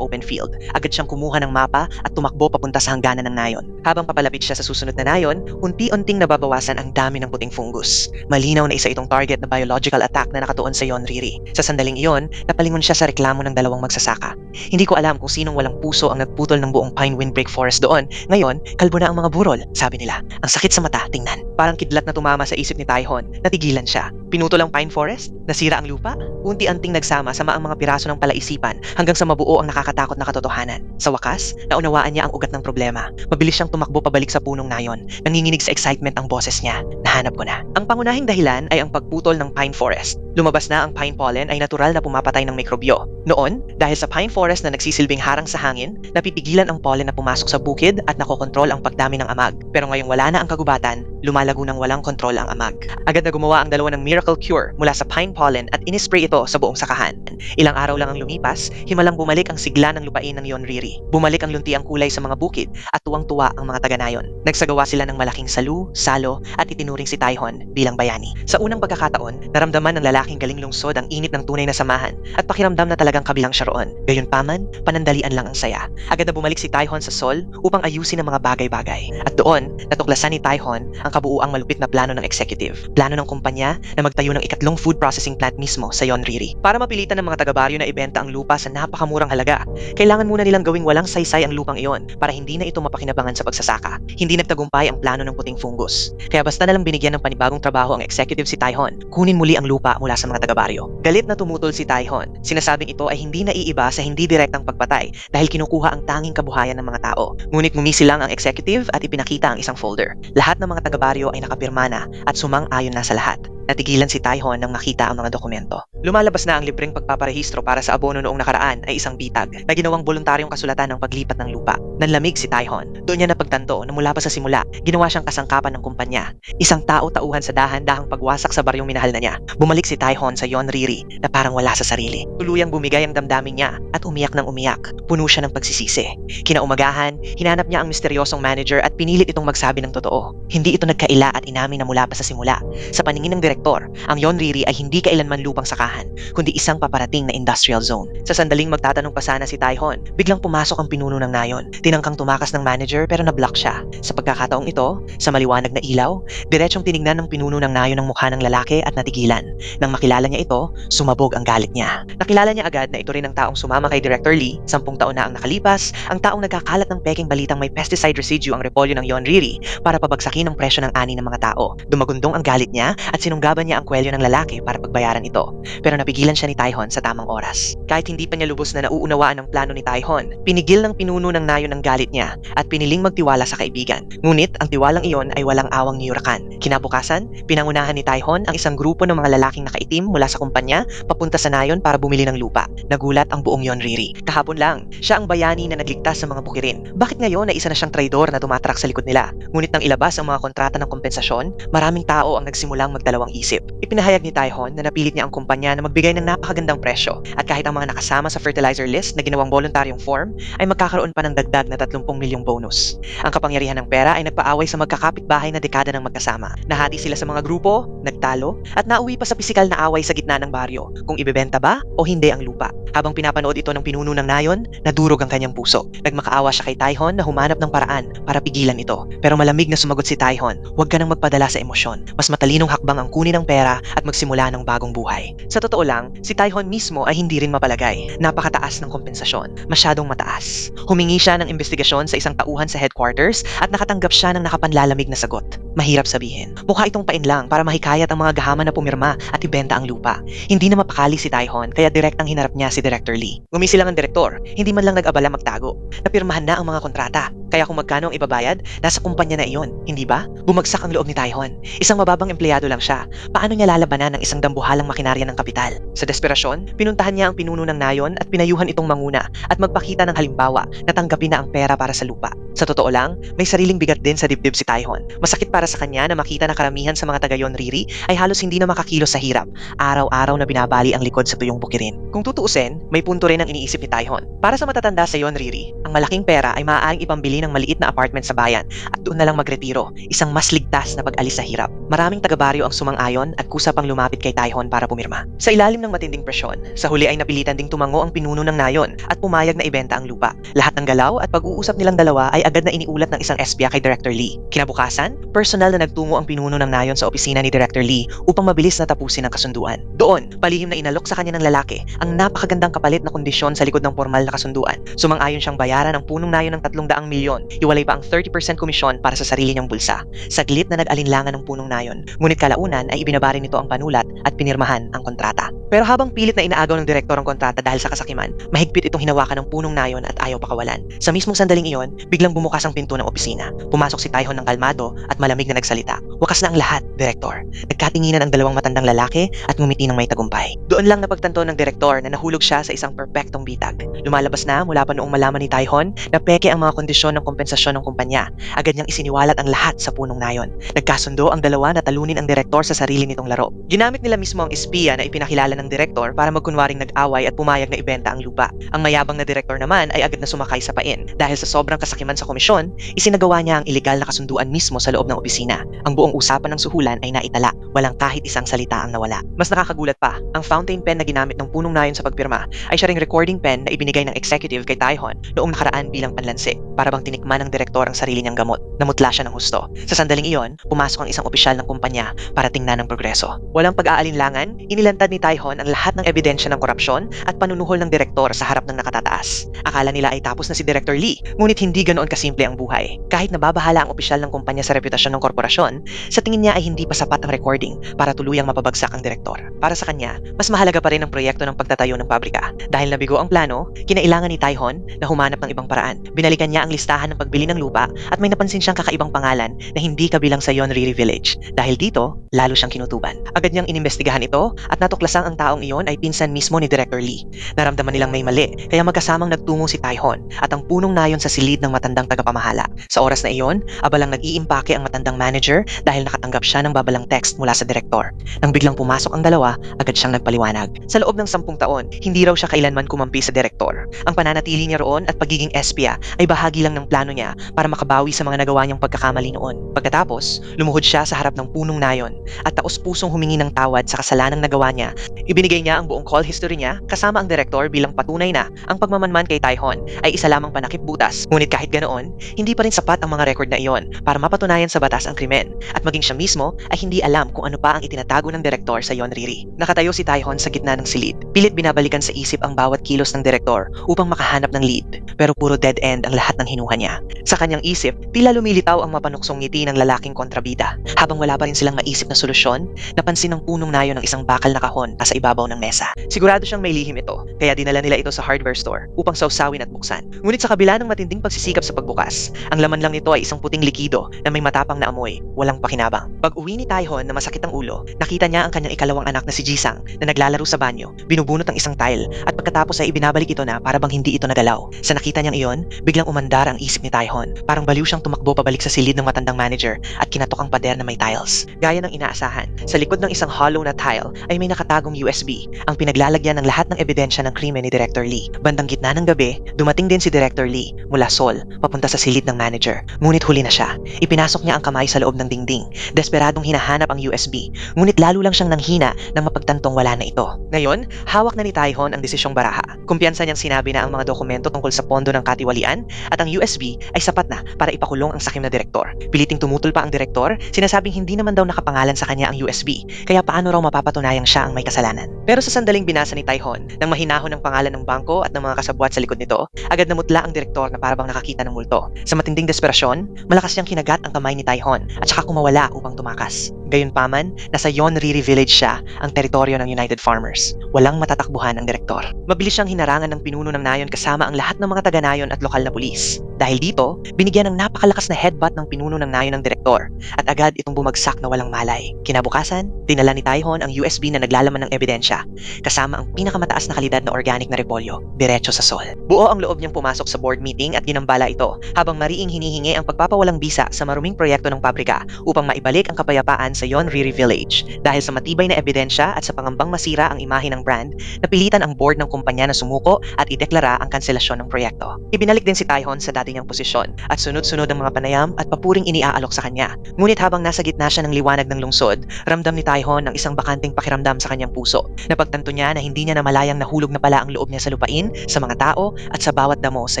open field. Agad siyang kumuha kumuha ng mapa at tumakbo papunta sa hangganan ng nayon. Habang papalapit siya sa susunod na nayon, unti-unting nababawasan ang dami ng puting fungus. Malinaw na isa itong target na biological attack na nakatuon sa Yonriri. Sa sandaling iyon, napalingon siya sa reklamo ng dalawang magsasaka. Hindi ko alam kung sinong walang puso ang nagputol ng buong pine windbreak forest doon. Ngayon, kalbo na ang mga burol, sabi nila. Ang sakit sa mata, tingnan. Parang kidlat na tumama sa isip ni Taihon. Natigilan siya. Pinutol ang pine forest? Nasira ang lupa? Unti-anting nagsama-sama ang mga piraso ng palaisipan hanggang sa mabuo ang nakakatakot na katotohanan. Sa wakas, naunawaan niya ang ugat ng problema. Mabilis siyang tumakbo pabalik sa punong nayon. Nanginginig sa excitement ang boses niya. Nahanap ko na. Ang pangunahing dahilan ay ang pagputol ng pine forest. Lumabas na ang pine pollen ay natural na pumapatay ng mikrobyo. Noon, dahil sa pine forest na nagsisilbing harang sa hangin, napipigilan ang pollen na pumasok sa bukid at nakokontrol ang pagdami ng amag. Pero ngayong wala na ang kagubatan, lumalago ng walang kontrol ang amag. Agad na gumawa ang dalawa ng miracle cure mula sa pine pollen at inispray ito sa buong sakahan. Ilang araw lang ang lumipas, himalang bumalik ang sigla ng lupain ng Yonriri. Bumalik ang luntiang kulay sa mga bukid at tuwang-tuwa ang mga taga-nayon. Nagsagawa sila ng malaking salu, salo at itinuring si Taihon bilang bayani. Sa unang pagkakataon, naramdaman ng lalaking galing lungsod ang init ng tunay na samahan at pakiramdam na talagang kabilang siya roon. Gayunpaman, panandalian lang ang saya. Agad na bumalik si Taihon sa Seoul upang ayusin ang mga bagay-bagay. At doon, natuklasan ni Taihon ang kabuuang malupit na plano ng executive. Plano ng kumpanya na magtayo ng ikatlong food processing plant mismo sa Yonriri. Para mapilitan ng mga taga-baryo na ibenta ang lupa sa napakamurang halaga, kailangan muna nilang gawing walang saysay ang lupang iyon para hindi na ito mapakinabangan sa pagsasaka. Hindi nagtagumpay ang plano ng puting fungus. Kaya basta na lang binigyan ng panibagong trabaho ang executive si Taihon, kunin muli ang lupa mula sa mga taga-baryo. Galit na tumutol si Taihon. Sinasabing ito ay hindi naiiba sa hindi direktang pagpatay dahil kinukuha ang tanging kabuhayan ng mga tao. Ngunit ngumisi lang ang executive at ipinakita ang isang folder. Lahat ng mga taga-baryo ay nakapirma na at sumang-ayon na sa lahat. Natigilan si Taihon nang makita ang mga dokumento. Lumalabas na ang libreng pagpaparehistro para sa abono noong nakaraan ay isang bitag na ginawang voluntaryong kasulatan ng paglipat ng lupa. Nanlamig si Taihon. Doon niya napagtanto na mula pa sa simula, ginawa siyang kasangkapan ng kumpanya. Isang tao-tauhan sa dahan-dahang pagwasak sa baryong minahal na niya. Bumalik si Taihon sa Yonriri na parang wala sa sarili. Tuluyang bumigay ang damdamin niya at umiyak ng umiyak. Puno siya ng pagsisisi. Kinaumagahan, hinanap niya ang misteryosong manager at pinilit itong magsabi ng totoo. Hindi ito nagkaila at inamin na mula pa sa simula. Sa paningin ng direktor, ang Yonriri ay hindi kailanman lupang sakahan, kundi isang paparating na industrial zone. Sa sandaling magtatanong pa sana si Taihon, biglang pumasok ang pinuno ng nayon. Tinangkang tumakas ng manager pero nablock siya. Sa pagkakataong ito, sa maliwanag na ilaw, diretsong tinignan ng pinuno ng nayon ang mukha ng lalaki at natigilan. Nang makilala niya ito, sumabog ang galit niya. Nakilala niya agad na ito rin ang taong sumama kay Director Lee, 10 taon na ang nakalipas, ang taong nagkakalat ng peking balitang may pesticide residue ang repolyo ng Yonriri para pabagsakin ang presyo ng ani ng mga tao. Dumagundong ang galit niya at sinunggaban niya ang kwelyo ng lalaki para pagbayaran ito. Pero napigilan siya ni Taihon sa tamang oras. Kahit hindi pa niya lubos na nauunawaan ang plano ni Taihon, pinigil ng pinuno ng nayon ang galit niya at piniling magtiwala sa kaibigan. Ngunit ang tiwalang iyon ay walang awang niyurakan. Kinabukasan, pinangunahan ni Taihon ang isang grupo ng mga lalaking nakaitim mula sa kumpanya papunta sa nayon para bumili ng lupa. Nagulat ang buong Yonriri. Kahapon lang, siya ang bayani na nagligtas sa mga bukirin. Bakit ngayon na isa na siyang traidor na tumatrak sa likod nila? Ngunit nang ilabas ang mga kontrata ng kompensasyon, maraming tao ang nagsimulang magdalawang isip. Ipinahayag ni Taihon na napilit niya ang kumpanya na magbigay ng napakagandang presyo at kahit ang mga nakasama sa fertilizer list na ginawang voluntaryong form ay magkakaroon pa ng dagdag na 30 milyong bonus. Ang kapangyarihan ng pera ay nagpaaway sa magkakapitbahay na dekada ng magkasama. Nahati sila sa mga grupo, nagtalo, at nauwi pa sa pisikal na away sa gitna ng baryo kung ibebenta ba o hindi ang lupa. Habang pinapanood ito ng pinuno ng nayon, nadurog ang kanyang puso. Nagmakaawa siya kay Taihon na humanap ng paraan para pigilan ito. Pero malamig na sumagot si Taihon, huwag ka nang magpadala sa emosyon. Mas matalinong hakbang ang kunin ng pera at magsimula ng bagong buhay. Sa totoo lang, si Taihon mismo ay hindi rin mapalagay. Napakataas ng kompensasyon. Masyadong mataas. Humingi siya ng investigasyon sa isang tauhan sa headquarters at nakatanggap siya ng nakapanlalamig na sagot. Mahirap sabihin. Mukha itong painlang para mahikayat ang mga gahaman na pumirma at ibenta ang lupa. Hindi na mapakali si Taihon kaya direktang hinarap niya si Director Lee. Ngumisi lang ang direktor, hindi man lang nag-abala magtago. Napirmahan na ang mga kontrata. Kaya kung magkano ang ibabayad, nasa kumpanya na iyon, hindi ba? Bumagsak ang loob ni Taihon. Isang mababang empleyado lang siya. Paano niya lalabanan ng isang dambuhalang makinarya ng kapital? Sa desperasyon, pinuntahan niya ang pinuno ng nayon at pinayuhan itong manguna at magpakita ng halimbawa na tanggapin na ang pera para sa lupa. Sa totoo lang, may sariling bigat din sa dibdib si Taihon. Masakit para sa kanya na makita na karamihan sa mga taga Yonriri ay halos hindi na makakilos sa hirap. Araw-araw na binabali ang likod sa tuyong bukirin. Kung tutuusin, may punto rin ang iniisip ni Taihon. Para sa matatanda sa Yonriri, ang malaking pera ay maaaring ipambili ng maliit na apartment sa bayan at doon na lang magretiro, isang mas ligtas na pag-alis sa hirap. Maraming taga-baryo ang sumang-ayon at kusa pang lumapit kay Taihon para pumirma. Sa ilalim ng matinding presyon, sa huli ay napilitan ding tumango ang pinuno ng nayon at pumayag na ibenta ang lupa. Lahat ng galaw at pag-uusap nilang dalawa ay agad na iniulat ng isang espya kay Director Lee. Kinabukasan, personal na nagtungo ang pinuno ng nayon sa opisina ni Director Lee upang mabilis na tapusin ang kasunduan. Doon, palihim na inalok sa kanya ng lalaki ang napakagandang kapalit na kondisyon sa likod ng formal na kasunduan. Sumang-ayon siyang bayaran ang punong nayon ng 300 milyon, iwalay pa ang 30% komisyon para sa sarili niyang bulsa. Saglit na nag-alinlangan ng punong nayon, ngunit kalaunan ay ibinabari nito ang panulat at pinirmahan ang kontrata. Pero habang pilit na inaagaw ng direktor ang kontrata dahil sa kasakiman, mahigpit itong hinawakan ng punong nayon at ayaw pakawalan. Sa mismong sandaling iyon, biglang bumukas ang pinto ng opisina. Pumasok si Taihon ng kalmado at malamig na nagsalita. Wakas na ang lahat, Direktor. Nagkatinginan ang dalawang matandang lalaki at ngumiti ng may tagumpay. Doon lang napagtanto ng direktor na nahulog siya sa isang perpektong bitag. Lumalabas na mula pa noong malaman ni Taihon na peke ang mga kondisyon ng kompensasyon ng kumpanya. Agad niyang isiniwalat ang lahat sa punong nayon. Nagkasundo ang dalawa na talunin ang direktor sa sarili nitong laro. Ginamit nila mismo ang espiya na ipinakilala ng direktor para magkunwaring nag-away at pumayag na ibenta ang lupa. Ang mayabang na direktor naman ay agad na sumakay sa pain. Dahil sa sobrang kasakiman sa komisyon, isinagawa niya ang ilegal na kasunduan mismo sa loob ng opisina. Ang buong usapan ng suhulan ay naitala, walang kahit isang salita ang nawala. Mas nakakagulat pa, ang fountain pen na ginamit ng punong nayon sa pagpirma ay siya ring recording pen na ibinigay ng executive kay Taihon noong nakaraan bilang panlansi, para bang tinikman ng direktor ang sarili niyang gamot. Namutla siya ng husto. Sa sandaling iyon, pumasok ang isang opisyal ng kumpanya para tingnan ang progreso. Walang pag-aalinlangan, inilantad ni Taihon ang lahat ng ebidensya ng korupsyon at panunuhol ng direktor sa harap ng nakatataas. Akala nila ay tapos na si Director Lee, ngunit hindi ganoon kasimple ang buhay. Kahit nababahala ang opisyal ng kumpanya sa reputasyon ng korporasyon, sa tingin niya ay hindi pa sapat ang recording para tuluyang mapabagsak ang direktor. Para sa kanya, mas mahalaga pa rin ang proyekto ng pagtatayo ng pabrika. Dahil nabigo ang plano, kinailangan ni Taihon na humanap ng ibang paraan. Binalikan niya ang listahan ng pagbili ng lupa at may napansin siyang kakaibang pangalan na hindi kabilang sa Yonriri Village. Dahil dito, lalo siyang kinutuban. Agad niyang inimbestigahan ito at natuklasang ang taong iyon ay pinsan mismo ni Director Lee. Naramdaman nilang may mali, kaya magkasamang nagtungo si Taihon at ang punong nayon sa silid ng matandang tagapamahala. Sa oras na iyon, abalang nag-iimpake ang matandang manager dahil nakatanggap siya ng babalang text mula sa direktor. Nang biglang pumasok ang dalawa, agad siyang nagpaliwanag. Sa loob ng 10 taon, hindi raw siya kailanman kumampi sa direktor. Ang pananatili niya roon at pagiging espia ay bahagi lang ng plano niya para makabawi sa mga nagawa niyang pagkakamali noon. Pagkatapos, lumuhod siya sa harap ng punong nayon at taos-pusong humingi ng tawad sa kasalanang nagawa niya. Ibinigay niya ang buong call history niya kasama ang direktor bilang patunay na ang pagmamanman kay Taihon ay isa lamang panakip butas. Ngunit kahit ganoon, hindi pa rin sapat ang mga record na iyon para mapatunayan sa batas ang krimen at maging siya mismo ay hindi alam kung ano pa ang itinatago ng direktor sa Yonriri. Nakatayo si Taihon sa gitna ng silid. Pilit binabalikan sa isip ang bawat kilos ng direktor upang makahanap ng lead, pero puro dead end ang lahat ng hinuha niya. Sa kanyang isip, tila lumilitaw ang mapanuksong ngiti ng lalaking kontrabida. Habang wala pa rin silang maisip na solusyon, napansin ng punong nayon ang isang bakal na kahon sa ibabaw ng mesa. Sigurado siyang may lihim ito, kaya dinala nila ito sa hardware store upang sausawin at buksan. Ngunit sa kabila ng matinding pagsisikap sa pagbukas, ang laman lang nito ay isang puting likido na may matapang na amoy, walang pakinabang. Pag-uwi ni Taihon na masakit ang ulo, nakita niya ang kanyang ikalawang anak na si Jisang na naglalaro sa banyo, binubunot ang isang tile at pagkatapos ay ibinabalik ito na para bang hindi ito nagalaw. Sa nakita niyang iyon, biglang umandar ang isip ni Taihon. Parang baliw siyang tumakbo pabalik sa silid ng matandang manager at kinatok ang pader na may tiles. Gaya ng inaasahan, sa likod ng isang hollow na tile ay may nakatagong USB, ang pinaglalagyan ng lahat ng ebidensya ng krimen ni Director Lee. Bandang gitna ng gabi, dumating din si Director Lee mula Seoul papunta sa silid ng manager. Ngunit huli na siya. Ipinasok niya ang kamay sa loob ng dingding. Desperadong hinahanap ang USB, ngunit lalo lang siyang nanghina nang mapagtantong wala na ito. Ngayon, hawak na ni Taihon ang desisyong baraha. Kumpiyansa niyang sinabi na ang mga dokumento tungkol sa pondo ng katiwalian at ang USB ay sapat na para ipakulong ang sakim na direktor. Piliting tumutol pa ang direktor, sinasabing hindi naman daw nakapangalan sa kanya ang USB, kaya paano raw mapapatunayang siya ang may kasalanan. Pero sa sandaling binasa ni Taihon, nang mahinahon ang pangalan ng bangko at ng mga kasabwat sa likod nito, agad namutla ang direktor na parabang nakakita ng multo. Sa matinding desperasyon, malakas niyang kinagat ang kamay ni Taihon at saka kumawala upang tumakas. Gayunpaman, nasa Yonriri Village siya, ang teritoryo ng United Farmers. Walang matatakbuhan ang direktor. Mabilis siyang hinarangan ng pinuno ng nayon kasama ang lahat ng mga taga-nayon at lokal na pulis. Dahil dito, binigyan ng napakalakas na headbutt ng pinuno ng nayon ng direktor at agad itong bumagsak na walang malay. Kinabukasan, dinala ni Taihon ang USB na naglalaman ng ebidensya kasama ang pinakamataas na kalidad na organic na repolyo, diretso sa Sol. Buo ang loob niyang pumasok sa board meeting at ginambala ito habang mariing hinihingi ang pagpapawalang bisa sa maruming proyekto ng pabrika upang maibalik ang kapayapaan sa Yonriri Village. Dahil sa matibay na ebidensya at sa pangambang masira ang imahe ng brand, napilitan ang board ng kumpanya na sumuko at ideklara ang kanselasyon ng proyekto. Ibinalik din si Taihon sa dati niyang posisyon at sunod-sunod ang mga panayam at papuring iniaalok sa kanya. Ngunit habang nasa gitna siya ng liwanag ng lungsod, ramdam ni Taihon ang isang bakanting pakiramdam sa kanyang puso. Napagtanto niya na hindi niya namalayang nahulog na pala ang loob niya sa lupain, sa mga tao at sa bawat damo sa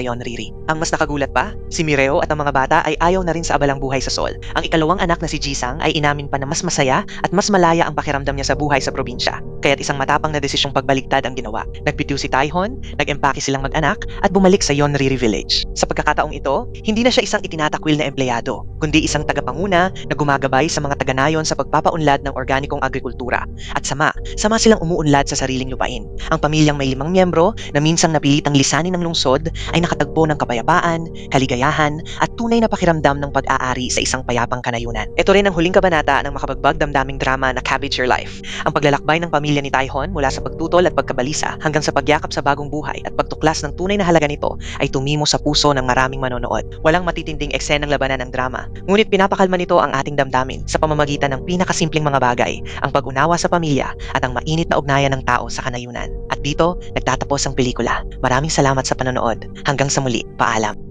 Yonriri. Ang mas nakagulat pa, si Mireo at ang mga bata ay ayaw na rin sa abalang buhay sa Sol. Ang ikalawang anak na si Jisang ay inamin pa na mas masaya at mas malaya ang pakiramdam niya sa buhay sa probinsya. Kaya't isang matapang na desisyong pagbaligtad ang ginawa. Nagbitiw si Taihon, nag-empake silang mag-anak at bumalik sa Yonriri Village. Sa pagkakataong ito, hindi na siya isang itinatakwil na empleyado, kundi isang tagapanguna na gumagabay sa mga taga-nayon sa pagpapaunlad ng organikong agrikultura. At sama silang umuunlad sa sariling lupain. Ang pamilyang may 5 miyembro na minsang napilitang lisanin ng lungsod ay nakatagpo ng kapayapaan, kaligayahan at tunay na pakiramdam ng pag-aari sa isang payapang kanayunan. Ito rin ang huling kabanata ng makabagbag damdaming drama na Cabbage Your Life. Ang paglalakbay ng pamilya ni Taihon mula sa pagtutol at pagkabalisa hanggang sa pagyakap sa bagong buhay at pagtuklas ng tunay na halaga nito ay tumimo sa puso ng maraming manonood. Walang matitinding eksenang labanan ng drama, ngunit pinapakalma nito ang ating damdamin sa pamamagitan ng pinakasimpleng mga bagay, ang pag-unawa sa pamilya at ang mainit na ugnayan ng tao sa kanayunan. At dito, nagtatapos ang pelikula. Maraming salamat sa panonood. Hanggang sa muli, paalam.